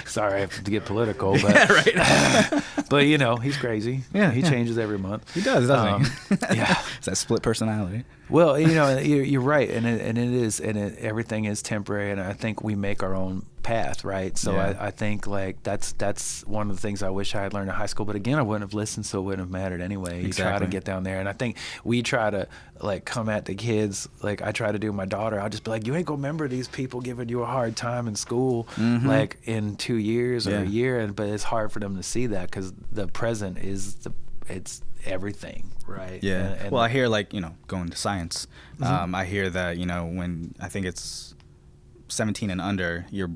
Sorry, I have to get political, but right. But he's crazy. Yeah, he changes every month. He does, doesn't he? Yeah, it's that split personality. Well, you're right, and it is, and everything is temporary, and I think we make our own path, right? So I think like that's one of the things I wish I had learned in high school, but again, I wouldn't have listened, so it wouldn't have mattered anyway. You try to get down there, and I think we try to like come at the kids like I try to do my daughter. I'll just be like, you ain't gonna remember these people giving you a hard time in school, like in 2 years or a year, but it's hard for them to see that because the present is it's everything, right? Yeah. And well, I hear like going to science, I hear that when I think it's 17 and under, your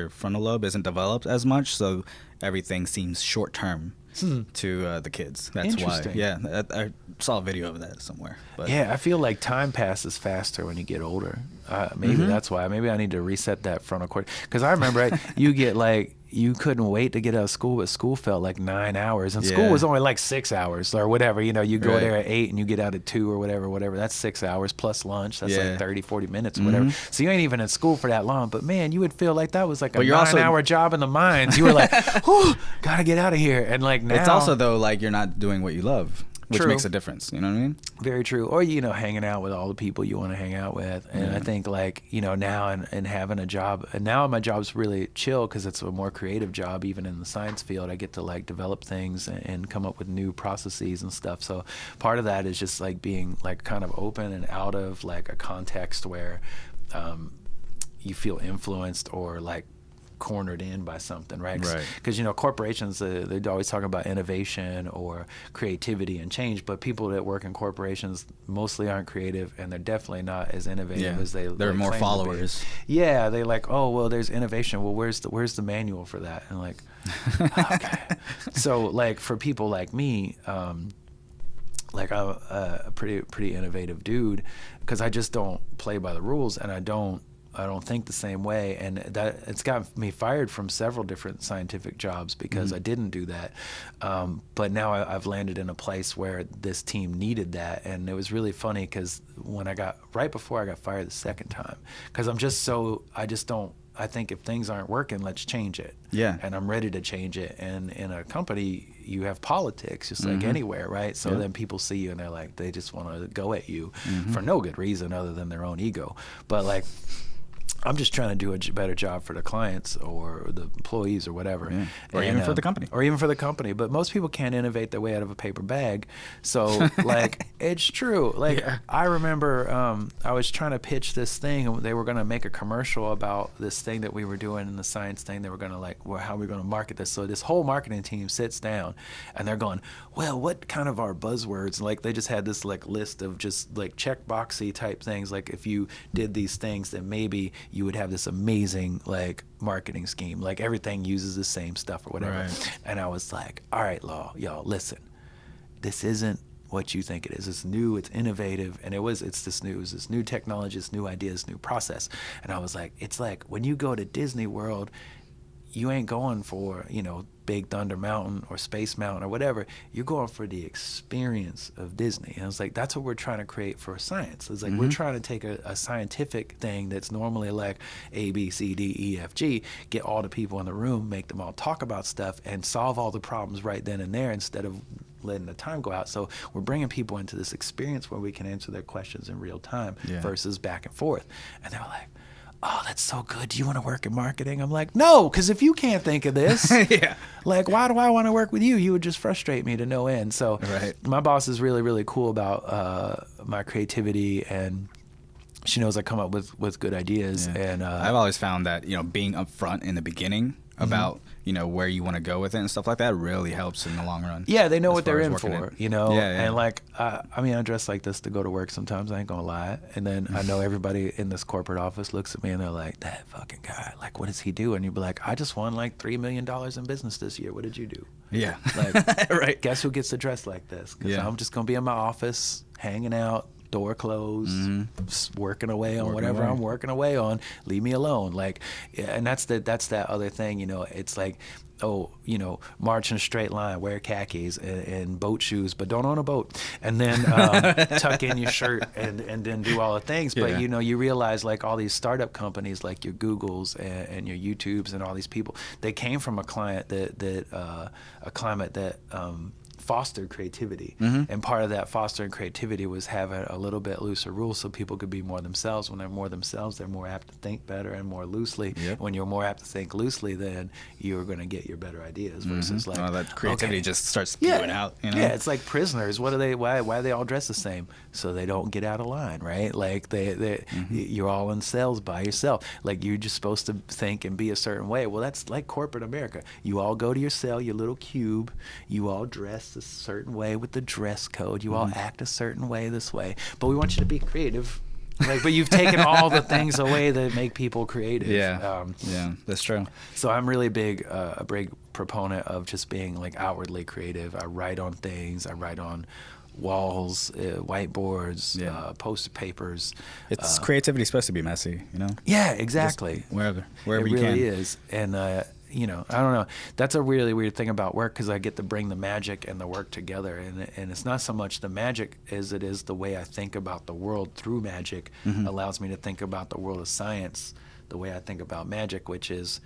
frontal lobe isn't developed as much, so everything seems short term to the kids. That's why. Yeah, I saw a video of that somewhere. But. Yeah, I feel like time passes faster when you get older. Maybe that's why. Maybe I need to reset that frontal cortex. Because I remember you couldn't wait to get out of school, but school felt like 9 hours, and school was only like 6 hours or whatever. You go there at 8 and you get out at 2 or whatever. That's 6 hours plus lunch. That's like 30, 40 minutes or whatever. So you ain't even in school for that long. But man, you would feel like that was like a 9-hour job in the mines. You were like, whew, gotta get out of here. And like now, it's also though like you're not doing what you love, which makes a difference. You know what I mean? Very true. Or hanging out with all the people you want to hang out with. And I think like now and having a job, and now my job's really chill because it's a more creative job. Even in the science field, I get to like develop things and come up with new processes and stuff. So part of that is just like being like kind of open and out of like a context where you feel influenced or like cornered in by something, right? Because corporations, they're always talking about innovation or creativity and change, but people that work in corporations mostly aren't creative, and they're definitely not as innovative as they're more followers. Yeah, they like, oh well, there's innovation. Well, where's the manual for that? And like, okay. So like for people like me, like I'm a pretty innovative dude because I just don't play by the rules, and I don't think the same way, and that it's got me fired from several different scientific jobs because I didn't do that. But now I've landed in a place where this team needed that, and it was really funny because right before I got fired the second time, because I think if things aren't working, let's change it. Yeah. And I'm ready to change it. And in a company, you have politics, just like anywhere, right? So then people see you and they're like, they just want to go at you for no good reason other than their own ego. But like, I'm just trying to do a better job for the clients or the employees or whatever. Yeah. Or even for the company. Or even for the company. But most people can't innovate their way out of a paper bag. So, like, it's true. Like, I remember I was trying to pitch this thing, and they were going to make a commercial about this thing that we were doing in the science thing. They were going to, like, well, how are we going to market this? So this whole marketing team sits down, and they're going, well, what kind of are buzzwords? Like, they just had this, like, list of just, like, checkboxy type things. Like, if you did these things, then maybe you would have this amazing like marketing scheme, like everything uses the same stuff or whatever. And I was like, all right, y'all listen, this isn't what you think it is. It's new, it's innovative, and it's this new technology, it's new ideas, new process. And I was like, it's like when you go to Disney World, you ain't going for, Big Thunder Mountain or Space Mountain or whatever. You're going for the experience of Disney. And it's like, that's what we're trying to create for science. It's like, we're trying to take a scientific thing that's normally like A, B, C, D, E, F, G, get all the people in the room, make them all talk about stuff and solve all the problems right then and there instead of letting the time go out. So we're bringing people into this experience where we can answer their questions in real time versus back and forth. And they were like, oh, that's so good. Do you want to work in marketing? I'm like, no, because if you can't think of this, like, why do I want to work with you? You would just frustrate me to no end. So my boss is really, really cool about my creativity, and she knows I come up with good ideas. And I've always found that, being upfront in the beginning about, where you want to go with it and stuff like that really helps in the long run. Yeah, they know what they're in for, And like, I dress like this to go to work sometimes, I ain't gonna lie. And then I know everybody in this corporate office looks at me and they're like, that fucking guy, like, what does he do? And you'd be like, I just won like $3 million in business this year. What did you do? Yeah. Like, right. Guess who gets to dress like this? Because I'm just gonna be in my office, hanging out, door closed, working away on whatever I'm working away on. Leave me alone. Like, and that's that other thing. It's like, march in a straight line, wear khakis and boat shoes, but don't own a boat. And then tuck in your shirt and then do all the things. But you realize like all these startup companies, like your Googles and your YouTubes and all these people, they came from a climate that fostered creativity, and part of that fostering creativity was having a little bit looser rules so people could be more themselves. When they're more themselves, they're more apt to think better and more loosely. When you're more apt to think loosely, then you're going to get your better ideas versus like that creativity just starts spewing out. It's like prisoners. What are they? Why are they all dressed the same? So they don't get out of line, right? Like you're all in cells by yourself. Like you're just supposed to think and be a certain way. Well, that's like corporate America. You all go to your cell, your little cube. You all dress a certain way with the dress code. You all act a certain way this way. But we want you to be creative. But you've taken all the things away that make people creative. Yeah, that's true. So I'm really a big proponent of just being like outwardly creative. I write on things. I write on walls, whiteboards, poster papers. It's creativity supposed to be messy, Yeah, exactly. Just wherever it you can. It really is. And I don't know. That's a really weird thing about work because I get to bring the magic and the work together. And it's not so much the magic as it is the way I think about the world through magic allows me to think about the world of science the way I think about magic, which is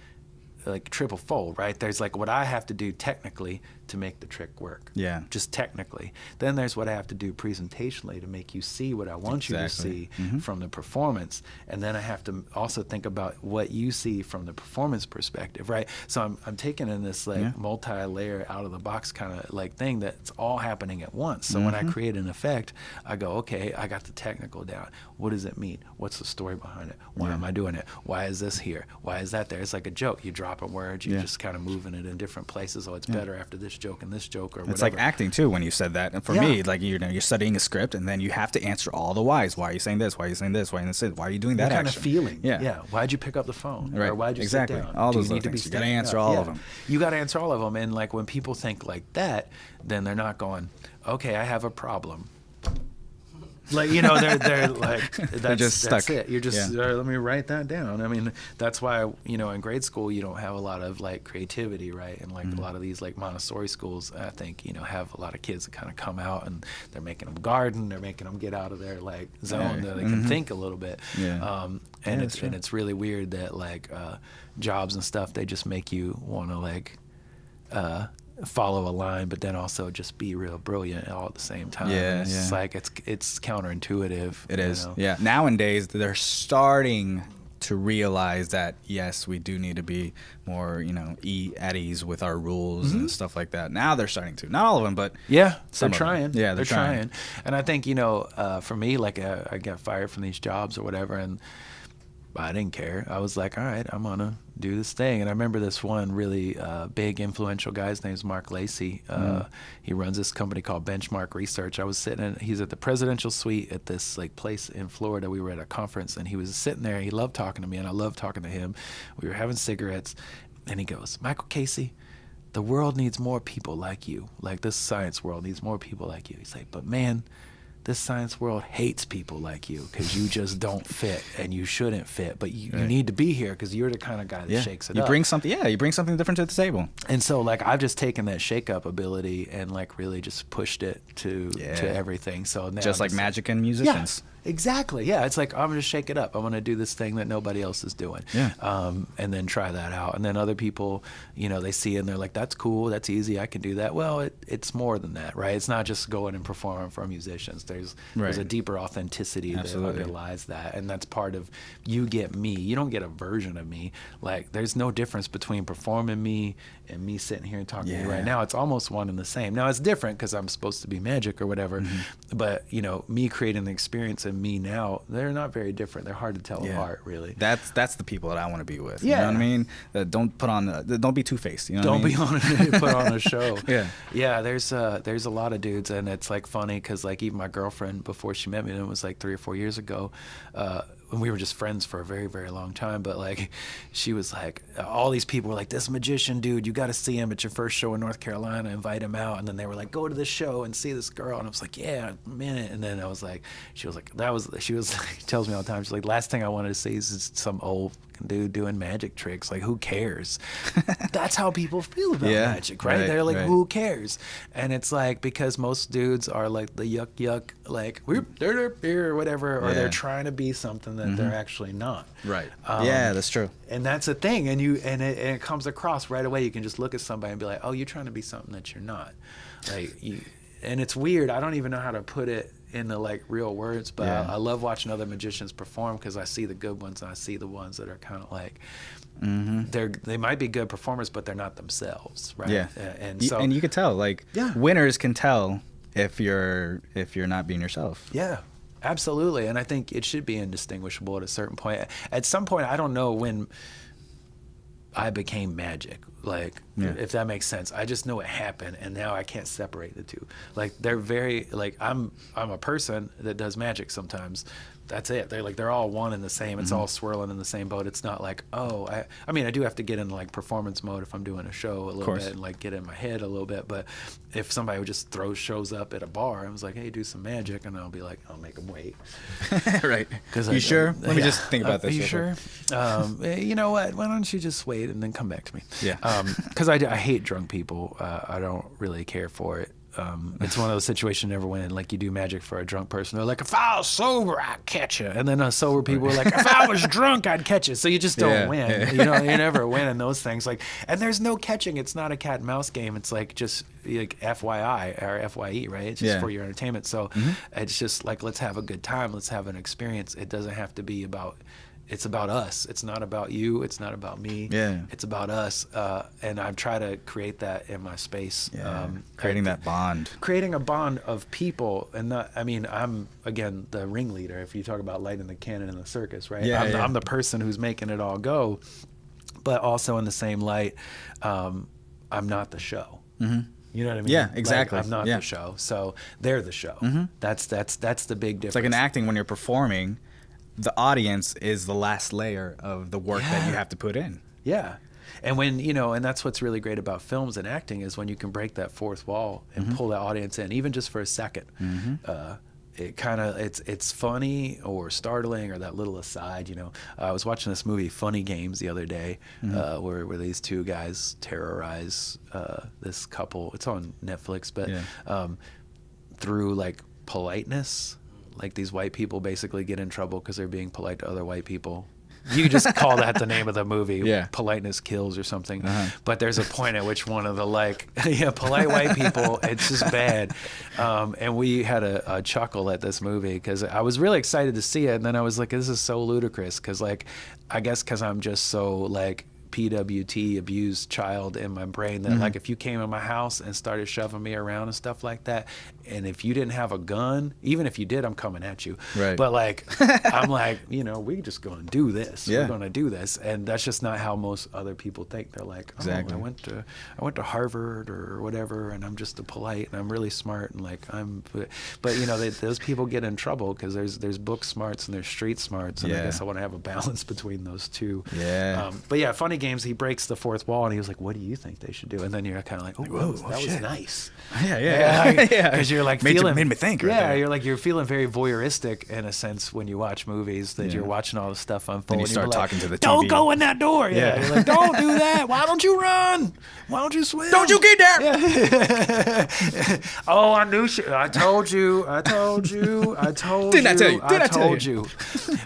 like triple fold, right? There's like what I have to do technically to make the trick work. Yeah. Just technically. Then there's what I have to do presentationally to make you see what I want you to see from the performance. And then I have to also think about what you see from the performance perspective, right? So I'm taking in this like multi-layer out of the box kind of like thing that's all happening at once. So when I create an effect, I go, okay, I got the technical down. What does it mean? What's the story behind it? Why am I doing it? Why is this here? Why is that there? It's like a joke. You drop a word, you're just kind of moving it in different places. Oh, it's better after this joke and this joke or whatever. It's like acting too when you said that. And for me, like you're studying a script and then you have to answer all the whys. Why are you saying this? Why are you saying this? Why are you saying this? Why are you doing that kind action? of feeling? Yeah. Why'd you pick up the phone? Right. Or why'd you exactly. sit down? All Do those you need to things. be You got to standing answer up? all of them. You got to answer all of them. And like when people think like that, then they're not going, okay, I have a problem. Like, they're like, that's just stuck. That's it. You're just, let me write that down. I mean, that's why, in grade school, you don't have a lot of like creativity, right? And like a lot of these like Montessori schools, I think, have a lot of kids that kind of come out and they're making them garden, they're making them get out of their like zone that they can think a little bit. And it's really weird that like jobs and stuff, they just make you want to like, follow a line, but then also just be real brilliant all at the same time. It's like it's counterintuitive. It is. Yeah. Nowadays they're starting to realize that yes, we do need to be more, at ease with our rules and stuff like that. Now they're starting to. Not all of them, but they're some trying. Yeah, they're trying. And I think for me, like I got fired from these jobs or whatever, and I didn't care. I was like, all right, I'm gonna do this thing. And I remember this one really big influential guy. His name's Micahel Casey. He runs this company called Benchmark Research. I was he's at the presidential suite at this like place in Florida. We were at a conference and he was sitting there. He loved talking to me and I loved talking to him. We were having cigarettes and he goes, Micahel Casey, the world needs more people like you. Like, this science world needs more people like you. He's like, but man, this science world hates people like you because you just don't fit and you shouldn't fit. But you need to be here because you're the kind of guy that shakes it up. You bring something different to the table. And so, like, I've just taken that shake-up ability and, like, really just pushed it to everything. So now just like magic and musicians. Yeah. Exactly. Yeah. It's like, I'm going to shake it up. I'm going to do this thing that nobody else is doing. Yeah. And then try that out. And then other people, you know, they see it and they're like, that's cool. That's easy. I can do that. Well, it's more than that, right? It's not just going and performing for musicians. There's a deeper authenticity that underlies that. And that's part of, you get me. You don't get a version of me. Like, there's no difference between performing me and me sitting here and talking to you right now. It's almost one and the same. Now, it's different because I'm supposed to be magic or whatever. But, you know, me creating the experience and me now, they're not very different. They're hard to tell apart, really. That's the people that I want to be with. You know what I mean? Don't be two-faced. You know don't what I mean? put on a show. Yeah. There's a lot of dudes, and it's like funny because, like, even my girlfriend, before she met me, and it was like 3 or 4 years ago, and we were just friends for a very, very long time. But, like, she was like, all these people were like, this magician dude, you got to see him at your first show in North Carolina, invite him out. And then they were like, go to this show and see this girl. And I was like, yeah, a minute. And then I was like, she tells me all the time, she's like, last thing I wanted to see is some old dude doing magic tricks. Like, who cares? That's how people feel about magic, right? They're like, who cares? And it's like, because most dudes are like the yuck, like, or whatever, or they're trying to be something that they're actually not. Right. Yeah, that's true. And that's a thing. And it comes across right away. You can just look at somebody and be like, oh, you're trying to be something that you're not. Like, and it's weird. I don't even know how to put it into, like, real words, but I love watching other magicians perform because I see the good ones and I see the ones that are kind of like, they might be good performers, but they're not themselves, right? Yeah. And so, and you could tell, like, winners can tell if you're not being yourself. Yeah. Absolutely. And I think it should be indistinguishable at a certain point. At some point, I don't know when I became magic, like, if that makes sense. I just know it happened, and now I can't separate the two. Like, they're very, like, I'm a person that does magic sometimes. That's it. They're all one and the same. It's all swirling in the same boat. It's not like, I mean, I do have to get in, like, performance mode if I'm doing a show a little bit and, like, get in my head a little bit. But if somebody would just shows up at a bar and was like, hey, do some magic, and I'll be like, I'll make them wait. Right. You sure? Let me just think about this. Are you sure? You know what? Why don't you just wait and then come back to me? Yeah. Because I hate drunk people. I don't really care for it. It's one of those situations you never win. Like, you do magic for a drunk person. They're like, if I was sober, I'd catch you. And then sober people are like, if I was drunk, I'd catch you. So you just don't win. Yeah. You know, you never win in those things. Like, and there's no catching. It's not a cat and mouse game. It's like just like FYI or FYE, right? It's just for your entertainment. So it's just like, let's have a good time. Let's have an experience. It doesn't have to be about. It's about us. It's not about you. It's not about me. Yeah. It's about us. And I've tried to create that in my space. Yeah. Creating that bond. Creating a bond of people. And not, I mean, I'm, again, the ringleader, if you talk about lighting the cannon in the circus, right? I'm the person who's making it all go. But also in the same light, I'm not the show. Mm-hmm. You know what I mean? Yeah, exactly. Like, I'm not the show. So they're the show. Mm-hmm. That's the big difference. It's like in acting, when you're performing, the audience is the last layer of the work that you have to put in. Yeah. And when, you know, and that's what's really great about films and acting is when you can break that fourth wall and pull the audience in, even just for a second. It kind of, it's funny or startling or that little aside, you know. I was watching this movie, Funny Games, the other day, where these two guys terrorize this couple. It's on Netflix, but through, like, politeness. Like, these white people basically get in trouble because they're being polite to other white people. You could just call that the name of the movie, Politeness Kills or something. But there's a point at which one of the, like, polite white people, it's just bad. And we had a chuckle at this movie because I was really excited to see it. And then I was like, this is so ludicrous because, like, I guess because I'm just so, like, PWT, abused child in my brain that like, if you came in my house and started shoving me around and stuff like that, and if you didn't have a gun, even if you did, I'm coming at you. Right. But, like, I'm like, you know, we just going to do this. We're going to do this. And that's just not how most other people think. They're like, exactly. I went to Harvard or whatever, and I'm just a polite and I'm really smart and, like, but you know, those people get in trouble because there's book smarts and there's street smarts, and I guess I want to have a balance between those two. Yeah. But yeah, Funny Games games, he breaks the fourth wall, and he was like, "What do you think they should do?" And then you're kind of like, "Oh, Whoa, that was nice." Yeah. Because you're like made feeling, me think. Right yeah, there. you're feeling very voyeuristic in a sense when you watch movies that you're watching all the stuff unfold. Then you and start you're talking to the TV. Don't go in that door. Yeah, you're like, don't do that. Why don't you run? Why don't you swim? Don't you get there? Yeah. Oh, I knew. I told you. Didn't I tell you? Didn't I tell you?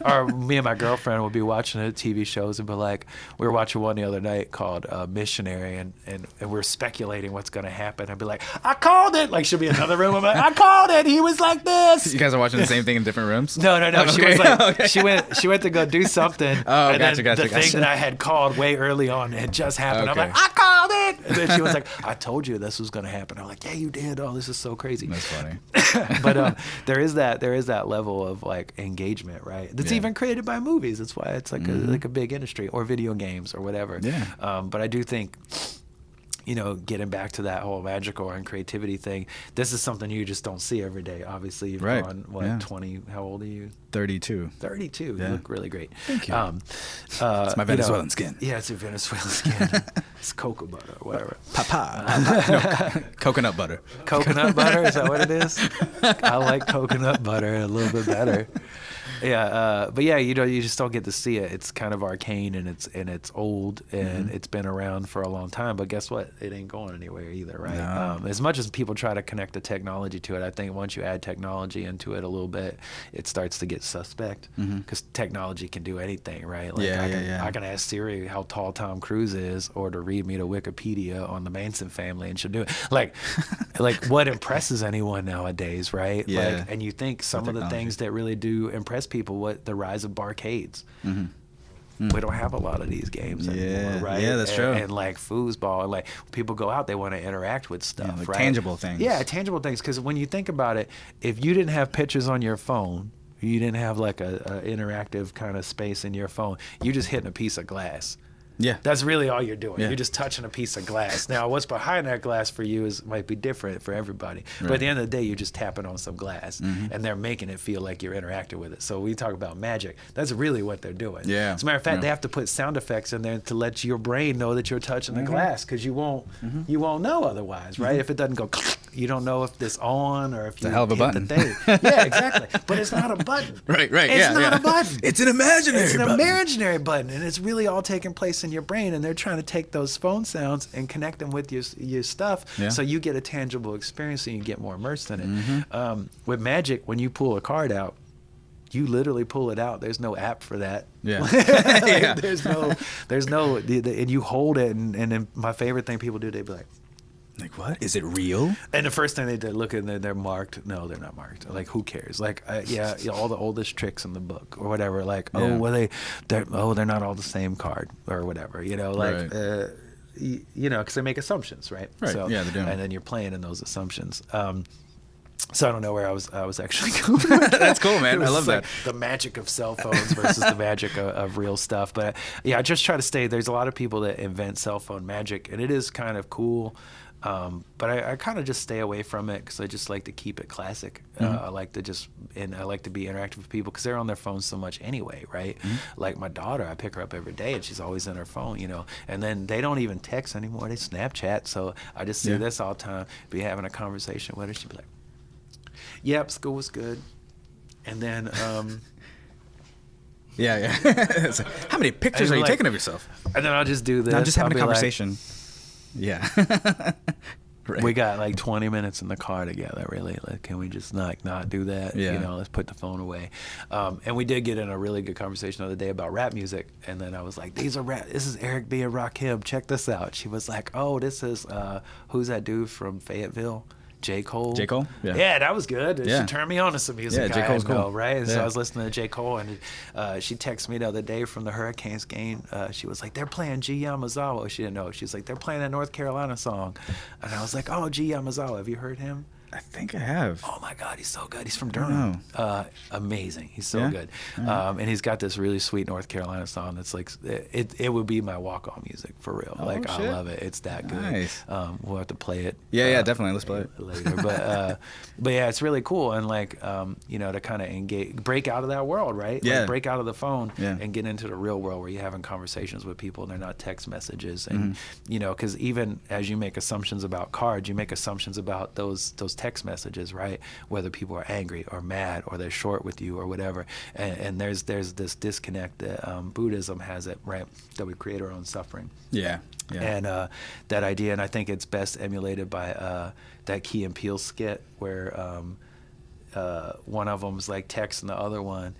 Or me and my girlfriend would be watching TV shows and be like, we were watching one the other night called Missionary, and we're speculating what's going to happen. I'd be like, I called it. Like, she'll be in another room. I'm like, I called it. He was like this. You guys are watching the same thing in different rooms? No. Okay. She was like, Okay. she went to go do something. Oh, and gotcha. the thing that I had called way early on had just happened. Okay. I'm like, I called it. And then she was like, I told you this was going to happen. I'm like, yeah, you did. Oh, this is so crazy. That's funny. But there is that level of like engagement, right? That's even created by movies. That's why it's like a big industry, or video games or whatever. Yeah. But I do think, getting back to that whole magical and creativity thing, this is something you just don't see every day. Obviously, you've gone, 20, how old are you? 32. 32. Yeah. You look really great. Thank you. It's my Venezuelan skin. Yeah, it's your Venezuelan skin. It's cocoa butter or whatever. No, coconut butter. Coconut butter? Is that what it is? I like coconut butter a little bit better. Yeah, but yeah, you just don't get to see it. It's kind of arcane, and it's old, and it's been around for a long time. But guess what? It ain't going anywhere either, right? No. As much as people try to connect the technology to it, I think once you add technology into it a little bit, it starts to get suspect, because technology can do anything, right? Like I can ask Siri how tall Tom Cruise is, or to read me to Wikipedia on the Manson family, and she'll do it. Like what impresses anyone nowadays, right? Yeah. Like, and you think some of the things that really do impress people, what the rise of barcades. We don't have a lot of these games anymore, right? Yeah, that's true. And like foosball, like people go out, they want to interact with stuff, like right? tangible things. Yeah, tangible things. Because when you think about it, if you didn't have pictures on your phone, you didn't have like a interactive kind of space in your phone, you just hitting a piece of glass. Yeah. That's really all you're doing. Yeah. You're just touching a piece of glass. Now, what's behind that glass for you might be different for everybody. Right. But at the end of the day, you're just tapping on some glass, and they're making it feel like you're interacting with it. So we talk about magic. That's really what they're doing. Yeah. As a matter of fact, they have to put sound effects in there to let your brain know that you're touching the glass, because you won't know otherwise, right? If it doesn't go, you don't know if it's on or if you a hell of a hit button. the thing. Yeah, exactly. But it's not a button. Right. It's not a button. It's an imaginary It's an button. imaginary button, and it's really all taking place in your brain, and they're trying to take those phone sounds and connect them with your stuff, so you get a tangible experience and you get more immersed in it. With magic, when you pull a card out, you literally pull it out. There's no app for that. Yeah. There's no, and you hold it, and then my favorite thing people do, they'd be like, what? Is it real? and the first thing they did, look, and they're marked. No, they're not marked. Like, who cares? Like, all the oldest tricks in the book or whatever. Like, they're not all the same card or whatever. Like, Right. Because they make assumptions, right? Right. So, Yeah, they do. And then you're playing in those assumptions. So I don't know where I was actually going. That's cool, man. It was I love like that. the magic of cell phones versus the magic of real stuff. But yeah, I just try to stay. There's a lot of people that invent cell phone magic, and it is kind of cool. But I kind of just stay away from it, because I just like to keep it classic. I like to I like to be interactive with people, because they're on their phones so much anyway, right? Like my daughter, I pick her up every day, and she's always on her phone, And then they don't even text anymore; they Snapchat. So I just see this all the time. Be having a conversation with her, she'd be like, "Yep, school was good," and then. Yeah. It's like, how many pictures are you taking of yourself? And then I'll just do this. I'm just having I'll a be like, conversation. Yeah. Right. We got like 20 minutes in the car together, really. Like, can we just not do that? Yeah. Let's put the phone away. And we did get in a really good conversation the other day about rap music. And then I was like, this is Eric B. and Rakim. Check this out. She was like, oh, this is, who's that dude from Fayetteville? J. Cole. J. Cole? Yeah, that was good. Yeah. She turned me on to some music. Yeah, J. Cole's cool. Right? And so Yeah. I was listening to J. Cole, and she texted me the other day from the Hurricanes game. She was like, they're playing G. Yamazawa. She didn't know. She's like, they're playing that North Carolina song. And I was like, oh, G. Yamazawa. Have you heard him? I think I have. Oh my God, he's so good. He's from Durham. Amazing. He's so good. And he's got this really sweet North Carolina song that's like, it would be my walk-on music for real. Oh, like, shit. I love it. It's that good. Nice. We'll have to play it. Yeah, definitely. Let's play it later. But yeah, it's really cool. And like, you know, to kind of engage, break out of that world, right? Yeah. Like, break out of the phone Yeah. and get into the real world where you're having conversations with people and they're not text messages. And, you know, because even as you make assumptions about cards, you make assumptions about those text messages, right? Whether people are angry or mad or they're short with you or whatever. And there's this disconnect that Buddhism has it, right? That we create our own suffering. Yeah. And that idea, and I think it's best emulated by that Key and Peele skit where one of them's like texting the other one.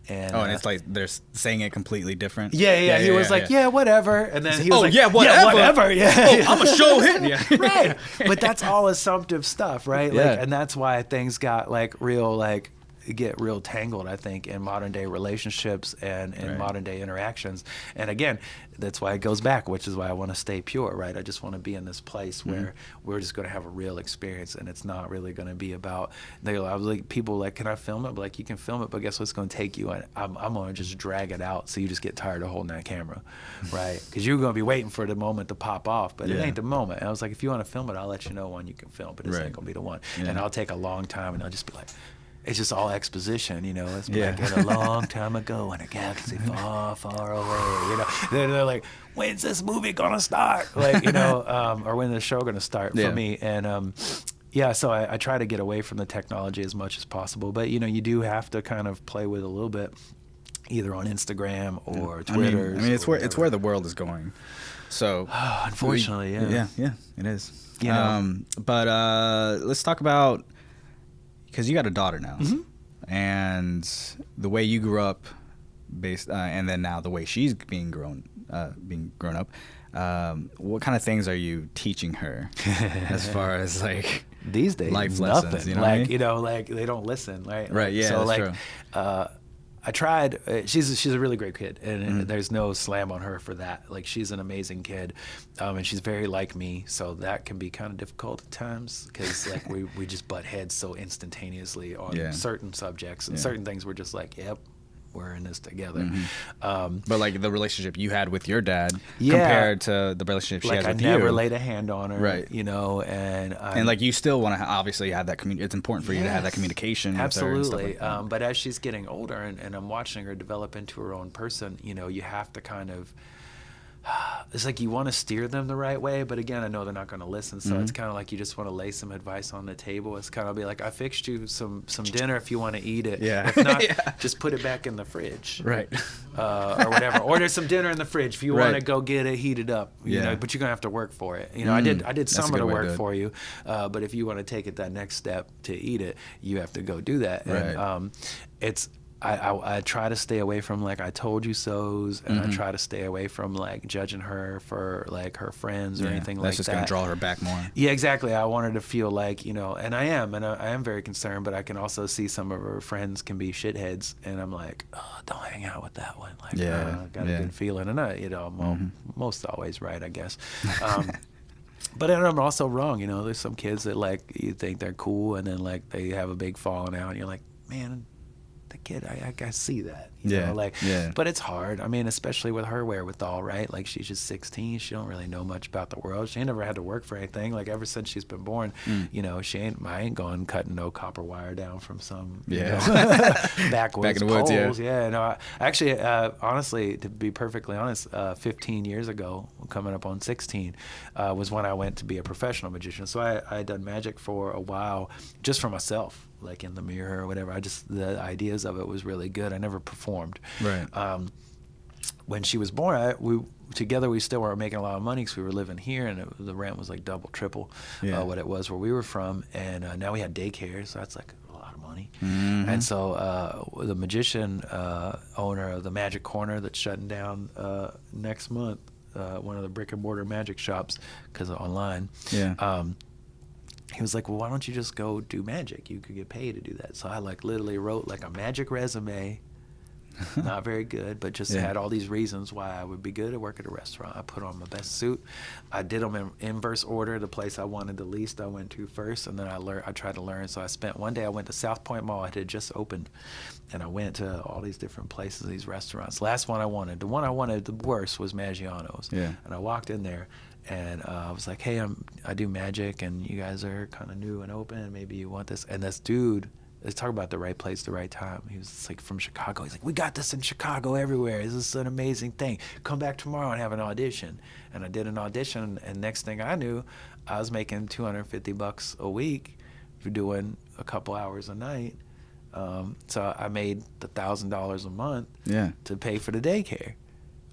And, and it's like they're saying it completely different. He was like, whatever. And then he was like, whatever. Yeah. I'm a show hit. Yeah. Right. But that's all assumptive stuff, right? Yeah. Like, and that's why things got like real, like, get real tangled, I think, in modern day relationships and in modern day interactions. And again, that's why it goes back, which is why I want to stay pure, right? I just want to be in this place where we're just going to have a real experience, and it's not really going to be about. I was like, people like, can I film it? But like, you can film it, but guess what's going to take you? And I'm going to just drag it out, so you just get tired of holding that camera, right? Because you're going to be waiting for the moment to pop off, but it ain't the moment. And I was like, if you want to film it, I'll let you know when you can film, but this ain't going to be the one. And I'll take a long time, and I'll just be like. It's just all exposition, you know. It's like in a long time ago in a galaxy far, far away. You know, they're like, when's this movie gonna start? Like, you know, or when the show gonna start for me? And so I try to get away from the technology as much as possible. But you know, you do have to kind of play with it a little bit, either on Instagram or Twitter. I mean, it's where the world is going. So, unfortunately, yeah, it is. You know, but let's talk about. Because you got a daughter now, and the way you grew up, and then now the way she's being grown up, what kind of things are you teaching her, as far as like these days life nothing. lessons? You know, like you know, like they don't listen, right? Right. Yeah. So that's like, true. I tried. She's a really great kid, and there's no slam on her for that. Like, she's an amazing kid, and she's very like me. So that can be kind of difficult at times because like we just butt heads so instantaneously on certain subjects and certain things. We're just like, yep, we're in this together. But like the relationship you had with your dad compared to the relationship she has with you. I never laid a hand on her, right? You know, and like you still want to obviously have that it's important for you to have that communication. Absolutely. With her and stuff like that. But as she's getting older and I'm watching her develop into her own person, you know, you have to kind of. It's like you want to steer them the right way, but again, I know they're not going to listen. So it's kind of like you just want to lay some advice on the table. It's kind of be like, I fixed you some dinner if you want to eat it. Yeah. If not, just put it back in the fridge. Right. Or whatever. Order some dinner in the fridge if you want to go get it, heat it up. You know, but you're gonna have to work for it. You know, I did some of the work for you, but if you want to take it that next step to eat it, you have to go do that. Right. And I try to stay away from like I told you so's, and I try to stay away from like judging her for like her friends or anything like that. That's just gonna draw her back more. Yeah, exactly. I want her to feel like, you know, and I am very concerned, but I can also see some of her friends can be shitheads, and I'm like, oh, don't hang out with that one. Like, I got a good feeling, and I'm most always right, I guess. But then I'm also wrong. You know, there's some kids that like you think they're cool, and then like they have a big falling out, and you're like, man. The kid, I see that, you know, like, but it's hard. I mean, especially with her wherewithal, right? Like, she's just 16. She don't really know much about the world. She ain't never had to work for anything. Like, ever since she's been born, you know, I ain't gone cutting no copper wire down from some, you know, backwoods back in the poles. woods, No, actually, honestly, to be perfectly honest, 15 years ago, coming up on 16, was when I went to be a professional magician. So I had done magic for a while just for myself. Like in the mirror or whatever. The ideas of it was really good. I never performed. Right. When she was born, we still weren't making a lot of money because we were living here, and the rent was like double, triple what it was where we were from. And now we had daycare, so that's like a lot of money. And so the magician owner of the Magic Corner that's shutting down next month, one of the brick and mortar magic shops because of online. He was like, well, why don't you just go do magic? You could get paid to do that. So I like literally wrote like a magic resume not very good, but just had all these reasons why I would be good at work at a restaurant. I put on my best suit. I did them in inverse order. The place I wanted the least I went to first, and then I tried to learn. So one day I went to South Point Mall. It had just opened, and I went to all these different places, these restaurants. Last one I wanted, the one I wanted the worst was Maggiano's. Yeah. And I walked in there, and I was like, hey, I do magic, and you guys are kind of new and open. Maybe you want this. And this dude, let's talk about the right place, the right time. He was like from Chicago. He's like, we got this in Chicago everywhere. This is an amazing thing. Come back tomorrow and have an audition. And I did an audition, and next thing I knew, I was making $250 a week for doing a couple hours a night. So I made $1,000 a month to pay for the daycare.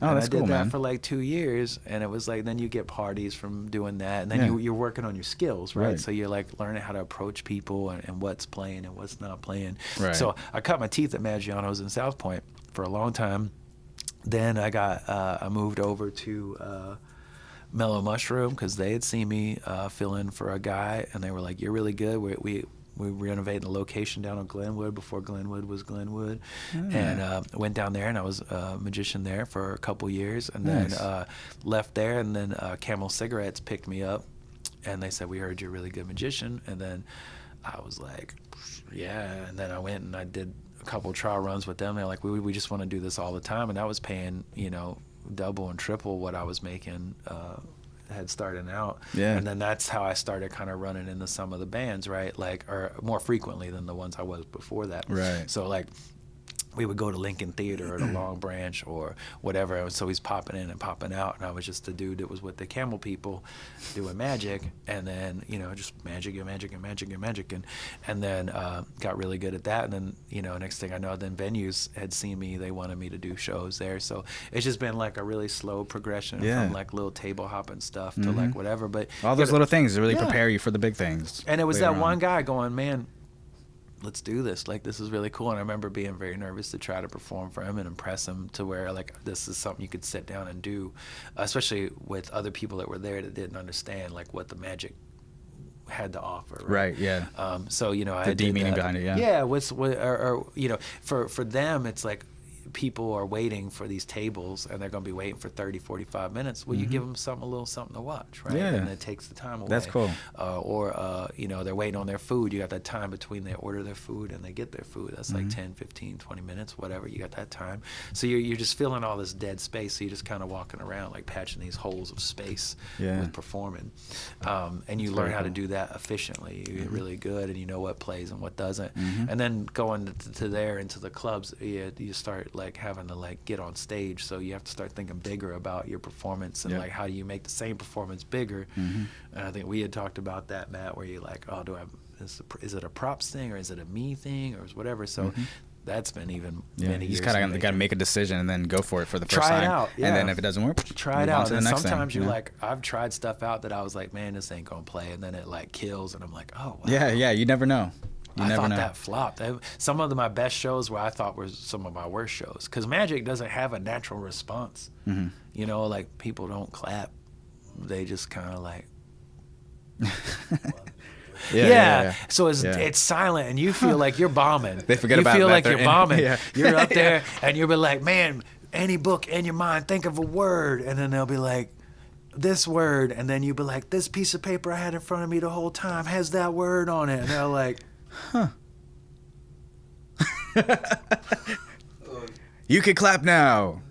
Oh, and that's I did cool, that man. for like 2 years, and it was like, then you get parties from doing that, and then you're working on your skills, right? So you're like learning how to approach people and what's playing and what's not playing. Right. So I cut my teeth at Maggiano's in South Point for a long time. Then I moved over to Mellow Mushroom because they had seen me fill in for a guy, and they were like, you're really good. We renovated the location down on Glenwood before Glenwood was Glenwood, and went down there, and I was a magician there for a couple years, and then left there, and then Camel Cigarettes picked me up, and they said, we heard you're a really good magician, and then I was like, yeah, and then I went and I did a couple trial runs with them. They're like, we just want to do this all the time, and I was paying, double and triple what I was making had starting out. And then that's how I started kind of running into some of the bands, right? Or more frequently than the ones I was before that. Right. So we would go to Lincoln Theater or the Long Branch or whatever. And so he's popping in and popping out. And I was just the dude that was with the Camel people doing magic. And then, just magic and magic and magic and magic. And then got really good at that. And then, next thing I know, then venues had seen me. They wanted me to do shows there. So it's just been like a really slow progression from like little table hopping stuff to like whatever. But all those little things really prepare you for the big things. And it was that one guy going, man, let's do this. Like, this is really cool. And I remember being very nervous to try to perform for him and impress him to where, like, this is something you could sit down and do, especially with other people that were there that didn't understand, like, what the magic had to offer. Right. Yeah. So, I the deep meaning behind it. Yeah. Yeah. For them, it's like, people are waiting for these tables and they're going to be waiting for 30, 45 minutes. Well, you give them a little something to watch, right? Yeah. And it takes the time away. That's cool. They're waiting on their food. You got that time between they order their food and they get their food. That's like 10, 15, 20 minutes, whatever. You got that time. So you're just filling all this dead space. So you're just kind of walking around, like patching these holes of space with performing. And you learn how to do that efficiently. You get really good and you know what plays and what doesn't. And then going to there into the clubs, you start like having to like get on stage, so you have to start thinking bigger about your performance and like how do you make the same performance bigger. And I think we had talked about that, Matt, where you're like, oh, is it a props thing or is it a me thing or whatever. So that's been even many years. You just kind of got to make a decision and then go for it for the first time. Try it out, and then if it doesn't work, try it out. And sometimes thing, you're like, I've tried stuff out that I was like, man, this ain't gonna play, and then it like kills, and I'm like, oh wow. Yeah, you never know. I thought that flopped. Some of my best shows where I thought were some of my worst shows, because magic doesn't have a natural response. Like people don't clap; they just kind of like. Yeah. So it's silent, and you feel like you're bombing. They forget about that. You feel like you're bombing. Yeah. You're up there, and you'll be like, man, any book in your mind, think of a word, and then they'll be like, this word, and then you'll be like, this piece of paper I had in front of me the whole time has that word on it, and they're like. Huh. You can clap now.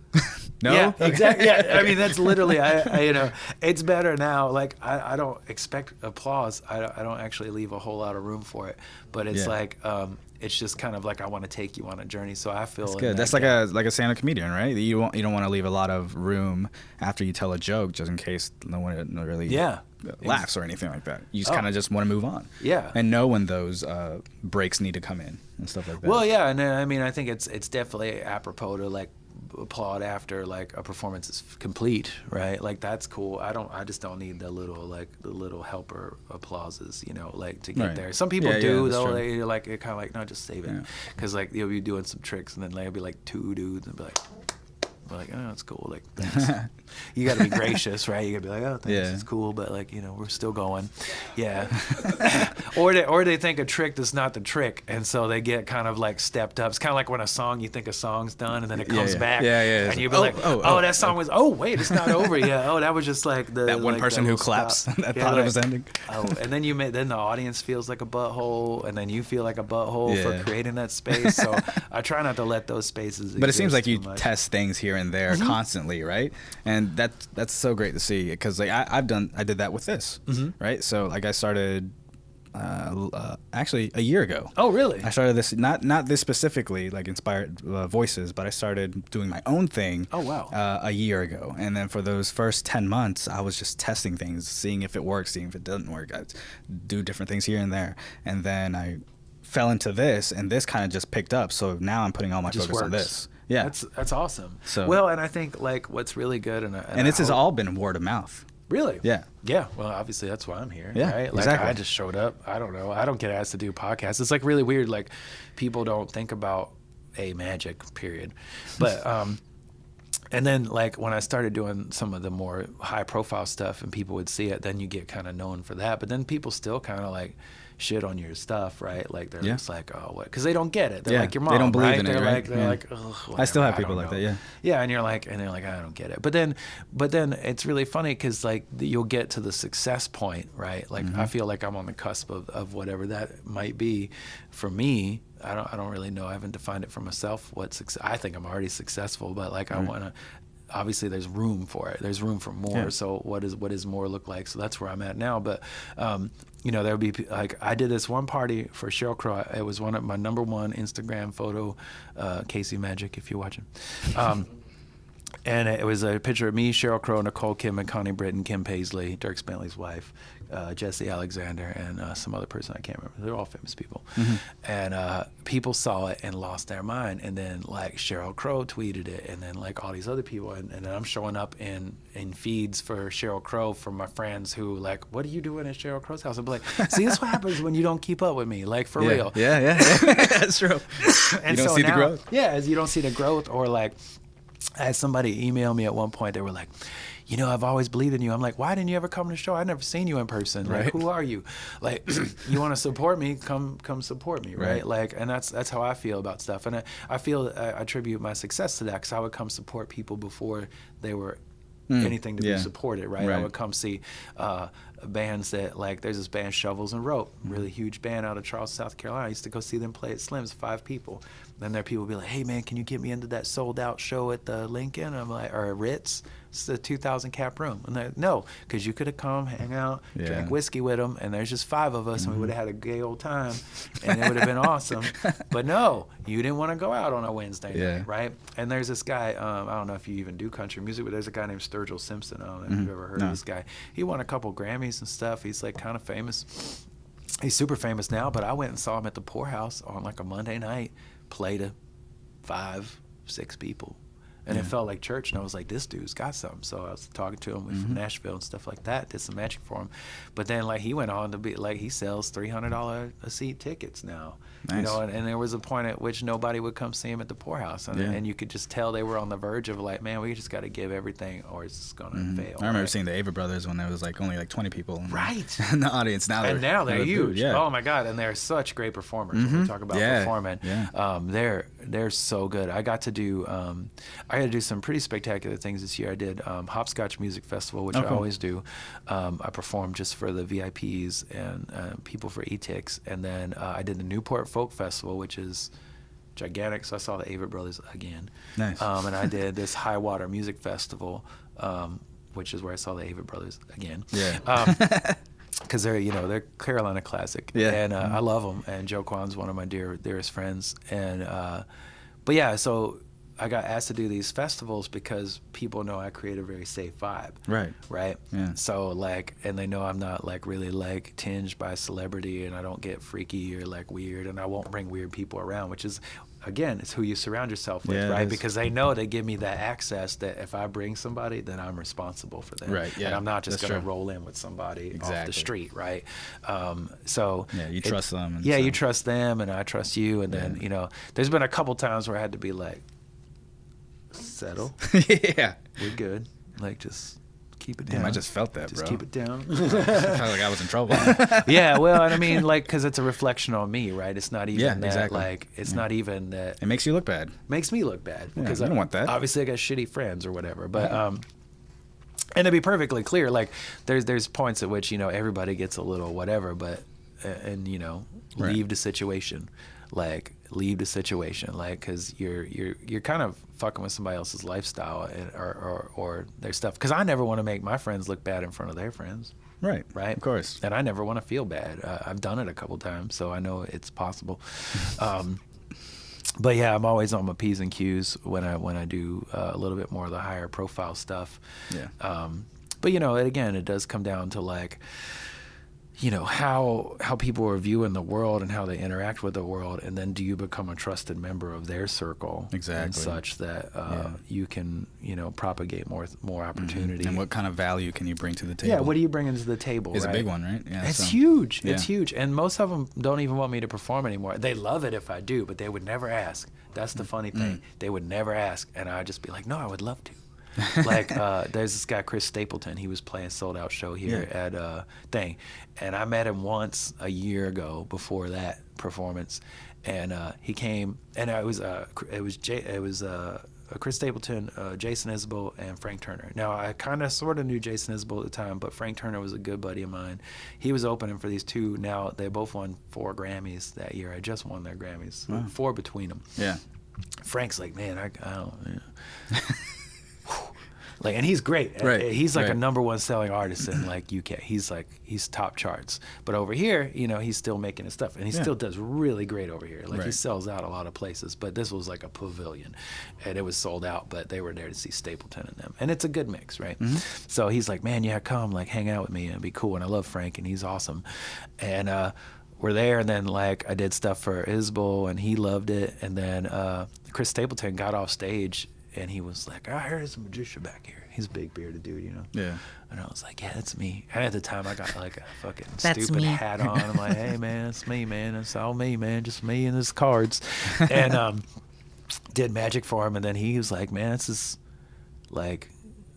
No? Yeah, exactly. Yeah, I mean that's literally. I it's better now. Like I don't expect applause. I don't actually leave a whole lot of room for it. But it's like it's just kind of like I want to take you on a journey. So I feel that's good. That's like a stand-up comedian, right? You don't want to leave a lot of room after you tell a joke, just in case no one really laughs or anything like that. You just kind of just want to move on. Yeah. And know when those breaks need to come in and stuff like that. Well, yeah, and I mean I think it's definitely apropos to like applaud after like a performance is complete, right? Like that's cool. I just don't need the little helper applauses, like to get there. Some people do though. They like it kind of like no, just save it, because like you'll be doing some tricks and then there'll be like two dudes and be like, We're like, oh, it's cool. Like, thanks. You got to be gracious, right? You got to be like, oh, thanks, it's cool, but like, you know, we're still going. Yeah. or they think a trick that's not the trick, and so they get kind of like stepped up. It's kind of like when a song, you think a song's done, and then it comes back, and you be like, that song was, wait, it's not over yet. Oh, that was just like that one person who claps that thought it was ending. And then then the audience feels like a butthole, and then you feel like a butthole for creating that space. So I try not to let those spaces. But it seems like you test things here and there constantly, right? And that's so great to see, because like I did that with this, right? So like I started actually a year ago. Oh, really? I started this not this specifically like inspired voices, but I started doing my own thing. Oh, wow. A year ago, and then for those first 10 months, I was just testing things, seeing if it works, seeing if it doesn't work. I do different things here and there, and then I fell into this, and this kind of just picked up. So now I'm putting all my focus on this. Yeah, that's awesome. So well, and I think like what's really good, and this has all been word of mouth. Really? Yeah. Yeah. Well, obviously that's why I'm here. Yeah. Right? Like exactly. I just showed up. I don't know. I don't get asked to do podcasts. It's like really weird. Like people don't think about magic, period. But and then like when I started doing some of the more high profile stuff and people would see it, then you get kind of known for that. But then people still kind of like shit on your stuff, right? Like they're just like, oh, what? Because they don't get it. They're like your mom. They don't believe in they're it, right? They're like, oh, I still have people like that. Yeah. Yeah, and they're like, I don't get it. But then it's really funny because like you'll get to the success point, right? Like I feel like I'm on the cusp of whatever that might be. For me, I don't really know. I haven't defined it for myself. What success? I think I'm already successful, but like I want to. Obviously, there's room for it. There's room for more. Yeah. So what does more look like? So that's where I'm at now. But you know, there would be like I did this one party for Sheryl Crow. It was one of my #1 Instagram photo, Casey Magic, if you're watching. And it was a picture of me, Sheryl Crow, Nicole Kidman, Connie Britton, Kim Paisley, Dirk Bentley's wife, Jesse Alexander, and some other person I can't remember. They're all famous people. And people saw it and lost their mind. And then like Sheryl Crow tweeted it, and then like all these other people. And then I'm showing up in feeds for Sheryl Crow from my friends who like, what are you doing at Sheryl Crow's house? I'm like, see, this is what happens when you don't keep up with me, like for real. Yeah. That's true. And you don't see the growth. Yeah, as you don't see the growth, or like, I had somebody email me at one point. They were like, you know, I've always believed in you. I'm like, why didn't you ever come to the show? I've never seen you in person. Like, who are you? Like, you want to support me? Come support me, right? Like, and that's how I feel about stuff. And I feel I attribute my success to that, because I would come support people before they were anything to be supported, right? I would come see bands that, like, there's this band Shovels and Rope, really huge band out of Charleston, South Carolina. I used to go see them play at Slim's, 5 people. Then there are people be like, hey man, can you get me into that sold out show at the Lincoln? I'm like, or Ritz? It's a 2,000 cap room. And they're, no, because you could have come, hang out, drink whiskey with them, and there's just 5 of us, and we would have had a gay old time, and it would have been awesome. But no, you didn't want to go out on a Wednesday night, right? And there's this guy, I don't know if you even do country music, but there's a guy named Sturgill Simpson. I don't know if you've ever heard of this guy. He won a couple Grammys and stuff. He's like kind of famous. He's super famous now, but I went and saw him at the Poorhouse on like a Monday night, play to 5, 6 people. And it felt like church, and I was like, this dude's got something. So I was talking to him from Nashville and stuff like that, did some magic for him. But then like he went on to be like, he sells $300 a seat tickets now. Nice. You know, and there was a point at which nobody would come see him at the Poorhouse. And you could just tell they were on the verge of like, man, we just got to give everything or it's just going to fail. I remember seeing the Ava Brothers when there was like only like 20 people in the audience. Now they're huge. Yeah. Oh my God. And they're such great performers. When we talk about performing. Yeah. They're so good. I got to do some pretty spectacular things this year. I did Hopscotch Music Festival, which I always do. I performed just for the VIPs and people for E-Tix. And then I did the Newport Folk Festival, which is gigantic. So I saw the Avett Brothers again. Nice. And I did this High Water Music Festival, which is where I saw the Avett Brothers again. Yeah. Because they're Carolina classic. Yeah. And I love them. And Joe Kwan's one of my dearest friends. And but yeah, so I got asked to do these festivals because people know I create a very safe vibe. Right. Yeah. So like, and they know I'm not like really like tinged by celebrity, and I don't get freaky or like weird, and I won't bring weird people around, which is, again, it's who you surround yourself with, right? Because they know they give me that access that if I bring somebody, then I'm responsible for them. Right. Yeah. And I'm not just going to roll in with somebody off the street, right? So yeah, you trust them. And you trust them, and I trust you, and then there's been a couple times where I had to be like, settle. Yeah. We're good. Like, just keep it down. Damn, I just felt that, just bro. keep it down. I felt like I was in trouble. Yeah, well, and I mean, like, because it's a reflection on me, right? It's not even that, exactly. like, it's not even that. It makes you look bad. Makes me look bad. Yeah, because I don't want that. Obviously, I got shitty friends or whatever. But, and to be perfectly clear, like, there's points at which, you know, everybody gets a little whatever, but, and, you know, leave the situation. Like, leave the situation, like, because you're kind of fucking with somebody else's lifestyle and, or their stuff. Because I never want to make my friends look bad in front of their friends. Right. Right. Of course. And I never want to feel bad. I've done it a couple times, so I know it's possible. But yeah, I'm always on my P's and Q's when I do a little bit more of the higher profile stuff. Yeah. But you know, again, it does come down to like, you know, how people are viewing the world and how they interact with the world, and then do you become a trusted member of their circle, exactly, and such that you can, you know, propagate more opportunity. Mm-hmm. And what kind of value can you bring to the table? Yeah, what are you bringing to the table? Is right? a big one, right? Yeah, it's huge. Yeah. It's huge, and most of them don't even want me to perform anymore. They love it if I do, but they would never ask. That's the funny thing. They would never ask, and I'd just be like, no, I would love to. Like there's this guy Chris Stapleton. He was playing sold out show here at thing, and I met him once a year ago before that performance, and he came, and it was Chris Stapleton, Jason Isbell, and Frank Turner. Now I kind of sort of knew Jason Isbell at the time, but Frank Turner was a good buddy of mine. He was opening for these two. Now they both won 4 Grammys that year. I just won their Grammys, 4 between them. Yeah. Frank's like, man, I don't. Yeah. Like, and he's great. Right. He's like a #1 selling artist in like UK. He's top charts. But over here, you know, he's still making his stuff, and he still does really great over here. Like he sells out a lot of places. But this was like a pavilion, and it was sold out. But they were there to see Stapleton and them, and it's a good mix, right? Mm-hmm. So he's like, man, yeah, come, like, hang out with me and be cool. And I love Frank, and he's awesome. And we're there, and then like I did stuff for Isbell, and he loved it. And then Chris Stapleton got off stage. And he was like, I heard there's a magician back here. He's a big bearded dude, you know? Yeah. And I was like, yeah, that's me. And at the time, I got like a fucking stupid hat on. I'm like, hey, man, it's me, man. It's all me, man. Just me and his cards. And did magic for him. And then he was like, man, this is like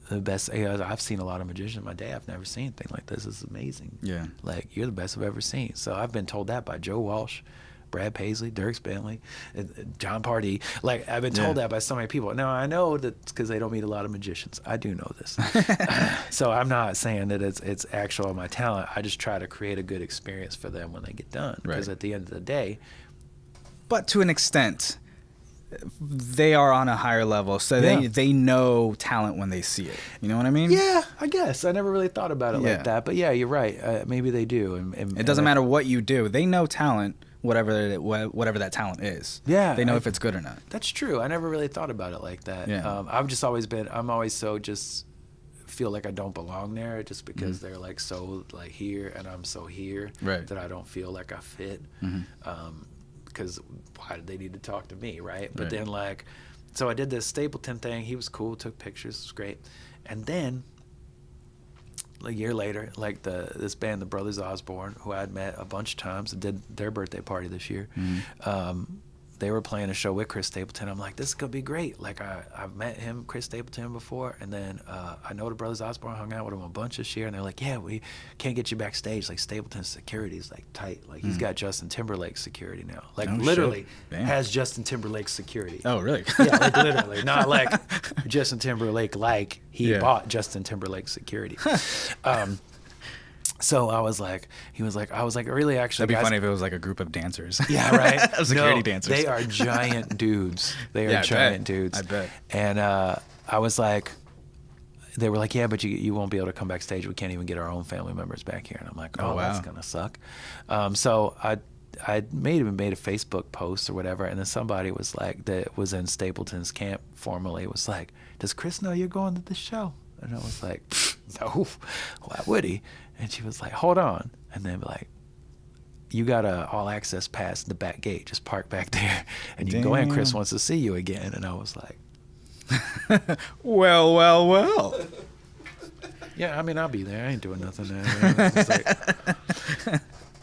the best. I've seen a lot of magicians in my day. I've never seen anything like this. This is amazing. Yeah. Like, you're the best I've ever seen. So I've been told that by Joe Walsh, Brad Paisley, Dierks Bentley, John Pardee. Like, I've been told that by so many people. Now, I know that because they don't meet a lot of magicians. I do know this. So I'm not saying that it's actual my talent. I just try to create a good experience for them when they get done. Because at the end of the day. But to an extent, they are on a higher level, so they know talent when they see it. You know what I mean? Yeah, I guess. I never really thought about it like that. But yeah, you're right. Maybe they do. And it doesn't matter what you do. They know talent. Whatever that talent is. Yeah. They know if it's good or not. That's true. I never really thought about it like that. Yeah. I'm always so just feel like I don't belong there just because they're like so like here and I'm so here that I don't feel like I fit. Because why did they need to talk to me, right? But then like, so I did this Stapleton thing. He was cool, took pictures, it was great. And then a year later, like this band, the Brothers Osborne, who I had met a bunch of times and did their birthday party this year, they were playing a show with Chris Stapleton. I'm like, this is gonna be great. Like I've met him, Chris Stapleton, before, and then I know the Brothers Osborne, hung out with him a bunch this year, and they're like, yeah, we can't get you backstage. Like Stapleton's security is like tight. Like he's got Justin Timberlake's security now. Like literally has Justin Timberlake's security. Oh really? Yeah, like literally, not like Justin Timberlake. Like he bought Justin Timberlake's security. So I was like, really, actually, that'd be funny if it was like a group of dancers. Yeah, right. Security dancers. They are giant dudes. They are giant dudes. I bet. And I was like, they were like, yeah, but you won't be able to come backstage. We can't even get our own family members back here. And I'm like, oh wow. That's gonna suck. So I made a Facebook post or whatever, and then somebody was like, that was in Stapleton's camp formerly, was like, does Chris know you're going to this show? And I was like, no, why would he? And she was like, hold on. And then like, you got a all access pass the back gate, just park back there and you can go in. Chris wants to see you again. And I was like, well. Yeah, I mean, I'll be there. I ain't doing nothing there.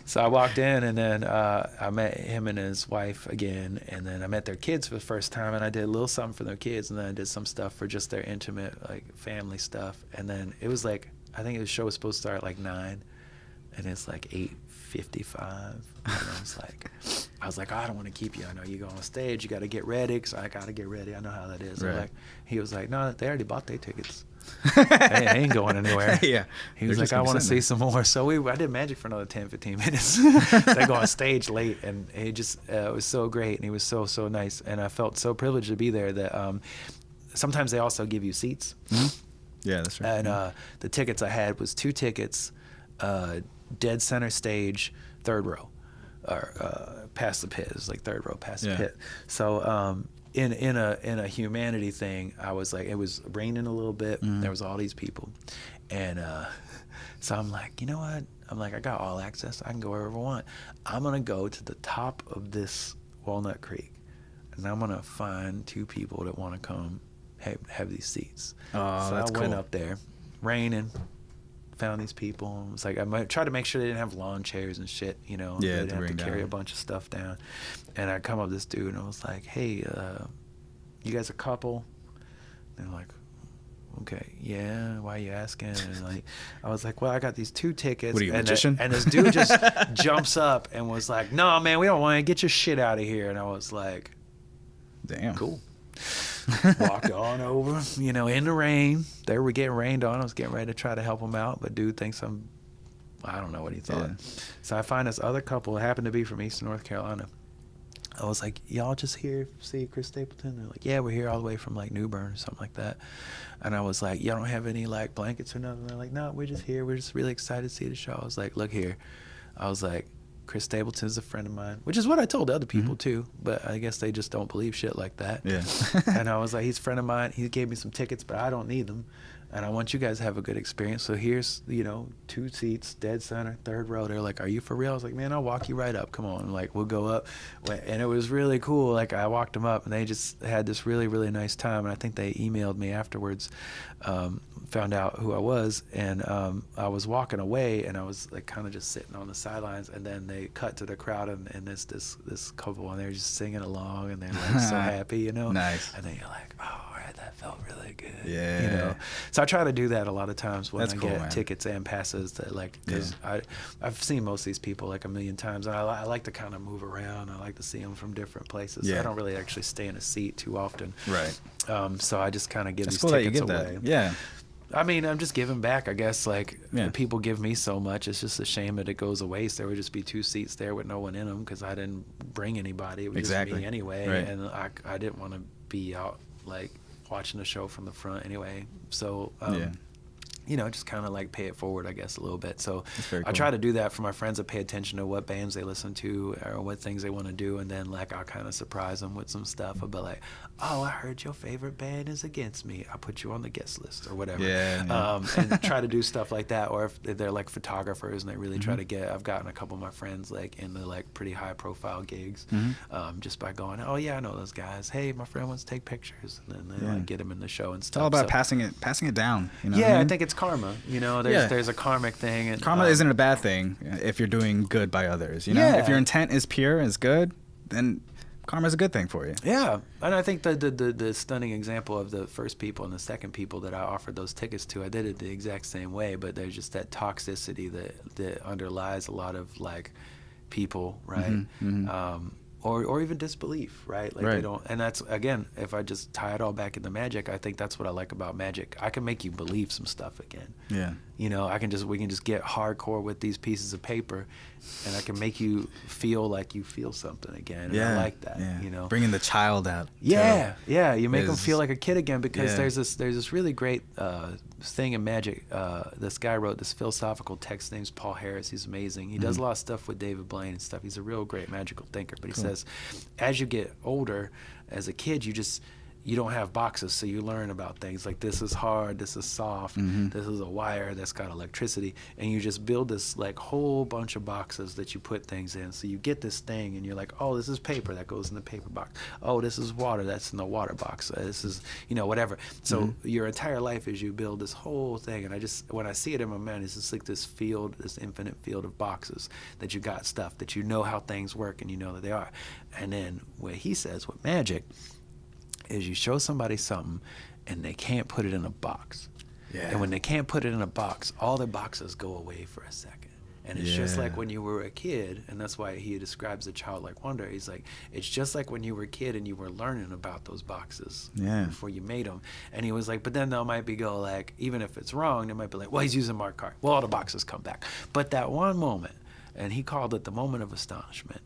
So I walked in, and then I met him and his wife again, and then I met their kids for the first time, and I did a little something for their kids, and then I did some stuff for just their intimate, like, family stuff. And then it was like, I think the show was supposed to start at like 9, and it's like 8:55. And I was like, oh, I don't want to keep you. I know you go on stage, you got to get ready, because I got to get ready. I know how that is. Right. He was like, no, they already bought their tickets. They ain't going anywhere. Yeah. He was like, I want to see some more. So I did magic for another 10, 15 minutes. They go on stage late, and it was so great, and he was so nice, and I felt so privileged to be there that sometimes they also give you seats. Mm-hmm. Yeah, that's right. And the tickets I had was 2 tickets, dead center stage, 3rd row, or past the pit. It was like 3rd row past the pit. So in a humanity thing, I was like, it was raining a little bit. There was all these people, and so I'm like, you know what? I'm like, I got all access. I can go wherever I want. I'm gonna go to the top of this Walnut Creek, and I'm gonna find 2 people that want to come have these seats. Oh, so that's I went cool. up there, raining. Found these people, and was like, I might try to make sure they didn't have lawn chairs and shit, you know. Yeah, they didn't have to carry down. a bunch of stuff down. And I come up to this dude, and I was like, hey, you guys a couple? And they're like, okay, yeah, why are you asking? And like, I was like, well, I got these 2 tickets. What are you, a and magician? And this dude just jumps up and was like, no, man, we don't want to get your shit out of here. And I was like, Damn. cool. Walked on over, you know, in the rain. They were getting rained on. I was getting ready to try to help him out, but dude thinks I don't know what he thought. Yeah. So I find this other couple, it happened to be from Eastern North Carolina. I was like, y'all just here to see Chris Stapleton? They're like, yeah, we're here all the way from like New Bern or something like that. And I was like, y'all don't have any like blankets or nothing? They're like, no, we're just here. We're just really excited to see the show. I was like, look here. I was like, Chris Stapleton's a friend of mine, which is what I told other people too, but I guess they just don't believe shit like that. Yeah. And I was like, he's a friend of mine. He gave me some tickets, but I don't need them. And I want you guys to have a good experience. So here's, 2 seats, dead center, 3rd row. They're like, are you for real? I was like, man, I'll walk you right up. Come on. Like, we'll go up. And it was really cool. Like, I walked them up, and they just had this really, really nice time. And I think they emailed me afterwards, found out who I was. And I was walking away, and I was like kind of just sitting on the sidelines. And then they cut to the crowd, and this couple, and they're just singing along, and they're like so happy, you know? Nice. And then you're like, oh, all right, that felt really good. Yeah. You know? So I try to do that a lot of times when That's I cool, get man. tickets and passes, that like, because I've seen most of these people like a million times, and I like to kind of move around. I like to see them from different places. Yeah. So I don't really actually stay in a seat too often. Right. So I just kind of give It's these cool that you tickets get away. that. Yeah. I mean, I'm just giving back, I guess. Like, Yeah. people give me so much. It's just a shame that it goes to waste. There would just be 2 seats there with no one in them because I didn't bring anybody. It was just me anyway. Right. And I didn't want to be out, like, watching the show from the front anyway. So, just kind of like pay it forward, I guess, a little bit. So very I cool. try to do that for my friends, that pay attention to what bands they listen to or what things they want to do. And then, like, I'll kind of surprise them with some stuff. I'll be like, oh, I heard your favorite band is Against Me. I'll put you on the guest list or whatever. Yeah. And try to do stuff like that. Or if they're like photographers and they really try to I've gotten a couple of my friends like into like pretty high profile gigs, just by going, oh yeah, I know those guys. Hey, my friend wants to take pictures, and then they like get them in the show and stuff. It's all about So- passing it down. You know yeah, what I I mean? think it's karma. There's a karmic thing. And, Karma isn't a bad thing if you're doing good by others. You know, Yeah. if your intent is pure, is good, then karma is a good thing for you. Yeah, and I think the stunning example of the first people and the second people that I offered those tickets to, I did it the exact same way, but there's just that toxicity that underlies a lot of like people, right? Or even disbelief, right? Like they don't, and that's again, if I just tie it all back into magic, I think that's what I like about magic. I can make you believe some stuff again. Yeah. We can just get hardcore with these pieces of paper, and I can make you feel like you feel something again. And I like that. Yeah. Bringing the child out. Yeah, you make them is- feel like a kid again, because Yeah. there's this really great thing in magic. This guy wrote this philosophical text. His name's Paul Harris. He's amazing. He does a lot of stuff with David Blaine and stuff. He's a real great magical thinker. But he says, as you get older, as a kid, you don't have boxes, so you learn about things like this is hard, this is soft, this is a wire that's got electricity, and you just build this like whole bunch of boxes that you put things in. So you get this thing, and you're like, oh, this is paper that goes in the paper box. Oh, this is water that's in the water box. This is, whatever. So your entire life is you build this whole thing, and when I see it in my mind, it's just like this field, this infinite field of boxes that you got stuff that you know how things work and you know that they are. And then what he says with magic is you show somebody something and they can't put it in a box. Yeah. And when they can't put it in a box, all the boxes go away for a second. And it's just like when you were a kid, and that's why he describes the childlike wonder. He's like, it's just like when you were a kid and you were learning about those boxes before you made them. And he was like, but then there might be even if it's wrong, they might be like, well, he's using Mark card. Well, all the boxes come back. But that one moment, and he called it the moment of astonishment,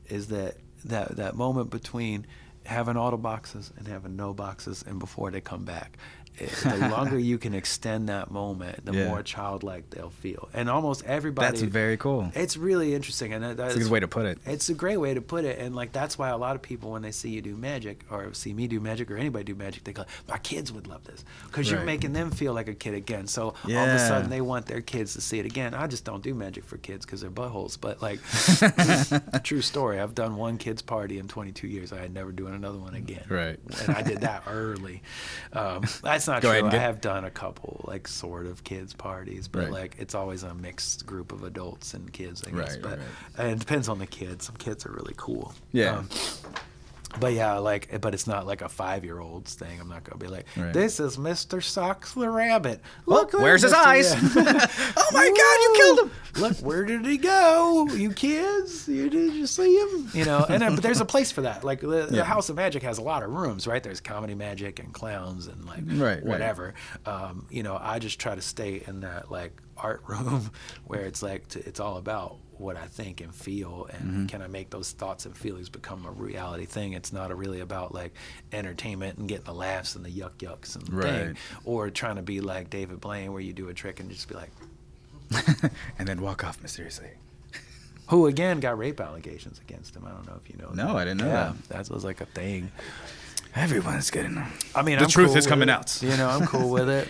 is that moment between having all the boxes and having no boxes and before they come back. The longer you can extend that moment, the more childlike they'll feel. And almost everybody... That's very cool. It's really interesting. And that's a good way to put it. It's a great way to put it. And like that's why a lot of people, when they see you do magic or see me do magic or anybody do magic, they go, my kids would love this. Because you're making them feel like a kid again. So all of a sudden they want their kids to see it again. I just don't do magic for kids because they're buttholes. But like, true story. I've done one kid's party in 22 years. I had never doing another one again. Right. And I did that early. That's not true. I have done a couple like sort of kids parties, but like it's always a mixed group of adults and kids, I guess. But and it depends on the kids. Some kids are really cool. Yeah. But yeah, but it's not like a 5-year-old's thing. I'm not gonna be like, this is Mr. Socks the Rabbit. Look, where's his eyes? Oh my God, you killed him! Look, where did he go? You kids, did you see him? But there's a place for that. Like the House of Magic has a lot of rooms, right? There's comedy magic and clowns and like whatever. I just try to stay in that like art room where it's like it's all about what I think and feel, and can I make those thoughts and feelings become a reality thing. It's not really about like entertainment and getting the laughs and the yucks and thing, or trying to be like David Blaine where you do a trick and just be like and then walk off mysteriously. Who again got rape allegations against him. I don't know if you know that. I didn't know that was like a thing. Everyone's getting them. I mean, the I'm truth cool is coming it. out. I'm cool with it.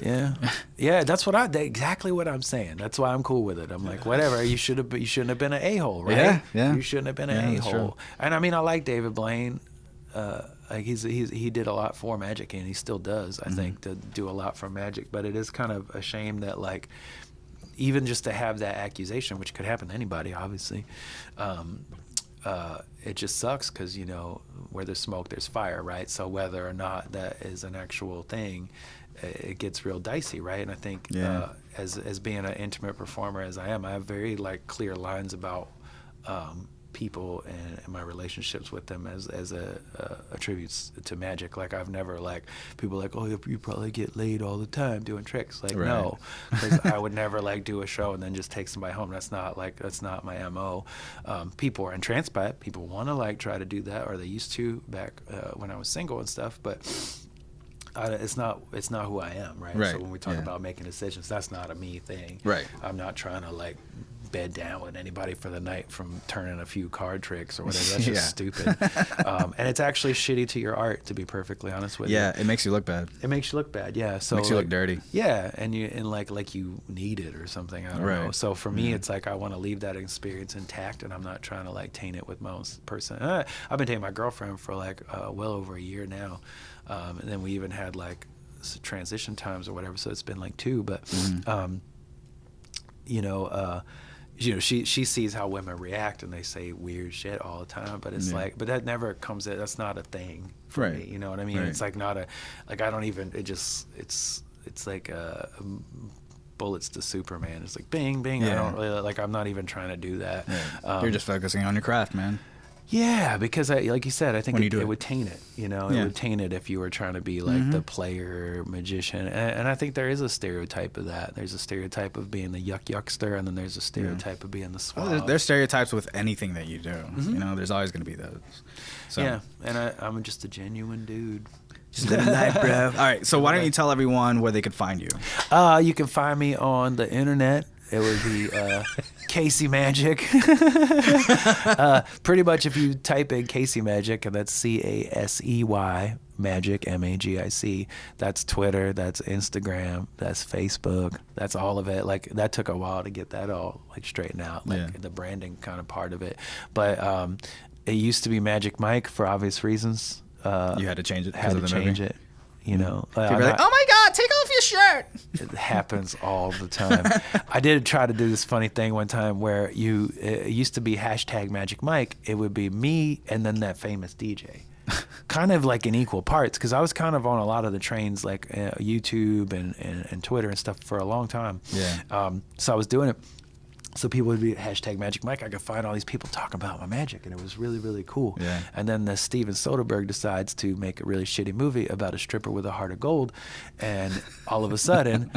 Yeah, that's exactly what I'm saying. That's why I'm cool with it. I'm like, whatever. You shouldn't have been an a-hole, right? Yeah. You shouldn't have been an a-hole. And I mean, I like David Blaine. Like he did a lot for magic, and he still does. I think to do a lot for magic. But it is kind of a shame that like, even just to have that accusation, which could happen to anybody, obviously. It just sucks because where there's smoke, there's fire, right? So whether or not that is an actual thing, it gets real dicey, right? And I think as being an intimate performer as I am, I have very like clear lines about people and my relationships with them as a tribute to magic. Like I've never like people like, oh, you probably get laid all the time doing tricks. Like no, because I would never like do a show and then just take somebody home. That's not my MO. People are entranced by it. People want to like try to do that, or they used to back when I was single and stuff, but. It's not who I am, right? So when we talk about making decisions, that's not a me thing. Right. I'm not trying to like bed down with anybody for the night from turning a few card tricks or whatever. That's just stupid. And it's actually shitty to your art, to be perfectly honest with you. Yeah, it makes you look bad. It makes you look bad. Yeah. So makes you look dirty. Yeah, and like you need it or something. I don't know. So for me, it's like I want to leave that experience intact, and I'm not trying to like taint it with my own person. I've been dating my girlfriend for like well over a year now. And then we even had like transition times or whatever, so it's been like 2. But she sees how women react and they say weird shit all the time. But it's like, but that never comes. That's not a thing for me. You know what I mean? It's like not a like I don't even. It's like bullets to Superman. It's like bing bing. I don't really like. I'm not even trying to do that. You're just focusing on your craft, man. Yeah, because like you said, I think it would taint it. It would taint it if you were trying to be like the player magician. And I think there is a stereotype of that. There's a stereotype of being the yuckster, and then there's a stereotype of being the swab. Well, there's stereotypes with anything that you do. There's always going to be those. So. Yeah, and I'm just a genuine dude. Just living life, bro. All right, so why don't you tell everyone where they could find you? You can find me on the internet It would be Casey Magic. Pretty much if you type in Casey Magic, and that's CASEY Magic, MAGIC, that's Twitter, that's Instagram, that's Facebook, that's all of it. Like, that took a while to get that all like straightened out, like the branding kind of part of it. But it used to be Magic Mike for obvious reasons. You had to change it. Had to change it. You know, people are like, "Oh my God, take off your shirt!" It happens all the time. I did try to do this funny thing one time where it used to be hashtag Magic Mike. It would be me and then that famous DJ, kind of like in equal parts, because I was kind of on a lot of the trains, like YouTube and Twitter and stuff for a long time. Yeah. So I was doing it. So people would be hashtag Magic Mike. I could find all these people talking about my magic, and it was really, really cool. Yeah. And then the Steven Soderbergh decides to make a really shitty movie about a stripper with a heart of gold, and all of a sudden,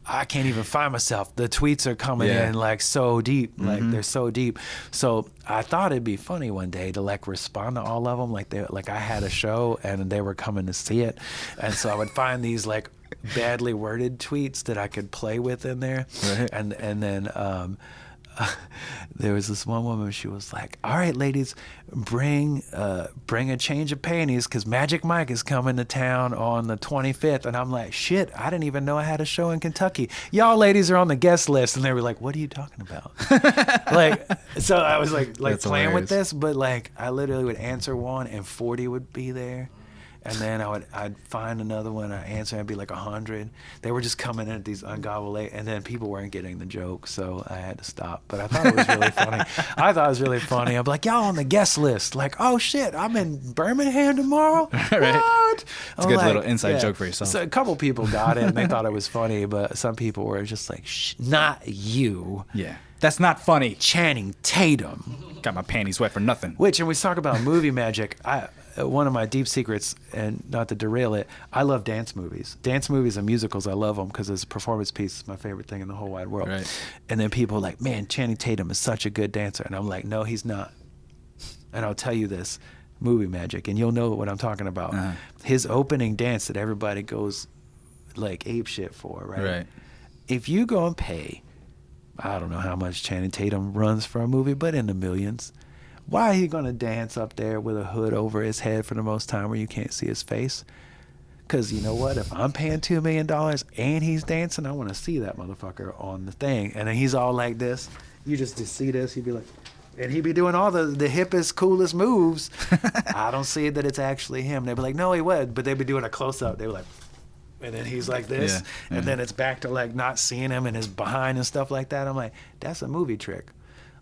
I can't even find myself. The tweets are coming in like so deep, like they're so deep. So I thought it'd be funny one day to like respond to all of them, like I had a show and they were coming to see it, and so I would find these like badly worded tweets that I could play with in there, and then. There was this one woman, she was like, "All right, ladies, bring a change of panties because Magic Mike is coming to town on the 25th. And I'm like, shit, I didn't even know I had a show in Kentucky. Y'all ladies are on the guest list. And they were like, what are you talking about? Like, so I was like That's playing hilarious. with this, but like I literally would answer one and 40 would be there. And then I'd find another one, I'd answer, and it'd be like 100. They were just coming in at these ungodly late, and then people weren't getting the joke, so I had to stop. But I thought it was really funny. I'm like, y'all on the guest list. Like, oh shit, I'm in Birmingham tomorrow? Right. What? It's a good little inside joke for yourself. So a couple people got it, and they thought it was funny, but some people were just like, not you. Yeah. That's not funny. Channing Tatum. Got my panties wet for nothing. Which, and we talk about movie magic, one of my deep secrets, and not to derail it, I love dance movies. Dance movies and musicals, I love them because it's a performance piece. It's my favorite thing in the whole wide world. Right. And then people are like, man, Channing Tatum is such a good dancer. And I'm like, no, he's not. And I'll tell you this, movie magic, and you'll know what I'm talking about. Uh-huh. His opening dance that everybody goes like ape shit for, right? Right. If you go and pay, I don't know how much Channing Tatum runs for a movie, but in the millions. Why are he going to dance up there with a hood over his head for the most time where you can't see his face? Because you know what? If I'm paying $2 million and he's dancing, I want to see that motherfucker on the thing. And then he's all like this. You just to see this, he'd be like, and he'd be doing all the hippest, coolest moves. I don't see that it's actually him. They'd be like, no, he would. But they'd be doing a close-up. They'd be like, and then he's like this. Yeah. And then it's back to like not seeing him and his behind and stuff like that. I'm like, that's a movie trick.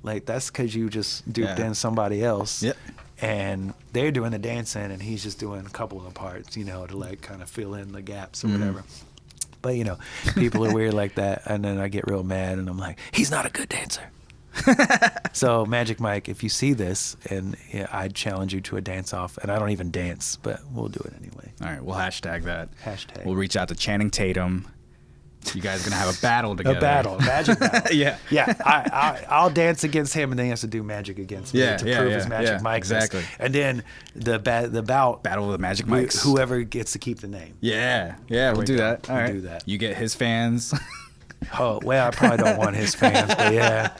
Like, that's because you just duped in somebody else. Yep. And they're doing the dancing, and he's just doing a couple of the parts, you know, to, like, kind of fill in the gaps or whatever. But, you know, people are weird like that. And then I get real mad, and I'm like, he's not a good dancer. So, Magic Mike, if you see this, and I'd challenge you to a dance-off. And I don't even dance, but we'll do it anyway. All right, we'll hashtag that. Hashtag. We'll reach out to Channing Tatum. You guys are going to have a battle together. A magic battle. Yeah. Yeah, I'll dance against him, and then he has to do magic against me to prove his Magic Mike. Exactly. And then the bout. Battle of the Magic Mikes. Whoever gets to keep the name. Yeah, we'll do that. All right. Do that. You get his fans. Oh, well, I probably don't want his fans, but yeah.